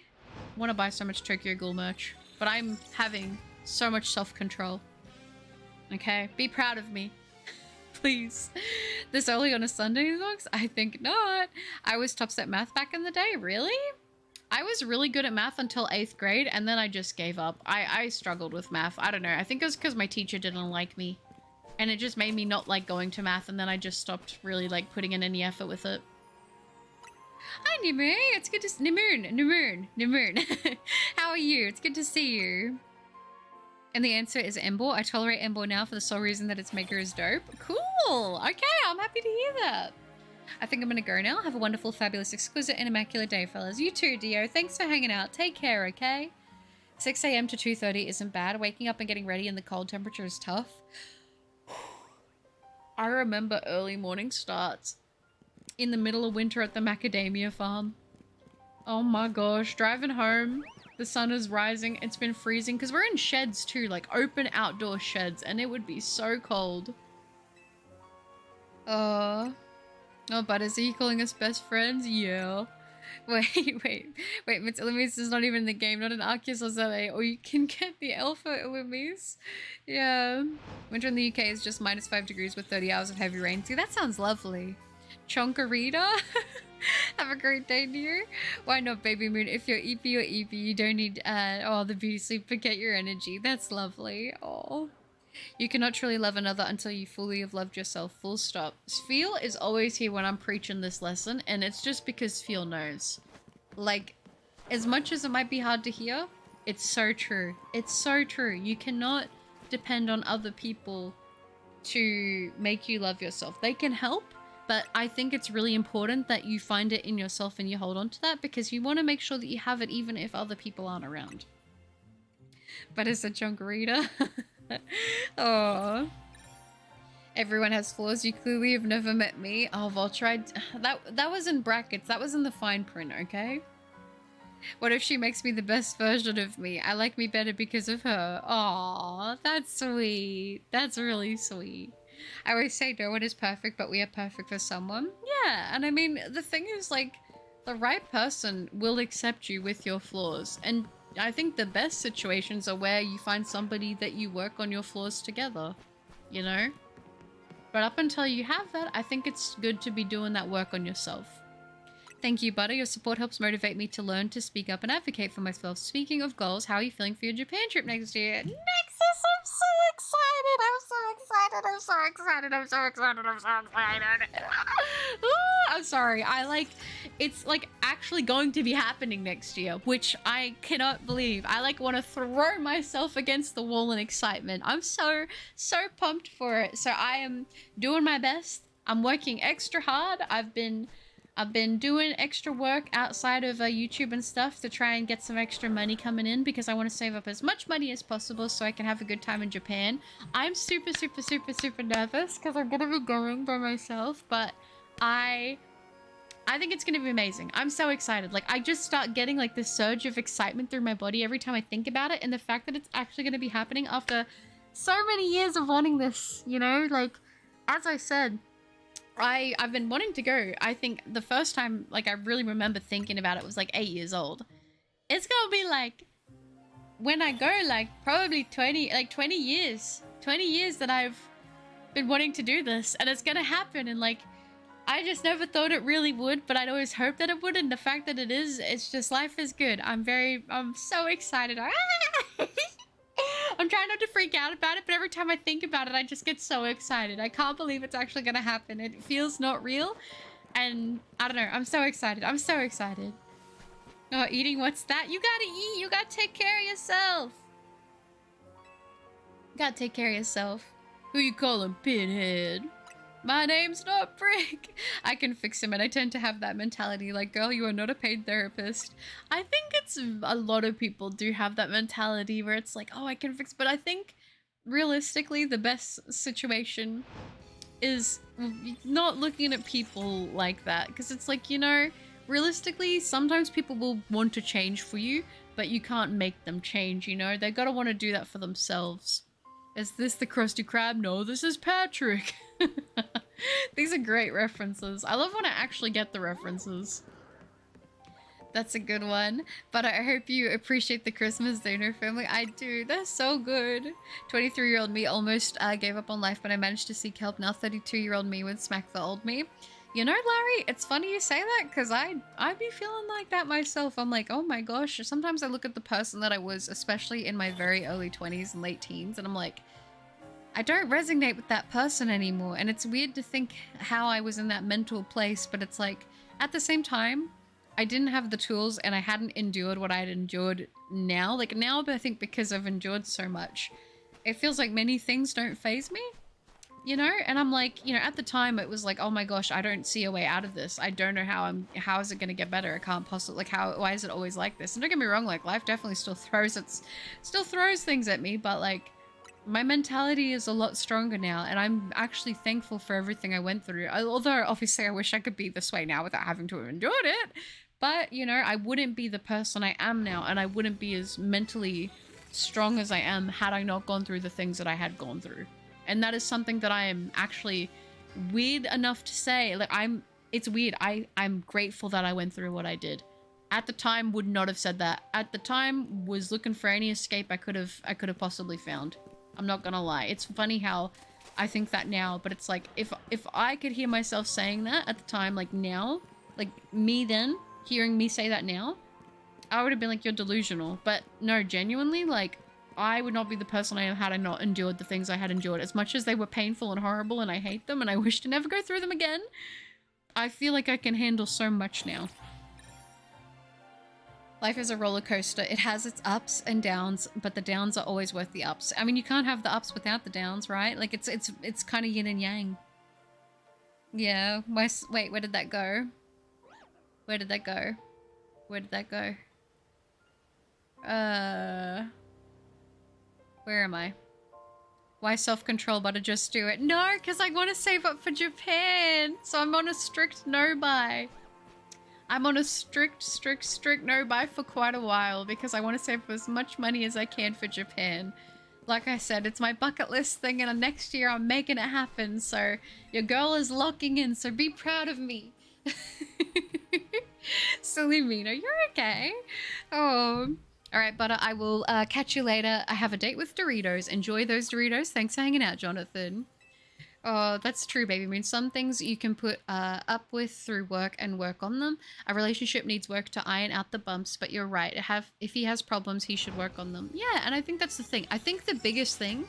want to buy so much Tokyo Ghoul merch, but I'm having so much self-control. Okay? Be proud of me. Please. This early on a Sunday, Zox? I think not. I was tops at math back in the day. Really? I was really good at math until 8th grade, and then I just gave up. I struggled with math. I don't know. I think it was because my teacher didn't like me, and it just made me not like going to math, and then I just stopped really like putting in any effort with it. Hi, Nimur. It's good to see Nimur. How are you? It's good to see you. And the answer is Embor. I tolerate Embor now for the sole reason that its maker is dope. Cool. Okay, I'm happy to hear that. I think I'm gonna go now. Have a wonderful, fabulous, exquisite, and immaculate day, fellas. You too, Dio. Thanks for hanging out. Take care, okay? 6 a.m. to 2:30 isn't bad. Waking up and getting ready in the cold temperature is tough. I remember early morning starts in the middle of winter at the macadamia farm. Oh my gosh, driving home, the sun is rising, it's been freezing because we're in sheds too, like open outdoor sheds, and it would be so cold. Oh, Butters, are you calling us best friends? Yeah. Wait, Mitsulimis is not even in the game, not an Arceus or Zele, or you can get the Alpha Illumis. Yeah. Winter in the UK is just -5 degrees with 30 hours of heavy rain. See, that sounds lovely. Chonkarita? Have a great day, dear. Why not, Baby Moon? If you're EP or EP, you don't need the beauty sleep, forget your energy. That's lovely. Oh. You cannot truly love another until you fully have loved yourself. Full stop. Feel is always here when I'm preaching this lesson, and it's just because Feel knows. Like, as much as it might be hard to hear, it's so true. It's so true. You cannot depend on other people to make you love yourself. They can help, but I think it's really important that you find it in yourself and you hold on to that, because you want to make sure that you have it even if other people aren't around. But it's a Chunkarita. Oh, everyone has flaws. You clearly have never met me. Oh, Vol tried. That was in brackets. That was in the fine print. Okay. What if she makes me the best version of me? I like me better because of her. Aw, that's sweet. That's really sweet. I always say no one is perfect, but we are perfect for someone. Yeah, and I mean, the thing is, like, the right person will accept you with your flaws, and I think the best situations are where you find somebody that you work on your flaws together, you know? But up until you have that, I think it's good to be doing that work on yourself. Thank you, Butter. Your support helps motivate me to learn to speak up and advocate for myself. Speaking of goals, how are you feeling for your Japan trip next year? Nexus, I'm so excited! I'm so excited! I'm so excited! I'm so excited! I'm so excited! I'm sorry. It's like actually going to be happening next year, which I cannot believe. I like want to throw myself against the wall in excitement. I'm so pumped for it. So I am doing my best. I'm working extra hard. I've been doing extra work outside of YouTube and stuff to try and get some extra money coming in, because I want to save up as much money as possible so I can have a good time in Japan. I'm super nervous because I'm gonna be going by myself, but I think it's gonna be amazing. I'm so excited. Like, I just start getting like this surge of excitement through my body every time I think about it, and the fact that it's actually gonna be happening after so many years of wanting this, you know? Like, as I said, I've been wanting to go. I think the first time, like, I really remember thinking about it was like 8 years old. It's gonna be like, when I go, like, probably 20 years. 20 years that I've been wanting to do this, and it's gonna happen, and like, I just never thought it really would, but I'd always hoped that it would, and the fact that it is, it's just, life is good. I'm so excited. I'm trying not to freak out about it, but every time I think about it, I just get so excited. I can't believe it's actually gonna happen. It feels not real, and I don't know. I'm so excited. I'm so excited. Oh, eating, what's that? You gotta eat. You gotta take care of yourself. You gotta take care of yourself. Who you calling Pinhead? My name's not Brick. I can fix him, and I tend to have that mentality, like, girl, you are not a paid therapist. I think it's a lot of people do have that mentality where it's like, oh, I can fix, but I think realistically the best situation is not looking at people like that, because it's like, you know, realistically sometimes people will want to change for you, but you can't make them change, you know? They gotta want to do that for themselves. Is this the Krusty Krab? No, this is Patrick. These are great references. I love when I actually get the references. That's a good one. But I hope you appreciate the Christmas dinner family. I do. They're so good. 23-year-old me almost gave up on life, but I managed to seek help. Now 32-year-old me would smack the old me. You know, Larry, it's funny you say that, because I'd be feeling like that myself. I'm like, oh my gosh. Sometimes I look at the person that I was, especially in my very early 20s and late teens, and I'm like, I don't resonate with that person anymore. And it's weird to think how I was in that mental place, but it's like, at the same time, I didn't have the tools and I hadn't endured what I'd endured now. Like now, I think because I've endured so much, it feels like many things don't faze me. you know? And I'm like, you know, at the time it was like, oh my gosh, I don't see a way out of this. I don't know how is it going to get better? I can't possibly, like, why is it always like this? And don't get me wrong, like, life definitely still throws things at me, but like, my mentality is a lot stronger now, and I'm actually thankful for everything I went through. Although, obviously, I wish I could be this way now without having to have endured it. But, you know, I wouldn't be the person I am now, and I wouldn't be as mentally strong as I am had I not gone through the things that I had gone through. And that is something that I am actually weird enough to say. Like, it's weird. I'm grateful that I went through what I did. At the time, would not have said that. At the time, was looking for any escape I could have possibly found. I'm not gonna lie. It's funny how I think that now, but it's like, if I could hear myself saying that at the time, like now, like me then, hearing me say that now, I would have been like, you're delusional. But no, genuinely, like, I would not be the person I am had I not endured the things I had endured. As much as they were painful and horrible and I hate them and I wish to never go through them again, I feel like I can handle so much now. Life is a roller coaster. It has its ups and downs, but the downs are always worth the ups. I mean, you can't have the ups without the downs, right? Like, it's kind of yin and yang. Yeah. Wait, where did that go? Where did that go? Where did that go? Where am I? Why self-control, but to just do it? No, because I want to save up for Japan. So I'm on a strict no-buy. I'm on a strict no-buy for quite a while because I want to save as much money as I can for Japan. Like I said, it's my bucket list thing, and next year I'm making it happen. So your girl is locking in, so be proud of me. Silly Mina, you're okay. Oh, all right, but I will catch you later. I have a date with Doritos. Enjoy those Doritos. Thanks for hanging out, Jonathan. Oh, that's true, baby moon. Some things you can put up with through work and work on them. A relationship needs work to iron out the bumps, but you're right. If he has problems, he should work on them. Yeah, and I think that's the thing. I think the biggest thing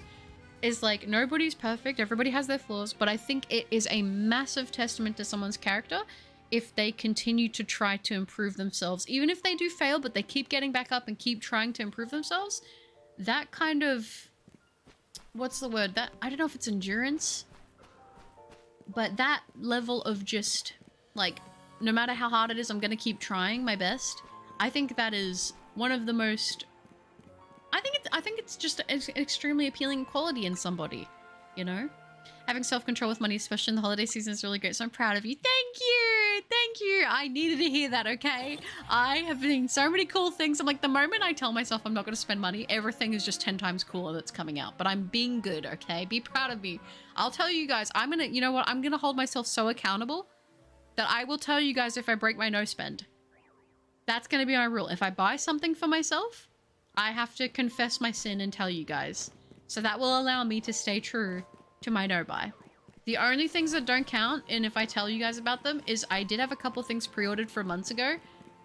is, like, nobody's perfect. Everybody has their flaws, but I think it is a massive testament to someone's character if they continue to try to improve themselves. Even if they do fail, but they keep getting back up and keep trying to improve themselves. That kind of... what's the word? That, I don't know if it's endurance, but that level of just, like, no matter how hard it is, I'm gonna keep trying my best. I think that is one of the most... I think it's just an extremely appealing quality in somebody, you know? Having self-control with money, especially in the holiday season, is really great, so I'm proud of you. Thank you! Thank you! I needed to hear that, okay? I have seen so many cool things. I'm like, the moment I tell myself I'm not going to spend money, everything is just 10 times cooler that's coming out. But I'm being good, okay? Be proud of me. I'll tell you guys, I'm gonna, you know what? I'm gonna hold myself so accountable that I will tell you guys if I break my no spend. That's gonna be my rule. If I buy something for myself, I have to confess my sin and tell you guys. So that will allow me to stay true to my no buy. The only things that don't count, and if I tell you guys about them, is I did have a couple things pre-ordered for months ago,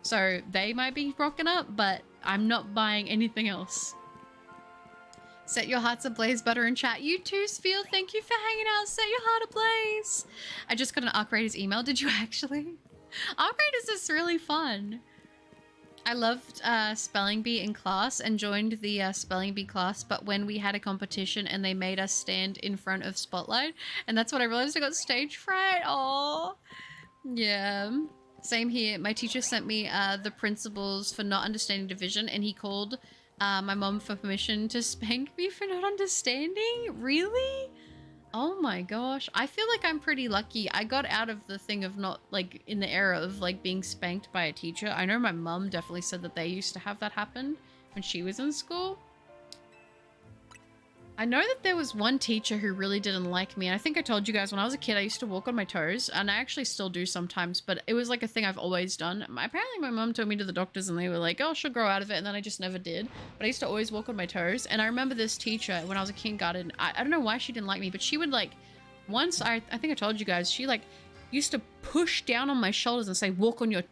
so they might be rocking up, but I'm not buying anything else. Set your hearts ablaze, butter in chat. You too, Spiel. Thank you for hanging out. Set your heart ablaze. I just got an Arc Raiders email. Did you actually? Arc Raiders is really fun. I loved Spelling Bee in class and joined the Spelling Bee class, but when we had a competition and they made us stand in front of Spotlight, and that's when I realized I got stage fright. Oh, yeah. Same here. My teacher sent me the principles for not understanding division, and he called my mom for permission to spank me for not understanding. Really? Oh my gosh. I feel like I'm pretty lucky. I got out of the thing of not, like, in the era of, like, being spanked by a teacher. I know my mum definitely said that they used to have that happen when she was in school. I know that there was one teacher who really didn't like me. And I think I told you guys when I was a kid, I used to walk on my toes, and I actually still do sometimes, but it was like a thing I've always done. Apparently my mom took me to the doctors and they were like, oh, she'll grow out of it. And then I just never did. But I used to always walk on my toes. And I remember this teacher when I was a kindergarten, I don't know why she didn't like me, but she would, like, once I think I told you guys, she, like, used to push down on my shoulders and say, walk on your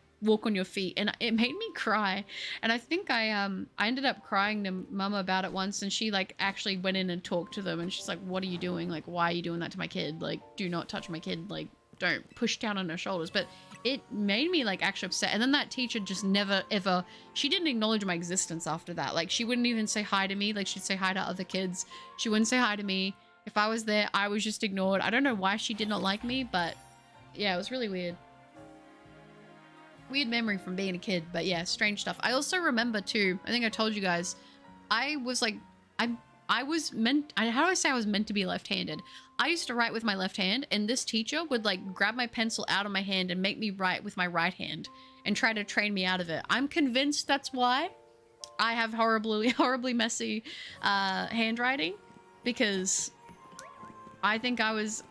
feet, and it made me cry. And I think I ended up crying to mum about it once, and she, like, actually went in and talked to them, and she's like, what are you doing? Like, why are you doing that to my kid? Like, do not touch my kid. Like, don't push down on her shoulders. But it made me, like, actually upset. And then that teacher just never ever, she didn't acknowledge my existence after that. Like, she wouldn't even say hi to me. Like, she'd say hi to other kids. She wouldn't say hi to me. If I was there, I was just ignored. I don't know why she did not like me, but yeah, it was really weird. Weird memory from being a kid, but yeah, strange stuff. I also remember too, I think I told you guys, I was like, I was meant, how do I say I was meant to be left-handed? I used to write with my left hand, and this teacher would like grab my pencil out of my hand and make me write with my right hand and try to train me out of it. I'm convinced that's why I have horribly messy handwriting, because I think I was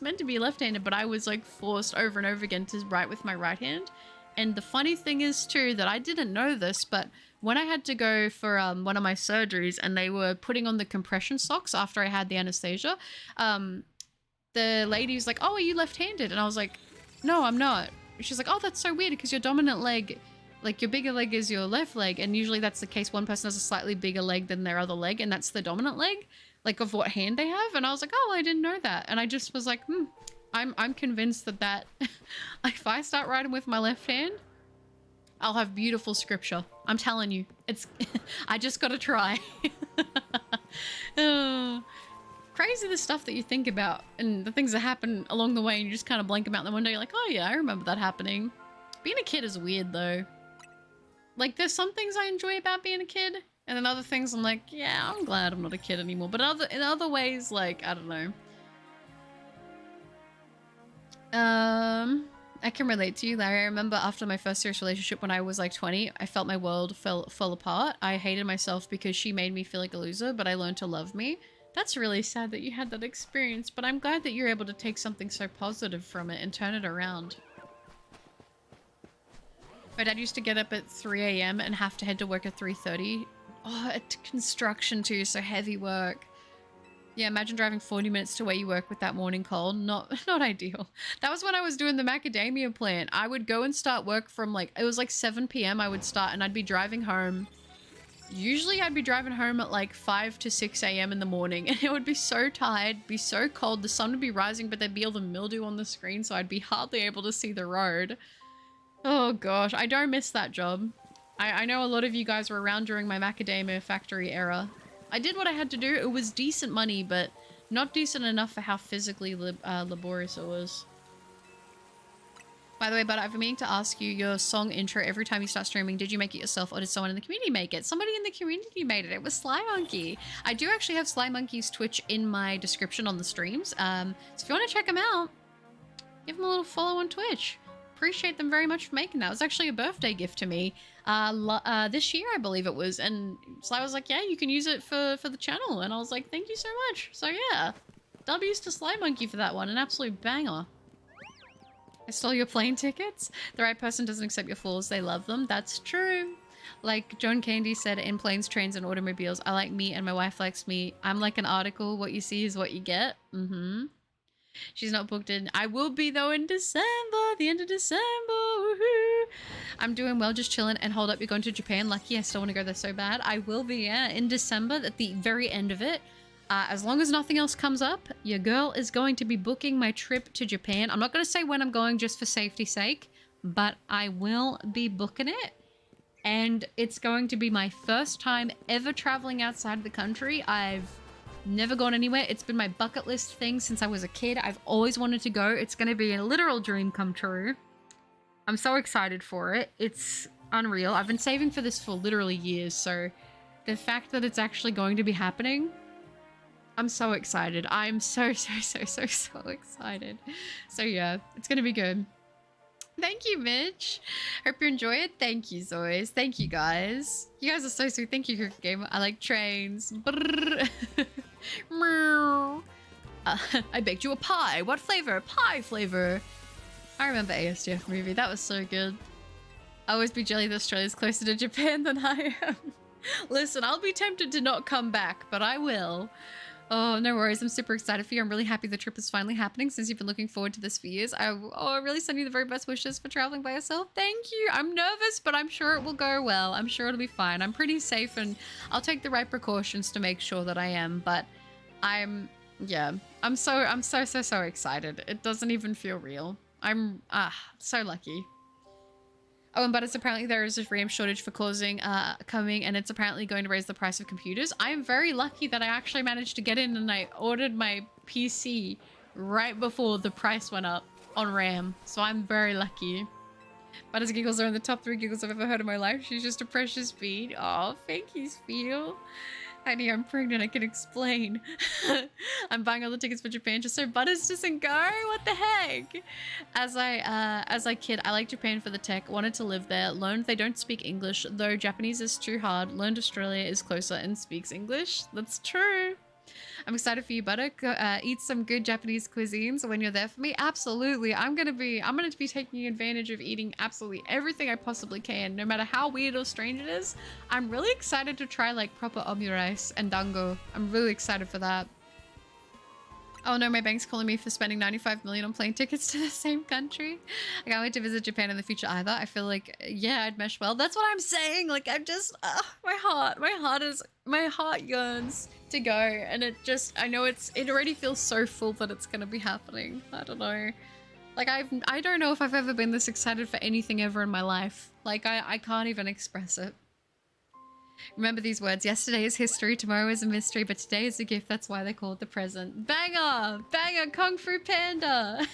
meant to be left-handed, but I was like forced over and over again to write with my right hand. And the funny thing is too that I didn't know this, but when I had to go for one of my surgeries and they were putting on the compression socks after I had the anesthesia, the lady was like, "Oh, are you left-handed?" And I was like, "No, I'm not." She's like, "Oh, that's so weird because your dominant leg, like your bigger leg is your left leg, and usually that's the case. One person has a slightly bigger leg than their other leg, and that's the dominant leg, like of what hand they have." And I was like, "Oh, I didn't know that." And I just was like, I'm convinced that if I start writing with my left hand, I'll have beautiful scripture. I'm telling you, it's I just gotta try. Crazy the stuff that you think about and the things that happen along the way, and you just kind of blank them out the window. You're like, "Oh yeah, I remember that happening." Being a kid is weird though. Like there's some things I enjoy about being a kid, and then other things I'm like, yeah, I'm glad I'm not a kid anymore. But in other ways, like, I don't know. I can relate to you, Larry. I remember after my first serious relationship when I was like 20, I felt my world fell apart. I hated myself because she made me feel like a loser, but I learned to love me. That's really sad that you had that experience, but I'm glad that you're able to take something so positive from it and turn it around. My dad used to get up at 3 a.m. and have to head to work at 3:30. Oh, at construction too, so heavy work. Yeah, imagine driving 40 minutes to where you work with that morning cold. Not ideal. That was when I was doing the macadamia plant. I would go and start work from like, it was like 7 p.m. I would start, and I'd be driving home. Usually I'd be driving home at like 5 to 6 a.m. in the morning, and it would be so tired, be so cold. The sun would be rising, but there'd be all the mildew on the screen, so I'd be hardly able to see the road. Oh gosh, I don't miss that job. I know a lot of you guys were around during my macadamia factory era. I did what I had to do. It was decent money, but not decent enough for how physically laborious it was. By the way, but I've been meaning to ask you, your song intro every time you start streaming, did you make it yourself or did someone in the community make it? Somebody in the community made it. It was Sly Monkey. I do actually have Sly Monkey's Twitch in my description on the streams. So if you want to check him out, give him a little follow on Twitch. Appreciate them very much for making that. It was actually a birthday gift to me this year, I believe it was. And Sly was like, yeah, you can use it for the channel. And I was like, thank you so much. So yeah, W's to Sly Monkey for that one. An absolute banger. I stole your plane tickets. The right person doesn't accept your flaws. They love them. That's true. Like John Candy said, in planes, trains, and automobiles, I like me and my wife likes me. I'm like an article. What you see is what you get. She's not booked in. I will be though in December, the end of December. Woohoo! I'm doing well, just chilling. And hold up, you're going to Japan? Lucky, I still want to go there so bad. I will be, yeah, in December at the very end of it. As long as nothing else comes up, your girl is going to be booking my trip to Japan. I'm not going to say when I'm going just for safety's sake, but I will be booking it. And it's going to be my first time ever traveling outside of the country. I've never gone anywhere. It's been my bucket list thing since I was a kid. I've always wanted to go. It's going to be a literal dream come true. I'm so excited for it. It's unreal. I've been saving for this for literally years, so the fact that it's actually going to be happening, I'm so excited. I'm so excited. So yeah, it's going to be good. Thank you, Mitch. Hope you enjoy it. Thank you, Zoys. Thank you, guys. You guys are so sweet. Thank you, Cricket Gamer. I like trains. I baked you a pie. What flavor? Pie flavor. I remember ASDF movie. That was so good. I always be jelly that Australia's closer to Japan than I am. Listen, I'll be tempted to not come back, but I will. Oh, no worries. I'm super excited for you. I'm really happy the trip is finally happening since you've been looking forward to this for years. I really send you the very best wishes for traveling by yourself. Thank you. I'm nervous, but I'm sure it will go well. I'm sure it'll be fine. I'm pretty safe and I'll take the right precautions to make sure that I am, but I'm so excited. It doesn't even feel real. I'm so lucky. Oh, and but it's apparently there is a RAM shortage for causing coming, and it's apparently going to raise the price of computers. I am very lucky that I actually managed to get in and I ordered my PC right before the price went up on RAM. So I'm very lucky. Butters giggles are in the top 3 giggles I've ever heard in my life. She's just a precious bead. Oh, thank you, Spiel. Honey, I'm pregnant, I can explain. I'm buying all the tickets for Japan just so Butters doesn't go? What the heck? As I kid, I like Japan for the tech, wanted to live there, learned they don't speak English, though Japanese is too hard, learned Australia is closer and speaks English. That's true. I'm excited for you, Butter. Eat some good Japanese cuisines when you're there for me. Absolutely. I'm gonna be taking advantage of eating absolutely everything I possibly can, no matter how weird or strange it is. I'm really excited to try like proper omurice and dango. I'm really excited for that. Oh no, my bank's calling me for spending 95 million on plane tickets to the same country. I can't wait to visit Japan in the future either. I feel like, yeah, I'd mesh well. That's what I'm saying. Like, I'm just, my heart yearns to go. And it just, I know it already feels so full that it's going to be happening. I don't know. Like, I don't know if I've ever been this excited for anything ever in my life. Like, I can't even express it. Remember these words. Yesterday is history, tomorrow is a mystery, but today is a gift. That's why they call it the present. Banger! Banger! Kung Fu Panda!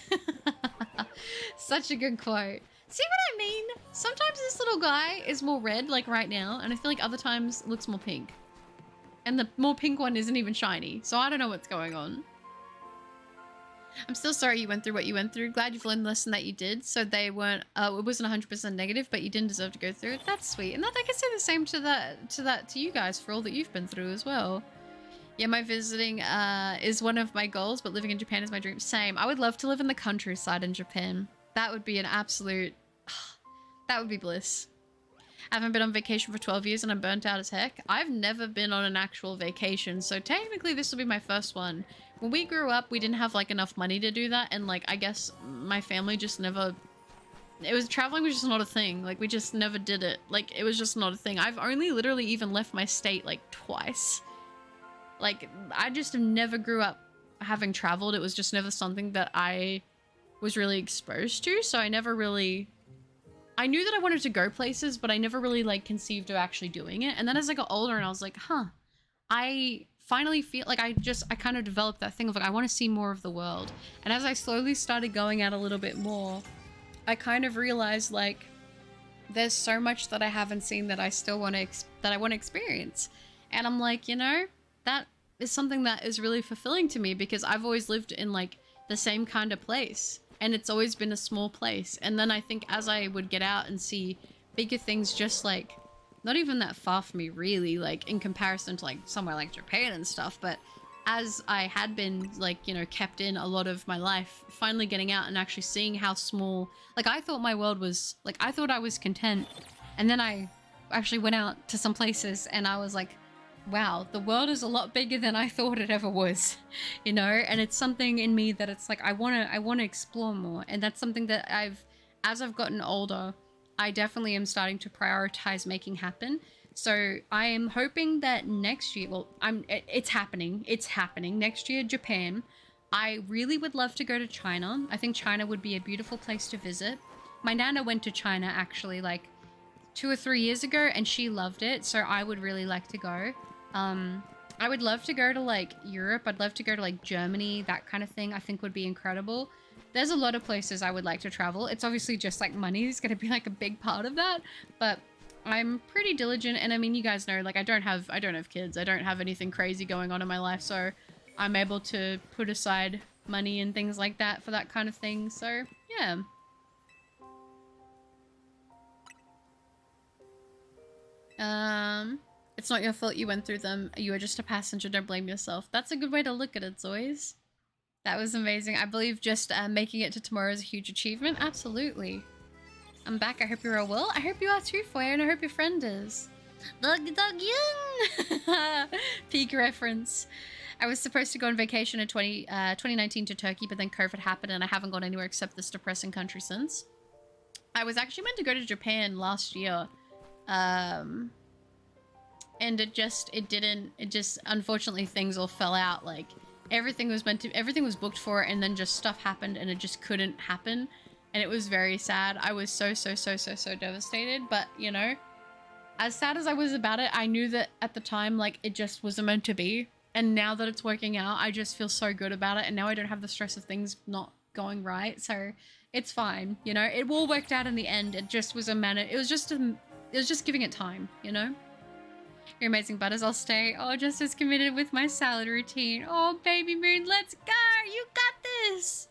Such a good quote. See what I mean? Sometimes this little guy is more red, like right now, and I feel like other times it looks more pink. And the more pink one isn't even shiny, so I don't know what's going on. I'm still sorry you went through what you went through. Glad you've learned the lesson that you did. So they weren't, it wasn't 100% negative, but you didn't deserve to go through it. That's sweet. And that I can say the same to you guys for all that you've been through as well. Yeah, my visiting is one of my goals, but living in Japan is my dream. Same. I would love to live in the countryside in Japan. That would be an absolute, that would be bliss. I haven't been on vacation for 12 years and I'm burnt out as heck. I've never been on an actual vacation, so technically this will be my first one. When we grew up, we didn't have like enough money to do that, and like I guess my family just never, traveling was just not a thing. Like we just never did it. Like it was just not a thing. I've only literally even left my state like twice. Like I just never grew up having traveled. It was just never something that I was really exposed to, so I never really, I knew that I wanted to go places, but I never really like conceived of actually doing it. And then as I got older and I was like, huh, I finally feel like I kind of developed that thing of like, I want to see more of the world. And as I slowly started going out a little bit more, I kind of realized like there's so much that I haven't seen that I still want to, that I want to experience. And I'm like, you know, that is something that is really fulfilling to me because I've always lived in like the same kind of place and it's always been a small place. And then I think as I would get out and see bigger things, just like not even that far from me really, like in comparison to like somewhere like Japan and stuff, but as I had been like, you know, kept in a lot of my life, finally getting out and actually seeing how small, like I thought my world was, like I thought I was content, and then I actually went out to some places and I was like, wow, the world is a lot bigger than I thought it ever was, you know. And it's something in me that it's like I want to explore more, and that's something that as I've gotten older, I definitely am starting to prioritize making happen. So I am hoping that next year, well, it's happening next year, Japan. I really would love to go to China. I think China would be a beautiful place to visit. My nana went to China actually like 2 or 3 years ago and she loved it. So I would really like to go. I would love to go to like Europe. I'd love to go to like Germany, that kind of thing. I think would be incredible. There's a lot of places I would like to travel. It's obviously just like money is going to be like a big part of that, but I'm pretty diligent. And I mean, you guys know, like I don't have kids. I don't have anything crazy going on in my life. So I'm able to put aside money and things like that for that kind of thing. So yeah. It's not your fault you went through them. You were just a passenger. Don't blame yourself. That's a good way to look at it, Zoys. That was amazing. I believe just making it to tomorrow is a huge achievement. Absolutely. I'm back. I hope you're all well. I hope you are too, Foyer, and I hope your friend is. Dog Young! Peak reference. I was supposed to go on vacation in 2019 to Turkey, but then COVID happened and I haven't gone anywhere except this depressing country since. I was actually meant to go to Japan last year. And unfortunately things all fell out. Like everything was booked for it and then just stuff happened and it just couldn't happen. and it was very sad. I was so devastated, but you know, as sad as I was about it, I knew that at the time, like, it just wasn't meant to be. And now that it's working out, I just feel so good about it. And now I don't have the stress of things not going right. So it's fine. You know, it all worked out in the end. It just was a manner. It was just giving it time, you know? You're amazing, Butters. I'll stay. Oh, just as committed with my salad routine. Oh, baby moon, let's go. You got this.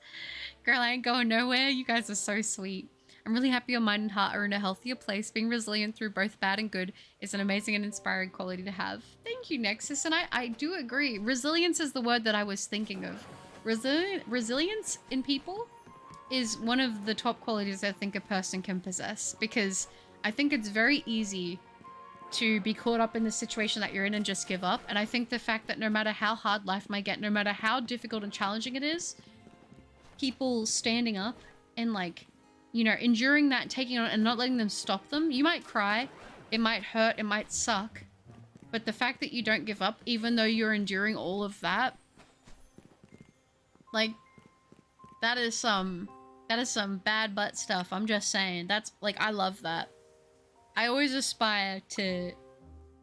Girl, I ain't going nowhere. You guys are so sweet. I'm really happy your mind and heart are in a healthier place. Being resilient through both bad and good is an amazing and inspiring quality to have. Thank you, Nexus. And I do agree. Resilience is the word that I was thinking of. Resilience in people is one of the top qualities I think a person can possess, because I think it's very easy to be caught up in the situation that you're in and just give up. And I think the fact that no matter how hard life might get, no matter how difficult and challenging it is, people standing up and, like, you know, enduring that, taking on, and not letting them stop them. You might cry, it might hurt, it might suck, but the fact that you don't give up, even though you're enduring all of that, like, that is some bad butt stuff. I'm just saying. That's, like, I love that. I always aspire to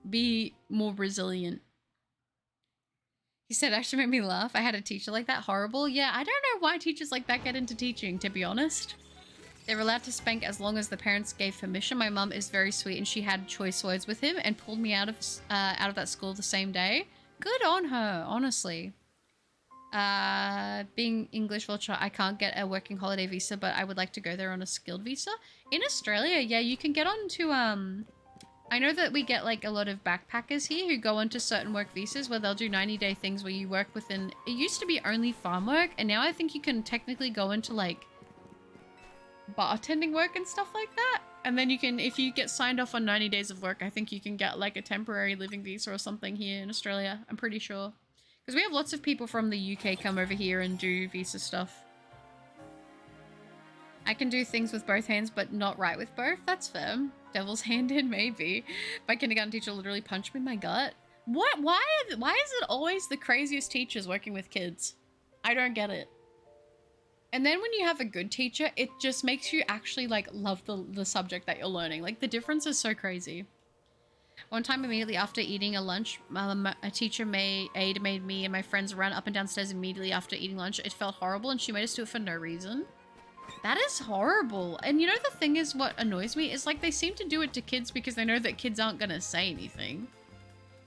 be more resilient. He said, actually made me laugh. I had a teacher like that. Horrible. Yeah, I don't know why teachers like that get into teaching, to be honest. They're allowed to spank as long as the parents gave permission. My mum is very sweet, and she had choice words with him and pulled me out of that school the same day. Good on her, honestly. Being English vulture, I can't get a working holiday visa, but I would like to go there on a skilled visa. In Australia, yeah, you can get onto, I know that we get, like, a lot of backpackers here who go onto certain work visas where they'll do 90-day things where you work within, it used to be only farm work, and now I think you can technically go into, like, bartending work and stuff like that. And then you can, if you get signed off on 90 days of work, I think you can get, like, a temporary living visa or something here in Australia. I'm pretty sure. Because we have lots of people from the UK come over here and do visa stuff. I can do things with both hands, but not right with both. That's fair. Devil's handed, maybe. My kindergarten teacher literally punched me in my gut. What? Why is it always the craziest teachers working with kids? I don't get it. And then when you have a good teacher, it just makes you actually, like, love the subject that you're learning. Like, the difference is so crazy. One time, immediately after eating a lunch, a teacher made me and my friends run up and downstairs immediately after eating lunch. It felt horrible, and she made us do it for no reason. That is horrible. And you know, the thing is, what annoys me is, like, they seem to do it to kids because they know that kids aren't gonna say anything.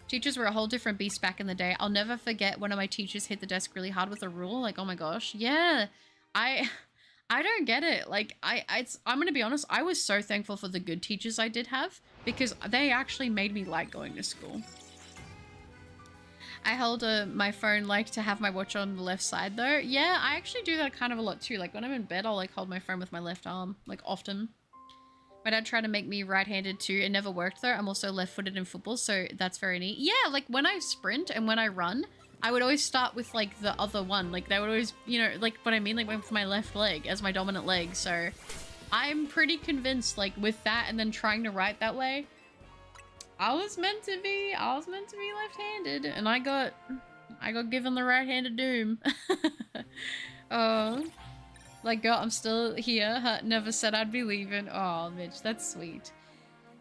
Teachers were a whole different beast back in the day. I'll never forget one of my teachers hit the desk really hard with a rule. Like, oh my gosh. Yeah. I don't get it. Like, I'm gonna be honest, I was so thankful for the good teachers I did have, because they actually made me like going to school. I hold my phone, like, to have my watch on the left side though. Yeah, I actually do that kind of a lot too. Like, when I'm in bed, I'll, like, hold my phone with my left arm, like, often. My dad tried to make me right-handed too. It never worked though. I'm also left-footed in football, so that's very neat. Yeah, like, when I sprint and when I run, I would always start with, like, the other one. Like, they would always, you know, like, what I mean, like, with my left leg as my dominant leg. So I'm pretty convinced, like, with that and then trying to write that way, I was meant to be left-handed, and I got given the right-handed doom. Oh, like, girl, I'm still here. Never said I'd be leaving. Oh, Mitch, that's sweet.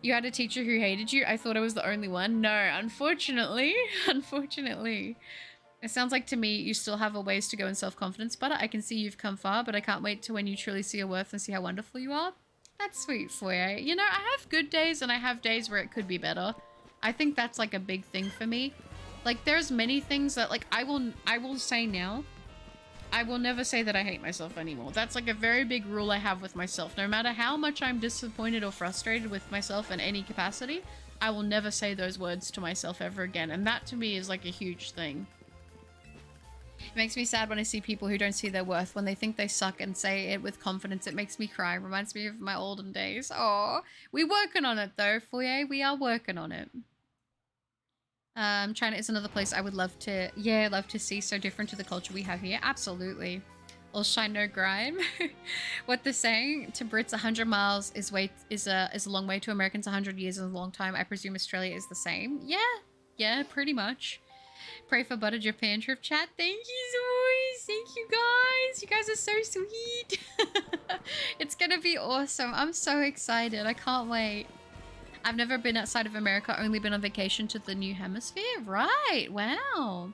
You had a teacher who hated you? I thought I was the only one. No, unfortunately. Unfortunately. It sounds like to me you still have a ways to go in self-confidence, but I can see you've come far, but I can't wait to when you truly see your worth and see how wonderful you are. That's sweet for you. You know, I have good days and I have days where it could be better. I think that's, like, a big thing for me. Like, there's many things that, like, I will say now, I will never say that I hate myself anymore. That's, like, a very big rule I have with myself. No matter how much I'm disappointed or frustrated with myself in any capacity, I will never say those words to myself ever again. And that to me is, like, a huge thing. It makes me sad when I see people who don't see their worth, when they think they suck and say it with confidence. It makes me cry. It reminds me of my olden days. Oh, we're working on it though, Foyer. We are working on it. China is another place I would love to, yeah, love to see. So different to the culture we have here. Absolutely. All shine, no grime. What they're saying to Brits, 100 miles is a long way. To Americans, 100 years is a long time. I presume Australia is the same. Yeah, pretty much. Pray for Butter Japan trip, chat. Thank you, Zoys. Thank you guys. You guys are so sweet. It's gonna be awesome. I'm so excited. I can't wait. I've never been outside of America, only been on vacation to the New Hemisphere. Right, wow.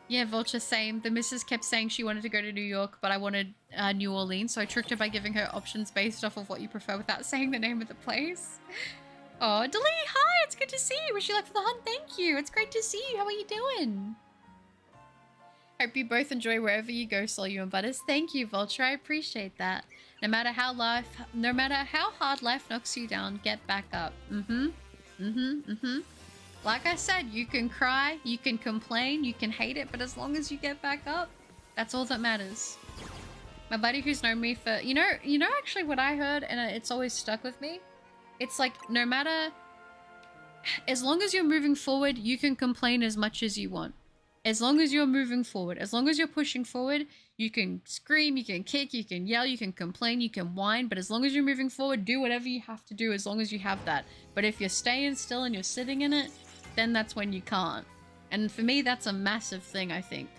Yeah, Vulture, same. The missus kept saying she wanted to go to New York, but I wanted New Orleans, so I tricked her by giving her options based off of what you prefer without saying the name of the place. Oh, Delee, hi, it's good to see you. Wish you luck for the hunt, thank you. It's great to see you. How are you doing? Hope you both enjoy wherever you go, Solyu and Butters. Thank you, Vulture, I appreciate that. No matter how hard life knocks you down, get back up. Like I said, you can cry, you can complain, you can hate it, but as long as you get back up, that's all that matters. My buddy who's known me for, you know actually what I heard, and it's always stuck with me? It's like, no matter, as long as you're moving forward, you can complain as much as you want. As long as you're moving forward, as long as you're pushing forward, you can scream, you can kick, you can yell, you can complain, you can whine, but as long as you're moving forward, do whatever you have to do as long as you have that. But if you're staying still and you're sitting in it, then that's when you can't. And for me, that's a massive thing, I think.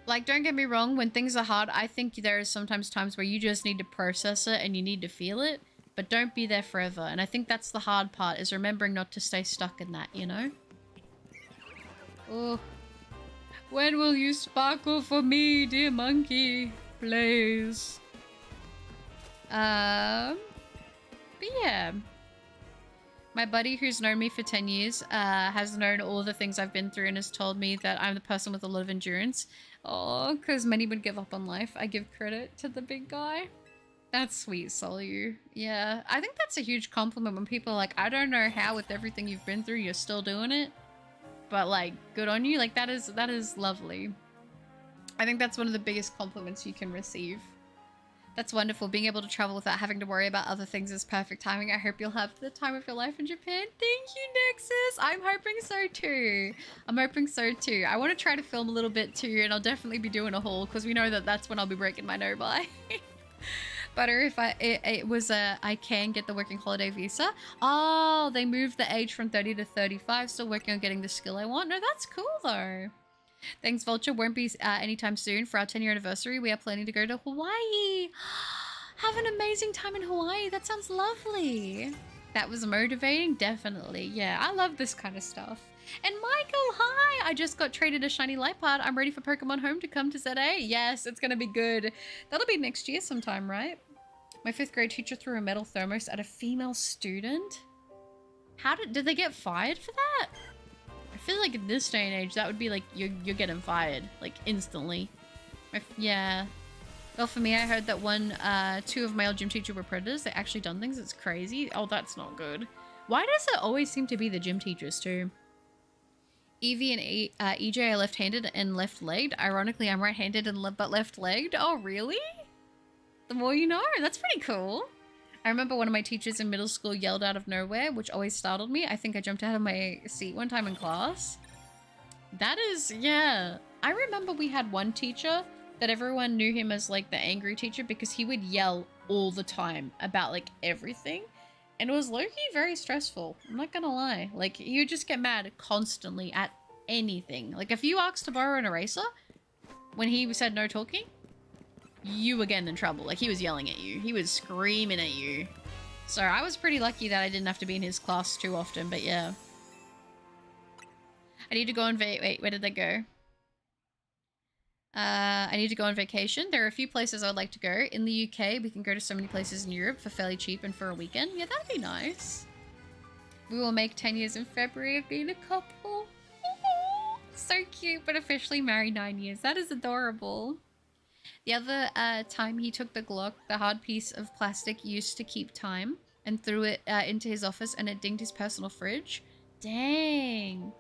Like, don't get me wrong, when things are hard, I think there are sometimes times where you just need to process it and you need to feel it, but don't be there forever. And I think that's the hard part, is remembering not to stay stuck in that, you know? Oh, when will you sparkle for me, dear monkey? Please. But yeah. My buddy who's known me for 10 years has known all the things I've been through and has told me that I'm the person with a lot of endurance. Oh, because many would give up on life. I give credit to the big guy. That's sweet, Solyu. Yeah, I think that's a huge compliment when people are like, I don't know how with everything you've been through, you're still doing it. But like, good on you. Like, that is lovely. I think that's one of the biggest compliments you can receive. That's wonderful. Being able to travel without having to worry about other things is perfect timing. I hope you'll have the time of your life in Japan. Thank you, Nexus. I'm hoping so too. I'm hoping so too. I want to try to film a little bit too, and I'll definitely be doing a haul because we know that that's when I'll be breaking my no by. Butter, if I can get the working holiday visa. Oh, they moved the age from 30 to 35. Still working on getting the skill I want. No, that's cool though. Thanks, Vulture. Won't be anytime soon. For our 10-year anniversary, we are planning to go to Hawaii. Have an amazing time in Hawaii. That sounds lovely. That was motivating, definitely. Yeah, I love this kind of stuff. And Michael, hi! I just got traded a shiny Liepard. I'm ready for Pokemon Home to come to ZA. Yes, it's gonna be good. That'll be next year sometime, right? My 5th grade teacher threw a metal thermos at a female student. Did they get fired for that? I feel like in this day and age, that would be like, you're getting fired, like instantly. Yeah. Well, for me, I heard that two of my old gym teacher were predators. They actually done things. It's crazy. Oh, that's not good. Why does it always seem to be the gym teachers too? Evie and EJ are left-handed and left-legged. Ironically, I'm right-handed and but left-legged. Oh, really? The more you know. That's pretty cool. I remember one of my teachers in middle school yelled out of nowhere, which always startled me. I think I jumped out of my seat one time in class. That is, yeah. I remember we had one teacher that everyone knew him as like the angry teacher because he would yell all the time about like everything. And it was low-key very stressful. I'm not gonna lie. Like, he would just get mad constantly at anything. Like, if you asked to borrow an eraser, when he said no talking, you were getting in trouble. Like, he was yelling at you. He was screaming at you. So I was pretty lucky that I didn't have to be in his class too often, but yeah. I need to go on wait, where did they go? I need to go on vacation. There are a few places I'd like to go. In the UK, we can go to so many places in Europe for fairly cheap and for a weekend. Yeah, that'd be nice. We will make 10 years in February of being a couple. So cute, but officially married 9 years. That is adorable. The other time he took the Glock, the hard piece of plastic used to keep time, and threw it into his office and it dinged his personal fridge. Dang.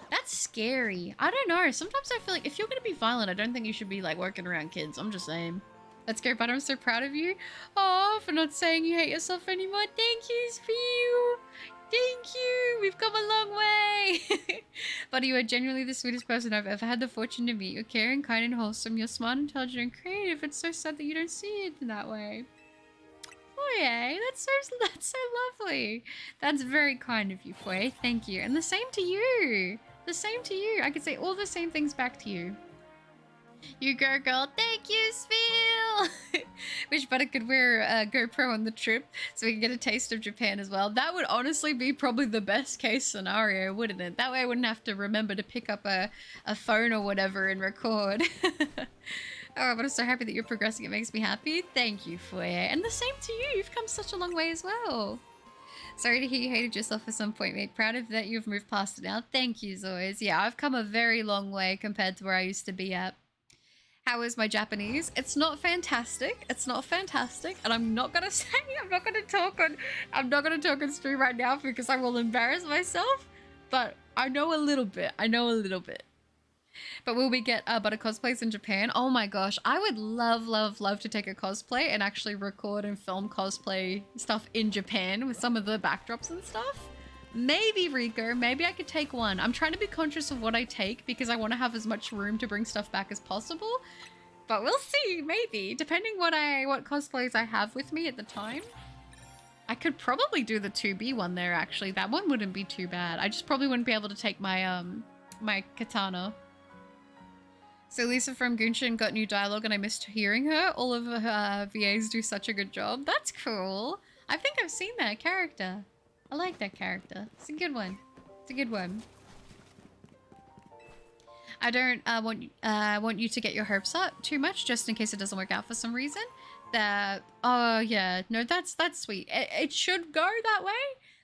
That's scary. I don't know. Sometimes I feel like if you're going to be violent, I don't think you should be like working around kids. I'm just saying. Let's go, Butter. I'm so proud of you. Oh, for not saying you hate yourself anymore. Thank you, Spew. Thank you. We've come a long way. But you are genuinely the sweetest person I've ever had the fortune to meet. You're caring, kind, and wholesome. You're smart, intelligent, and creative. It's so sad that you don't see it in that way. Foye, that's so lovely. That's very kind of you, Foye. Thank you. And the same to you. The same to you. I could say all the same things back to you. You go, girl. Thank you, Spiel. Wish Butter could wear a GoPro on the trip so we can get a taste of Japan as well. That would honestly be probably the best case scenario, wouldn't it? That way I wouldn't have to remember to pick up a phone or whatever and record. Oh, but I'm so happy that you're progressing. It makes me happy. Thank you, Foyer. And the same to you. You've come such a long way as well. Sorry to hear you hated yourself at some point, mate. Proud of that you've moved past it now. Thank you, Zoys. Yeah, I've come a very long way compared to where I used to be at. How is my Japanese? It's not fantastic. It's not fantastic. And I'm not gonna say, I'm not gonna talk on stream right now because I will embarrass myself. But I know a little bit. I know a little bit. But will we get Butter cosplays in Japan? Oh my gosh, I would love, love, love to take a cosplay and actually record and film cosplay stuff in Japan with some of the backdrops and stuff. Maybe, Rico, maybe I could take one. I'm trying to be conscious of what I take because I want to have as much room to bring stuff back as possible. But we'll see, maybe, depending what cosplays I have with me at the time. I could probably do the 2B one there, actually. That one wouldn't be too bad. I just probably wouldn't be able to take my, my katana. So Lisa from Gunshin got new dialogue and I missed hearing her. All of her VAs do such a good job. That's cool. I think I've seen that character. I like that character. It's a good one. It's a good one. I don't want you to get your hopes up too much just in case it doesn't work out for some reason. Oh yeah, no, that's sweet. It should go that way.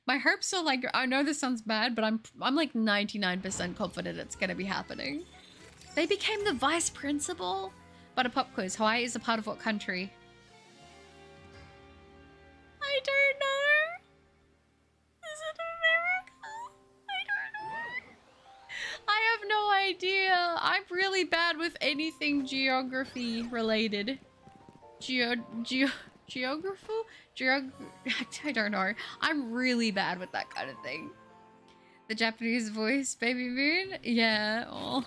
My hopes are like, I know this sounds bad, but I'm like 99% confident it's gonna be happening. They became the vice principal. But a pop quiz. Hawaii is a part of what country? I don't know. Is it America? I don't know. I have no idea. I'm really bad with anything geography related. Geography? I don't know. I'm really bad with that kind of thing. The Japanese voice, Baby Moon? Yeah. Oh.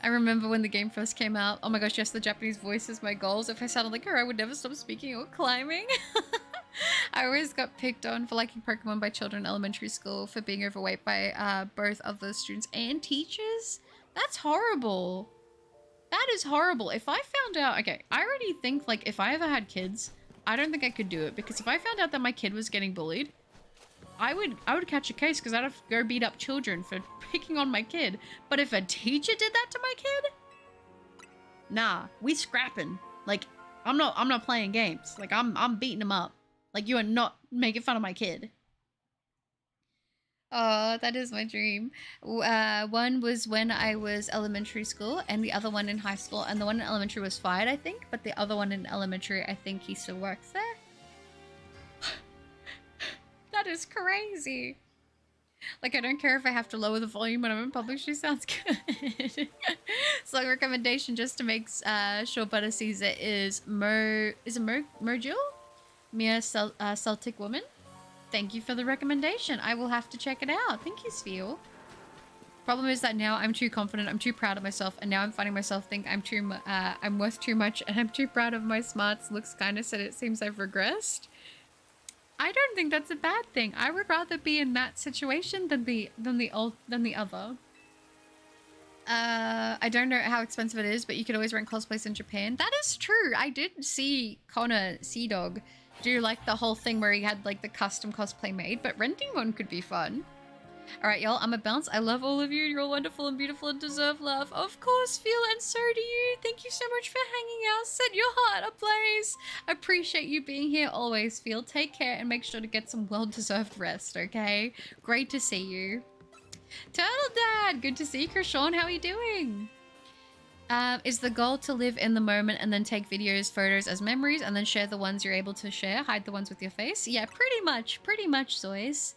I remember when the game first came out. Oh my gosh, yes, the Japanese voice is my goals. If I sounded like her, I would never stop speaking or climbing. I always got picked on for liking Pokemon by children in elementary school for being overweight by both other students and teachers. That's horrible. That is horrible. If I found out... Okay, I already think, like, if I ever had kids, I don't think I could do it. Because if I found out that my kid was getting bullied, I would catch a case because I'd have to go beat up children for picking on my kid. But if a teacher did that to my kid, nah, we scrapping. Like, I'm not playing games. Like, I'm beating them up. Like, you are not making fun of my kid. Oh, that is my dream. One was when I was elementary school and the other one in high school. And the one in elementary was fired, I think. But the other one in elementary, I think he still works there. That is crazy. Like, I don't care if I have to lower the volume when I'm in public. She sounds good. So, recommendation just to make sure Butter sees it is Merjil? Mia Celtic Woman. Thank you for the recommendation. I will have to check it out. Thank you, Sfeel. Problem is that now I'm too confident, I'm too proud of myself, and now I'm finding myself think I'm worth too much, and I'm too proud of my smarts. Looks kind of said it seems I've regressed. I don't think that's a bad thing. I would rather be in that situation than the other. I don't know how expensive it is, but you could always rent cosplays in Japan. That is true. I did see Connor Sea Dog do like the whole thing where he had like the custom cosplay made, but renting one could be fun. All right, y'all, I'm a bounce. I love all of you. You're all wonderful and beautiful and deserve love. Of course, Phil, and so do you. Thank you so much for hanging out. Set your heart ablaze. Appreciate you being here always, Phil. Take care and make sure to get some well-deserved rest, okay? Great to see you. Turtle Dad, good to see you. Krishawn, how are you doing? Is the goal to live in the moment and then take videos, photos as memories and then share the ones you're able to share? Hide the ones with your face? Yeah, pretty much, Zois.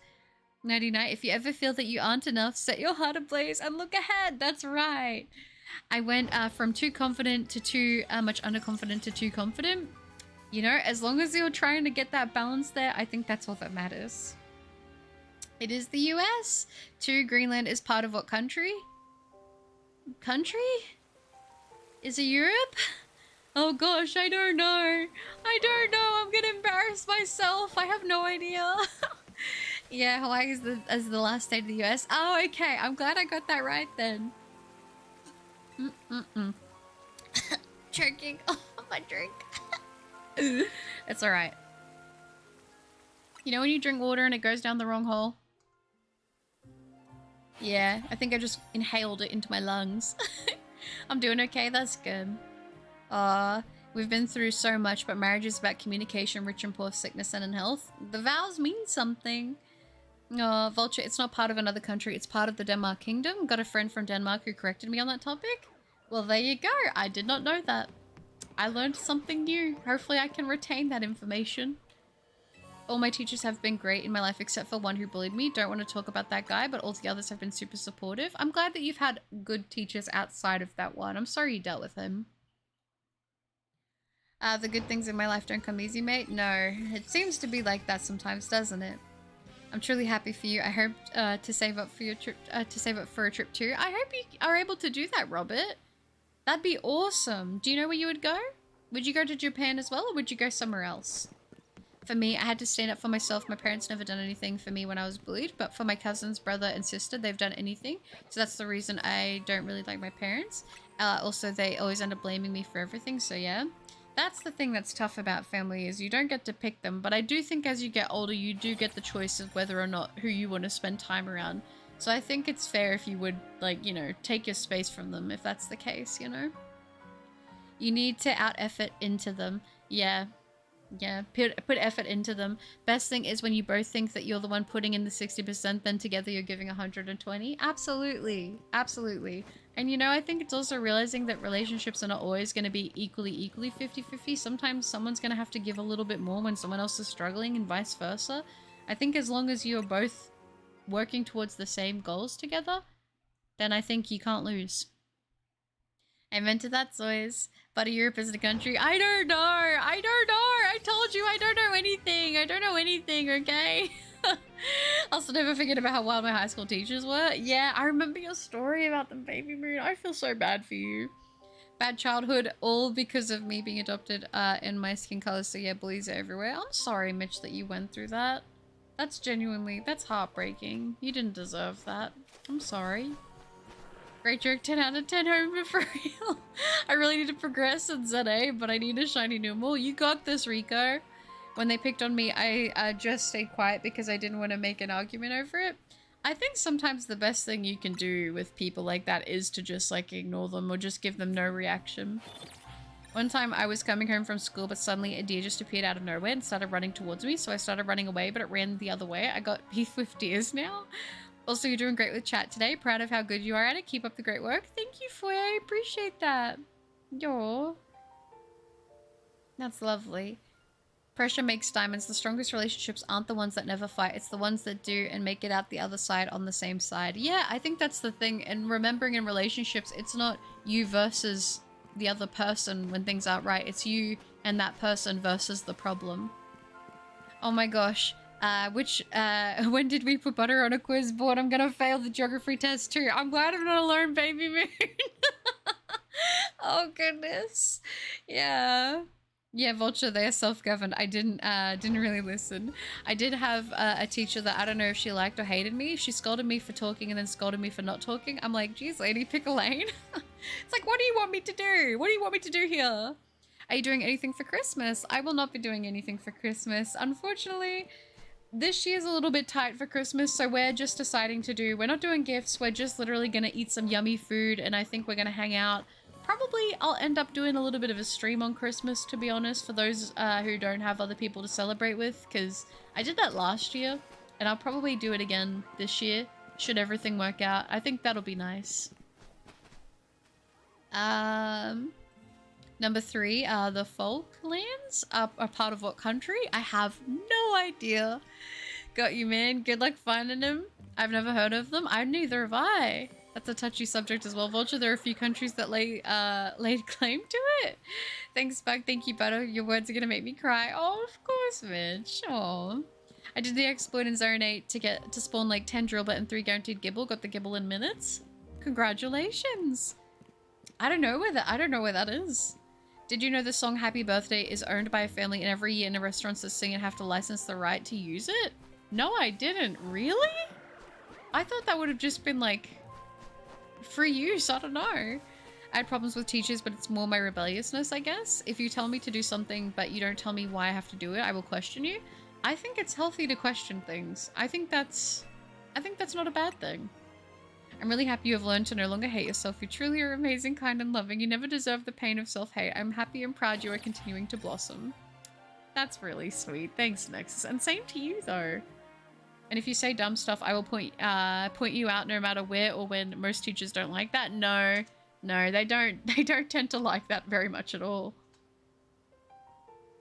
Nighty night. If you ever feel that you aren't enough, set your heart ablaze and look ahead. That's right. I went from too confident to too much underconfident to too confident. You know, as long as you're trying to get that balance there, I think that's all that matters. It is the US. Greenland is part of what country? Country? Is it Europe? Oh gosh, I don't know. I don't know. I'm gonna embarrass myself. I have no idea. Yeah, Hawaii is the last state of the US. Oh, okay. I'm glad I got that right then. Drinking. Oh, my drink. It's alright. You know when you drink water and it goes down the wrong hole? Yeah, I think I just inhaled it into my lungs. I'm doing okay, that's good. We've been through so much, but marriage is about communication, rich and poor, sickness and in health. The vows mean something. Vulture, it's not part of another country, it's part of the Denmark Kingdom. Got a friend from Denmark who corrected me on that topic. Well, there you go. I did not know that. I learned something new. Hopefully I can retain that information. All my teachers have been great in my life except for one who bullied me. Don't want to talk about that guy, but all the others have been super supportive. I'm glad that you've had good teachers outside of that one. I'm sorry you dealt with him. The good things in my life don't come easy, mate. No, it seems to be like that sometimes, doesn't it? I'm truly happy for you. I hope to save up for your trip. To save up for a trip too. I hope you are able to do that, Robert. That'd be awesome. Do you know where you would go? Would you go to Japan as well, or would you go somewhere else? For me, I had to stand up for myself. My parents never done anything for me when I was bullied, but for my cousins, brother, and sister, they've done anything. So that's the reason I don't really like my parents. Also, they always end up blaming me for everything, so yeah. That's the thing that's tough about family is you don't get to pick them, but I do think as you get older, you do get the choice of whether or not who you want to spend time around. So I think it's fair if you would, like, you know, take your space from them if that's the case, you know? You need to out-effort into them. Yeah. Yeah, put effort into them. Best thing is when you both think that you're the one putting in the 60%, then together you're giving 120. Absolutely. Absolutely. And you know, I think it's also realizing that relationships are not always going to be equally 50-50. Sometimes someone's going to have to give a little bit more when someone else is struggling and vice versa. I think as long as you're both working towards the same goals together, then I think you can't lose. I invented that, Zoys. But Europe isn't a country. I don't know. I don't know. I told you I don't know anything. I don't know anything, okay? Also never forget about how wild my high school teachers were. Yeah, I remember your story about the baby moon. I feel so bad for you. Bad childhood, all because of me being adopted in my skin color. So yeah, bullies are everywhere. I'm sorry, Mitch, that you went through that. That's genuinely, that's heartbreaking. You didn't deserve that. I'm sorry. Great joke, 10 out of 10 home for real. I really need to progress in ZA, but I need a shiny Numel. You got this, Rico. When they picked on me, I just stayed quiet because I didn't want to make an argument over it. I think sometimes the best thing you can do with people like that is to just like ignore them or just give them no reaction. One time I was coming home from school, but suddenly a deer just appeared out of nowhere and started running towards me. So I started running away, but it ran the other way. I got beef with deers now. Also, you're doing great with chat today. Proud of how good you are at it. Keep up the great work. Thank you, Foy. I appreciate that. Yo. That's lovely. Pressure makes diamonds. The strongest relationships aren't the ones that never fight. It's the ones that do and make it out the other side on the same side. Yeah, I think that's the thing. And remembering in relationships, it's not you versus the other person when things aren't right. It's you and that person versus the problem. Oh my gosh. When did we put butter on a quiz board? I'm gonna fail the geography test too. I'm glad I'm not alone, baby moon. Oh goodness. Yeah. Yeah, Vulture, they are self-governed. I didn't really listen. I did have a teacher that I don't know if she liked or hated me. She scolded me for talking and then scolded me for not talking. I'm like, geez, lady, pick a lane. It's like, what do you want me to do? What do you want me to do here? Are you doing anything for Christmas? I will not be doing anything for Christmas. Unfortunately, this year's a little bit tight for Christmas, so we're just deciding to do, we're not doing gifts, we're just literally gonna eat some yummy food, and I think we're gonna hang out. Probably I'll end up doing a little bit of a stream on Christmas, to be honest, for those who don't have other people to celebrate with, because I did that last year, and I'll probably do it again this year, should everything work out. I think that'll be nice. Number 3, the Falklands are part of what country? I have no idea. Got you, man. Good luck finding them. I've never heard of them. Neither have I. That's a touchy subject as well. Vulture, there are a few countries that laid claim to it. Thanks, Bug. Thank you, Butter. Your words are gonna make me cry. Oh, of course, Mitch. Oh. I did the exploit in Zone 8 to spawn like 10 drillbit and 3 guaranteed gibble. Got the gibble in minutes. Congratulations. I don't know where that is. Did you know the song Happy Birthday is owned by a family and every year in the restaurants that sing it have to license the right to use it? No, I didn't. Really? I thought that would have just been like free use. I don't know. I had problems with teachers, but it's more my rebelliousness, I guess. If you tell me to do something, but you don't tell me why I have to do it, I will question you. I think it's healthy to question things. I think that's not a bad thing. I'm really happy you have learned to no longer hate yourself. You truly are amazing, kind, and loving. You never deserve the pain of self-hate. I'm happy and proud you are continuing to blossom. That's really sweet. Thanks, Nexus. And same to you, though. And if you say dumb stuff, I will point you out no matter where or when. Most teachers don't like that. No, they don't. They don't tend to like that very much at all.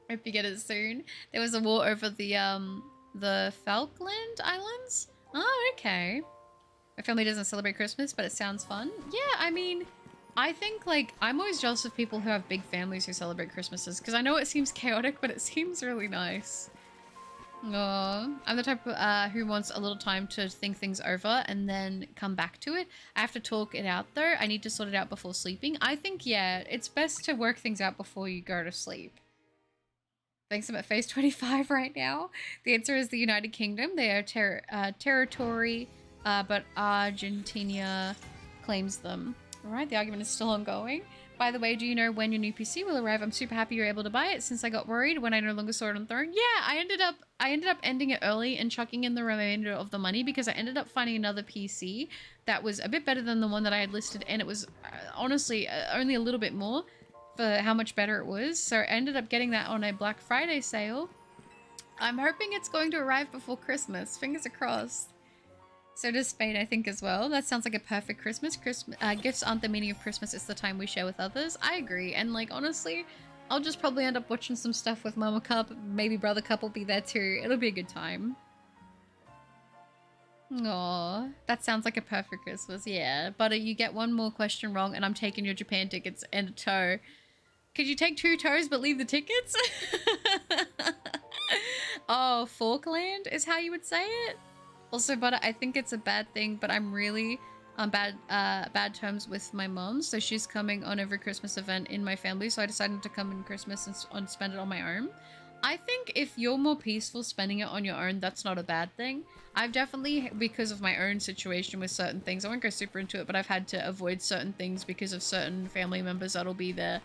Hope you get it soon. There was a war over the Falkland Islands. Oh, okay. My family doesn't celebrate Christmas, but it sounds fun. Yeah, I mean, I think, like, I'm always jealous of people who have big families who celebrate Christmases, because I know it seems chaotic, but it seems really nice. Aww. I'm the type who wants a little time to think things over and then come back to it. I have to talk it out, though. I need to sort it out before sleeping. I think, yeah, it's best to work things out before you go to sleep. Thanks, I'm at phase 25 right now. The answer is the United Kingdom. They are territory, but Argentina claims them. All right, the argument is still ongoing. By the way, do you know when your new PC will arrive? I'm super happy you're able to buy it since I got worried when I no longer saw it on Throne. Yeah, I ended up ending it early and chucking in the remainder of the money because I ended up finding another PC that was a bit better than the one that I had listed, and it was honestly only a little bit more for how much better it was. So I ended up getting that on a Black Friday sale. I'm hoping it's going to arrive before Christmas. Fingers crossed. So does Spain, I think, as well. That sounds like a perfect Christmas. Gifts aren't the meaning of Christmas, it's the time we share with others. I agree. And, like, honestly, I'll just probably end up watching some stuff with Mama Cup. Maybe Brother Cup will be there too. It'll be a good time. Aww, that sounds like a perfect Christmas. Yeah, but you get one more question wrong and I'm taking your Japan tickets and a toe. Could you take 2 toes but leave the tickets? Oh, Falkland is how you would say it? Also, but I think it's a bad thing, but I'm really on bad terms with my mom, so she's coming on every Christmas event in my family, so I decided to come in Christmas and spend it on my own. I think if you're more peaceful spending it on your own, that's not a bad thing. I've definitely, because of my own situation with certain things, I won't go super into it, but I've had to avoid certain things because of certain family members that'll be there.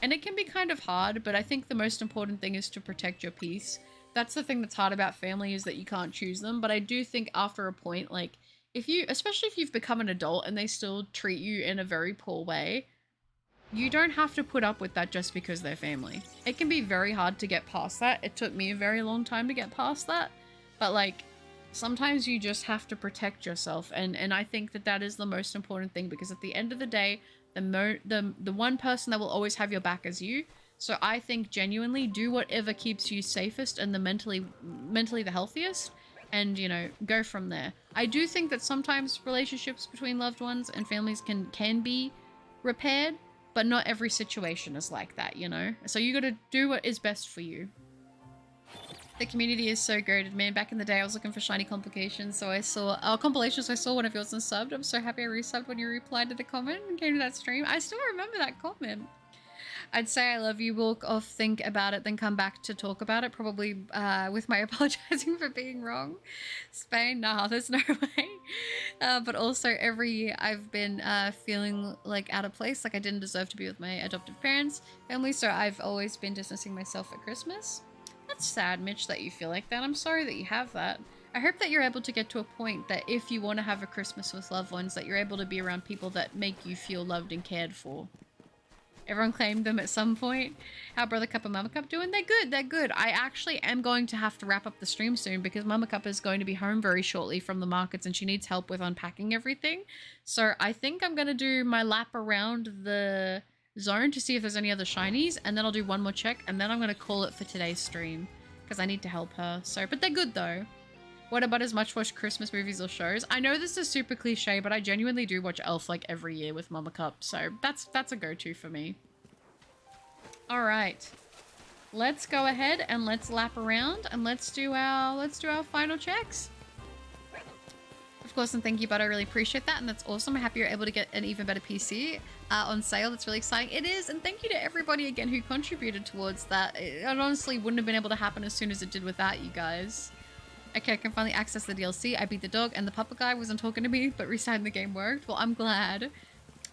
And it can be kind of hard, but I think the most important thing is to protect your peace. That's the thing that's hard about family, is that you can't choose them. But I do think after a point, like, especially if you've become an adult and they still treat you in a very poor way, you don't have to put up with that just because they're family. It can be very hard to get past that. It took me a very long time to get past that. But, like, sometimes you just have to protect yourself. And I think that is the most important thing, because at the end of the day, the one person that will always have your back is you. So I think genuinely do whatever keeps you safest and the mentally the healthiest, and, you know, go from there. I do think that sometimes relationships between loved ones and families can be repaired, but not every situation is like that, you know? So you gotta do what is best for you. The community is so great, man. Back in the day, I was looking for shiny complications, so I saw compilations. I saw one of yours and subbed. I'm so happy I resubbed when you replied to the comment and came to that stream. I still remember that comment. I'd say I love you, walk off, think about it, then come back to talk about it, probably with my apologizing for being wrong. Spain, nah, there's no way. But also every year I've been feeling like out of place, like I didn't deserve to be with my adoptive parents' family, so I've always been distancing myself at Christmas. That's sad, Mitch, that you feel like that. I'm sorry that you have that. I hope that you're able to get to a point that if you want to have a Christmas with loved ones, that you're able to be around people that make you feel loved and cared for. Everyone claimed them at some point. How Brother Cup and Mama Cup doing? They're good, they're good. I actually am going to have to wrap up the stream soon because Mama Cup is going to be home very shortly from the markets and she needs help with unpacking everything. So I think I'm going to do my lap around the zone to see if there's any other shinies, and then I'll do one more check, and then I'm going to call it for today's stream because I need to help her. So, but they're good though. What about as much watch Christmas movies or shows? I know this is super cliche, but I genuinely do watch Elf like every year with Mama Cup, so that's a go-to for me. All right, let's go ahead and let's lap around and let's do our final checks. Of course, and thank you, Bud. I really appreciate that, and that's awesome. I'm happy you're able to get an even better PC on sale. That's really exciting. It is, and thank you to everybody again who contributed towards that. It honestly wouldn't have been able to happen as soon as it did without you guys. Okay, I can finally access the DLC. I beat the dog and the puppet guy wasn't talking to me, but restarting the game worked. Well, I'm glad.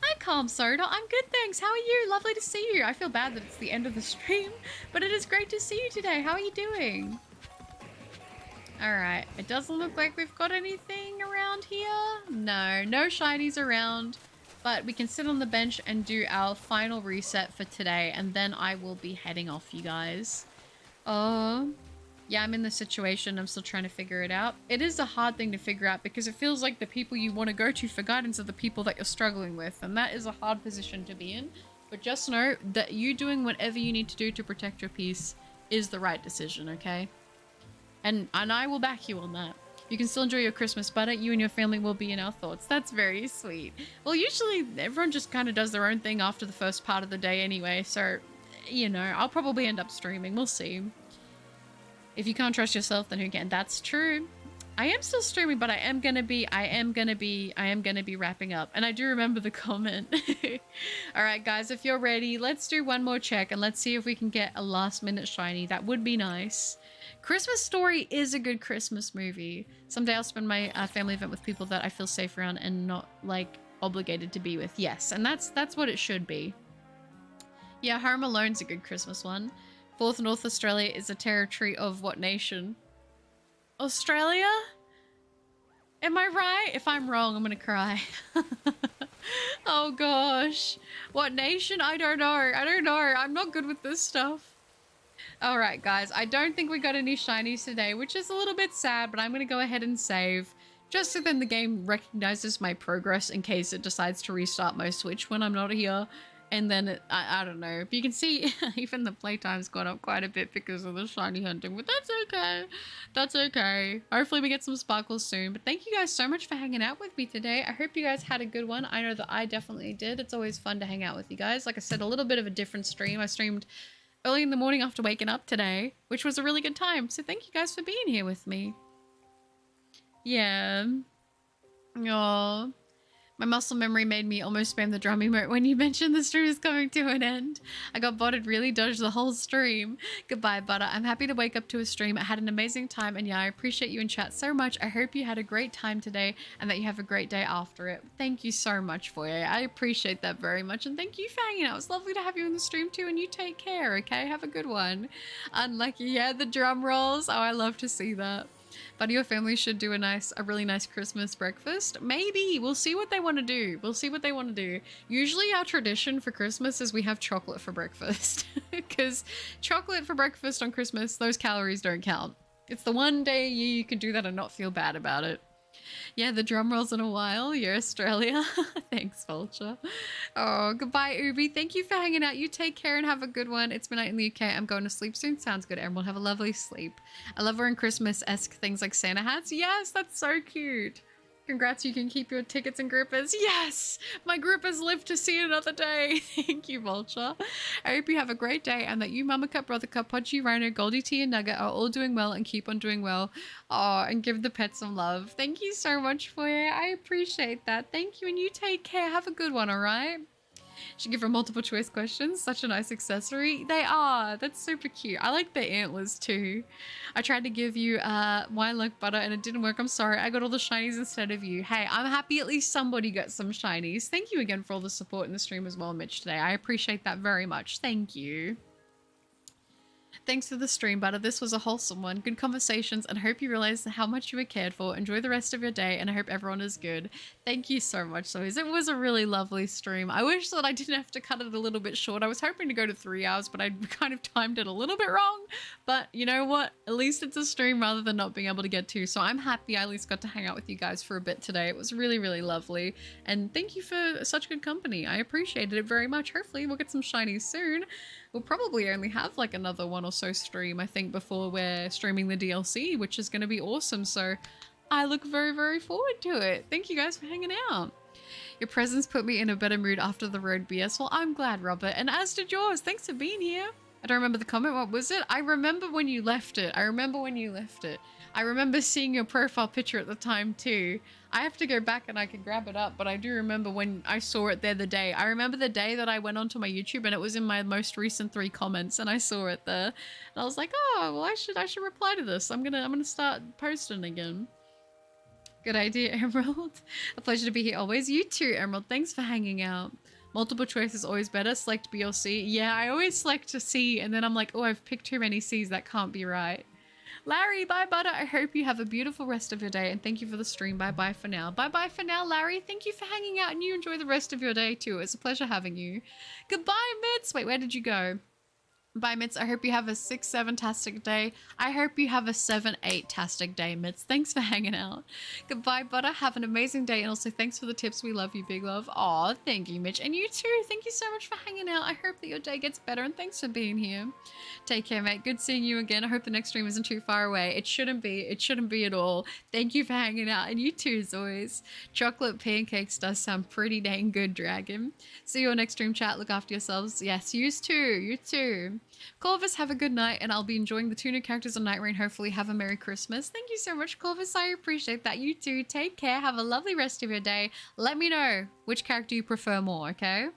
Hi, Calm Soda. I'm good, thanks. How are you? Lovely to see you. I feel bad that it's the end of the stream, but it is great to see you today. How are you doing? Alright, it doesn't look like we've got anything around here. No shinies around, but we can sit on the bench and do our final reset for today, and then I will be heading off, you guys. Yeah, I'm in this situation. I'm still trying to figure it out. It is a hard thing to figure out because it feels like the people you want to go to for guidance are the people that you're struggling with, and that is a hard position to be in. But just know that you doing whatever you need to do to protect your peace is the right decision, okay? And I will back you on that. You can still enjoy your Christmas, but you and your family will be in our thoughts. That's very sweet. Well, usually everyone just kind of does their own thing after the first part of the day anyway, so, you know, I'll probably end up streaming. We'll see. If you can't trust yourself, then who can? That's true. I am still streaming, but I am gonna be wrapping up. And I do remember the comment. All right, guys, if you're ready, let's do one more check and let's see if we can get a last minute shiny. That would be nice. Christmas Story is a good Christmas movie. Someday I'll spend my family event with people that I feel safe around and not like obligated to be with. Yes, and that's what it should be. Yeah, Home Alone's a good Christmas one. 4th North Australia is a territory of what nation? Australia? Am I right? If I'm wrong, I'm gonna cry. Oh gosh. What nation? I don't know. I'm not good with this stuff. Alright guys, I don't think we got any shinies today, which is a little bit sad, but I'm gonna go ahead and save. Just so then the game recognizes my progress in case it decides to restart my Switch when I'm not here. And then, I don't know. But you can see even the playtime's gone up quite a bit because of the shiny hunting. But that's okay. That's okay. Hopefully we get some sparkles soon. But thank you guys so much for hanging out with me today. I hope you guys had a good one. I know that I definitely did. It's always fun to hang out with you guys. Like I said, a little bit of a different stream. I streamed early in the morning after waking up today, which was a really good time. So thank you guys for being here with me. Yeah. Aww. My muscle memory made me almost spam the drum emote when you mentioned the stream is coming to an end. I got botted, really dodged the whole stream. Goodbye, Butter. I'm happy to wake up to a stream. I had an amazing time, and yeah, I appreciate you in chat so much. I hope you had a great time today and that you have a great day after it. Thank you so much, Foyer. I appreciate that very much, and thank you for hanging out. It was lovely to have you in the stream too, and you take care, okay? Have a good one. Unlucky, yeah, the drum rolls. Oh, I love to see that. But your family should do a really nice Christmas breakfast. Maybe. We'll see what they want to do. We'll see what they want to do. Usually our tradition for Christmas is we have chocolate for breakfast. Because chocolate for breakfast on Christmas, those calories don't count. It's the one day you can do that and not feel bad about it. Yeah, the drum rolls in a while. You're Australia. Thanks, Vulture. Oh, goodbye, Ubi. Thank you for hanging out. You take care and have a good one. It's midnight in the UK. I'm going to sleep soon. Sounds good, Emerald. Have a lovely sleep. I love wearing Christmas-esque things like Santa hats. Yes, that's so cute. Congrats, you can keep your tickets and grippers. Yes! My grippers live to see another day. Thank you, Vulture. I hope you have a great day and that you, Mama Cup, Brother Cup, Podgy, Rhino, Goldie T, and Nugget are all doing well and keep on doing well. Oh, and give the pets some love. Thank you so much for it. I appreciate that. Thank you, and you take care. Have a good one, alright? Should give her multiple choice questions. Such a nice accessory. They are. That's super cute. I like the antlers too. I tried to give you my luck butter and it didn't work. I'm sorry. I got all the shinies instead of you. Hey, I'm happy at least somebody got some shinies. Thank you again for all the support in the stream as well, Mitch, today. I appreciate that very much. Thank you. Thanks for the stream, Butter. This was a wholesome one. Good conversations, and I hope you realize how much you were cared for. Enjoy the rest of your day, and I hope everyone is good. Thank you so much, Zoes. It was a really lovely stream. I wish that I didn't have to cut it a little bit short. I was hoping to go to 3 hours, but I kind of timed it a little bit wrong. But you know what? At least it's a stream rather than not being able to get to. So I'm happy I at least got to hang out with you guys for a bit today. It was really, really lovely. And thank you for such good company. I appreciated it very much. Hopefully we'll get some shinies soon. We'll probably only have like another one or so stream, I think, before we're streaming the DLC, which is going to be awesome. So I look very, very forward to it. Thank you guys for hanging out. Your presence put me in a better mood after the road BS. Well, I'm glad, Robert. And as did yours. Thanks for being here. I don't remember the comment. What was it? I remember when you left it. I remember seeing your profile picture at the time too. I have to go back and I can grab it up, but I do remember when I saw it there the day. I remember the day that I went onto my YouTube and it was in my most recent 3 comments and I saw it there. And I was like, oh, well, I should reply to this. I'm gonna start posting again. Good idea, Emerald. A pleasure to be here always. You too, Emerald. Thanks for hanging out. Multiple choice is always better. Select B or C. Yeah, I always select a C and then I'm like, oh, I've picked too many C's. That can't be right. Larry, bye, Butter. I hope you have a beautiful rest of your day and thank you for the stream. Bye-bye for now. Bye-bye for now, Larry. Thank you for hanging out and you enjoy the rest of your day too. It's a pleasure having you. Goodbye, Mitz. Wait, where did you go? Bye, Mitz. I hope you have a 6-7-tastic day. I hope you have a 7-8-tastic day, Mitz. Thanks for hanging out. Goodbye, Butter. Have an amazing day. And also, thanks for the tips. We love you, big love. Aw, thank you, Mitch. And you too. Thank you so much for hanging out. I hope that your day gets better. And thanks for being here. Take care, mate. Good seeing you again. I hope the next stream isn't too far away. It shouldn't be. It shouldn't be at all. Thank you for hanging out. And you too, as always. Chocolate pancakes does sound pretty dang good, Dragon. See you on next stream, chat. Look after yourselves. Yes, you too. You too. Corvus, have a good night, and I'll be enjoying the 2 new characters on Night Rain. Hopefully, have a Merry Christmas. Thank you so much, Corvus. I appreciate that. You too. Take care. Have a lovely rest of your day. Let me know which character you prefer more, okay?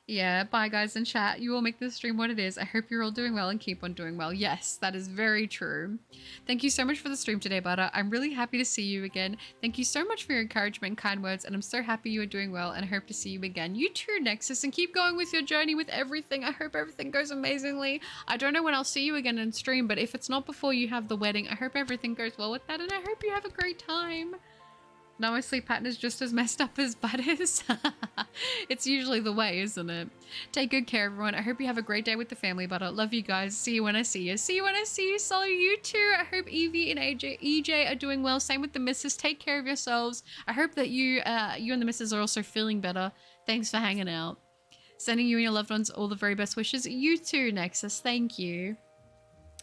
Yeah, bye guys in chat. You all make this stream what it is. I hope you're all doing well and keep on doing well. Yes, that is very true. Thank you so much for the stream today, Butter. I'm really happy to see you again. Thank you so much for your encouragement and kind words, and I'm so happy you are doing well and I hope to see you again. You too, Nexus, and keep going with your journey with everything. I hope everything goes amazingly. I don't know when I'll see you again in stream, but if it's not before you have the wedding, I hope everything goes well with that, and I hope you have a great time. Now my sleep pattern is just as messed up as Butters. It's usually the way, isn't it? Take good care, everyone. I hope you have a great day with the family, Butter. Love you guys. See you when I see you. See you when I see you, Sol. You too. I hope Evie and EJ are doing well. Same with the missus. Take care of yourselves. I hope that you and the missus are also feeling better. Thanks for hanging out. Sending you and your loved ones all the very best wishes. You too, Nexus. Thank you.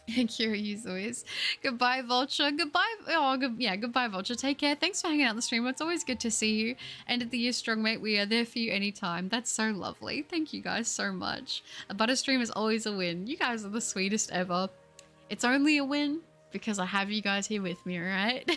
Kira, you always. Goodbye, Vulture. Goodbye. Oh, goodbye, Vulture. Take care. Thanks for hanging out on the stream. It's always good to see you. End of the year strong, mate. We are there for you anytime. That's so lovely. Thank you guys so much. A Butter stream is always a win. You guys are the sweetest ever. It's only a win because I have you guys here with me, alright?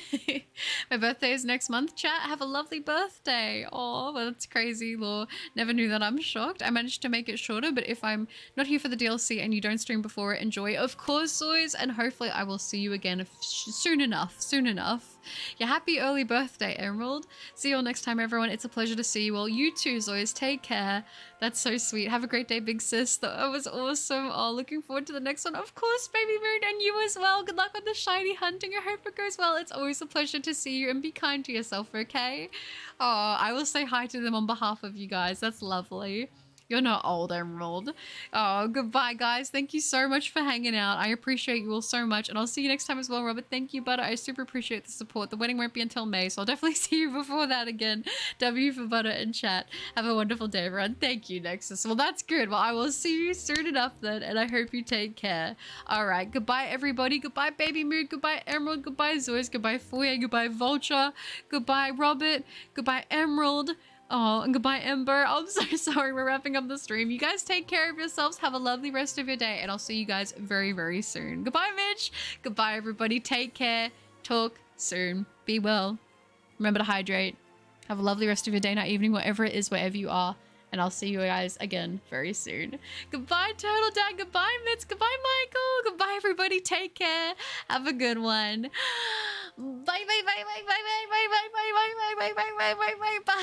My birthday is next month, chat. Have a lovely birthday. Oh, well, that's crazy, Law. Never knew that. I'm shocked. I managed to make it shorter, but if I'm not here for the DLC and you don't stream before it, enjoy. Of course, Zoys, and hopefully I will see you again soon enough. Yeah, happy early birthday, Emerald. See you all next time, everyone. It's a pleasure to see you all. You too, Zoys. Take care. That's so sweet. Have a great day, big sis. That was awesome. Oh, looking forward to the next one. Of course, Baby Moon, and you as well. Good luck on the shiny hunting. I hope it goes well. It's always a pleasure to see you, and be kind to yourself, okay? Oh, I will say hi to them on behalf of you guys. That's lovely. You're not old, Emerald. Oh, goodbye, guys. Thank you so much for hanging out. I appreciate you all so much, and I'll see you next time as well, Robert. Thank you, Butter. I super appreciate the support. The wedding won't be until May, so I'll definitely see you before that again. W for Butter and chat. Have a wonderful day, everyone. Thank you, Nexus. Well, that's good. Well, I will see you soon enough then, and I hope you take care. All right. Goodbye, everybody. Goodbye, Baby Moon. Goodbye, Emerald. Goodbye, Zois. Goodbye, Foyer. Goodbye, Vulture. Goodbye, Robert. Goodbye, Emerald. Oh, and goodbye, Ember. I'm so sorry we're wrapping up the stream. You guys take care of yourselves. Have a lovely rest of your day, and I'll see you guys very, very soon. Goodbye, Mitch. Goodbye, everybody. Take care. Talk soon. Be well. Remember to hydrate. Have a lovely rest of your day, night, evening, whatever it is, wherever you are. And I'll see you guys again very soon. Goodbye, Turtle Dad. Goodbye, Mitz. Goodbye, Michael. Goodbye, everybody. Take care. Have a good one. Bye, bye, bye, bye, bye, bye, bye, bye, bye, bye, bye, bye, bye, bye, bye, bye, bye.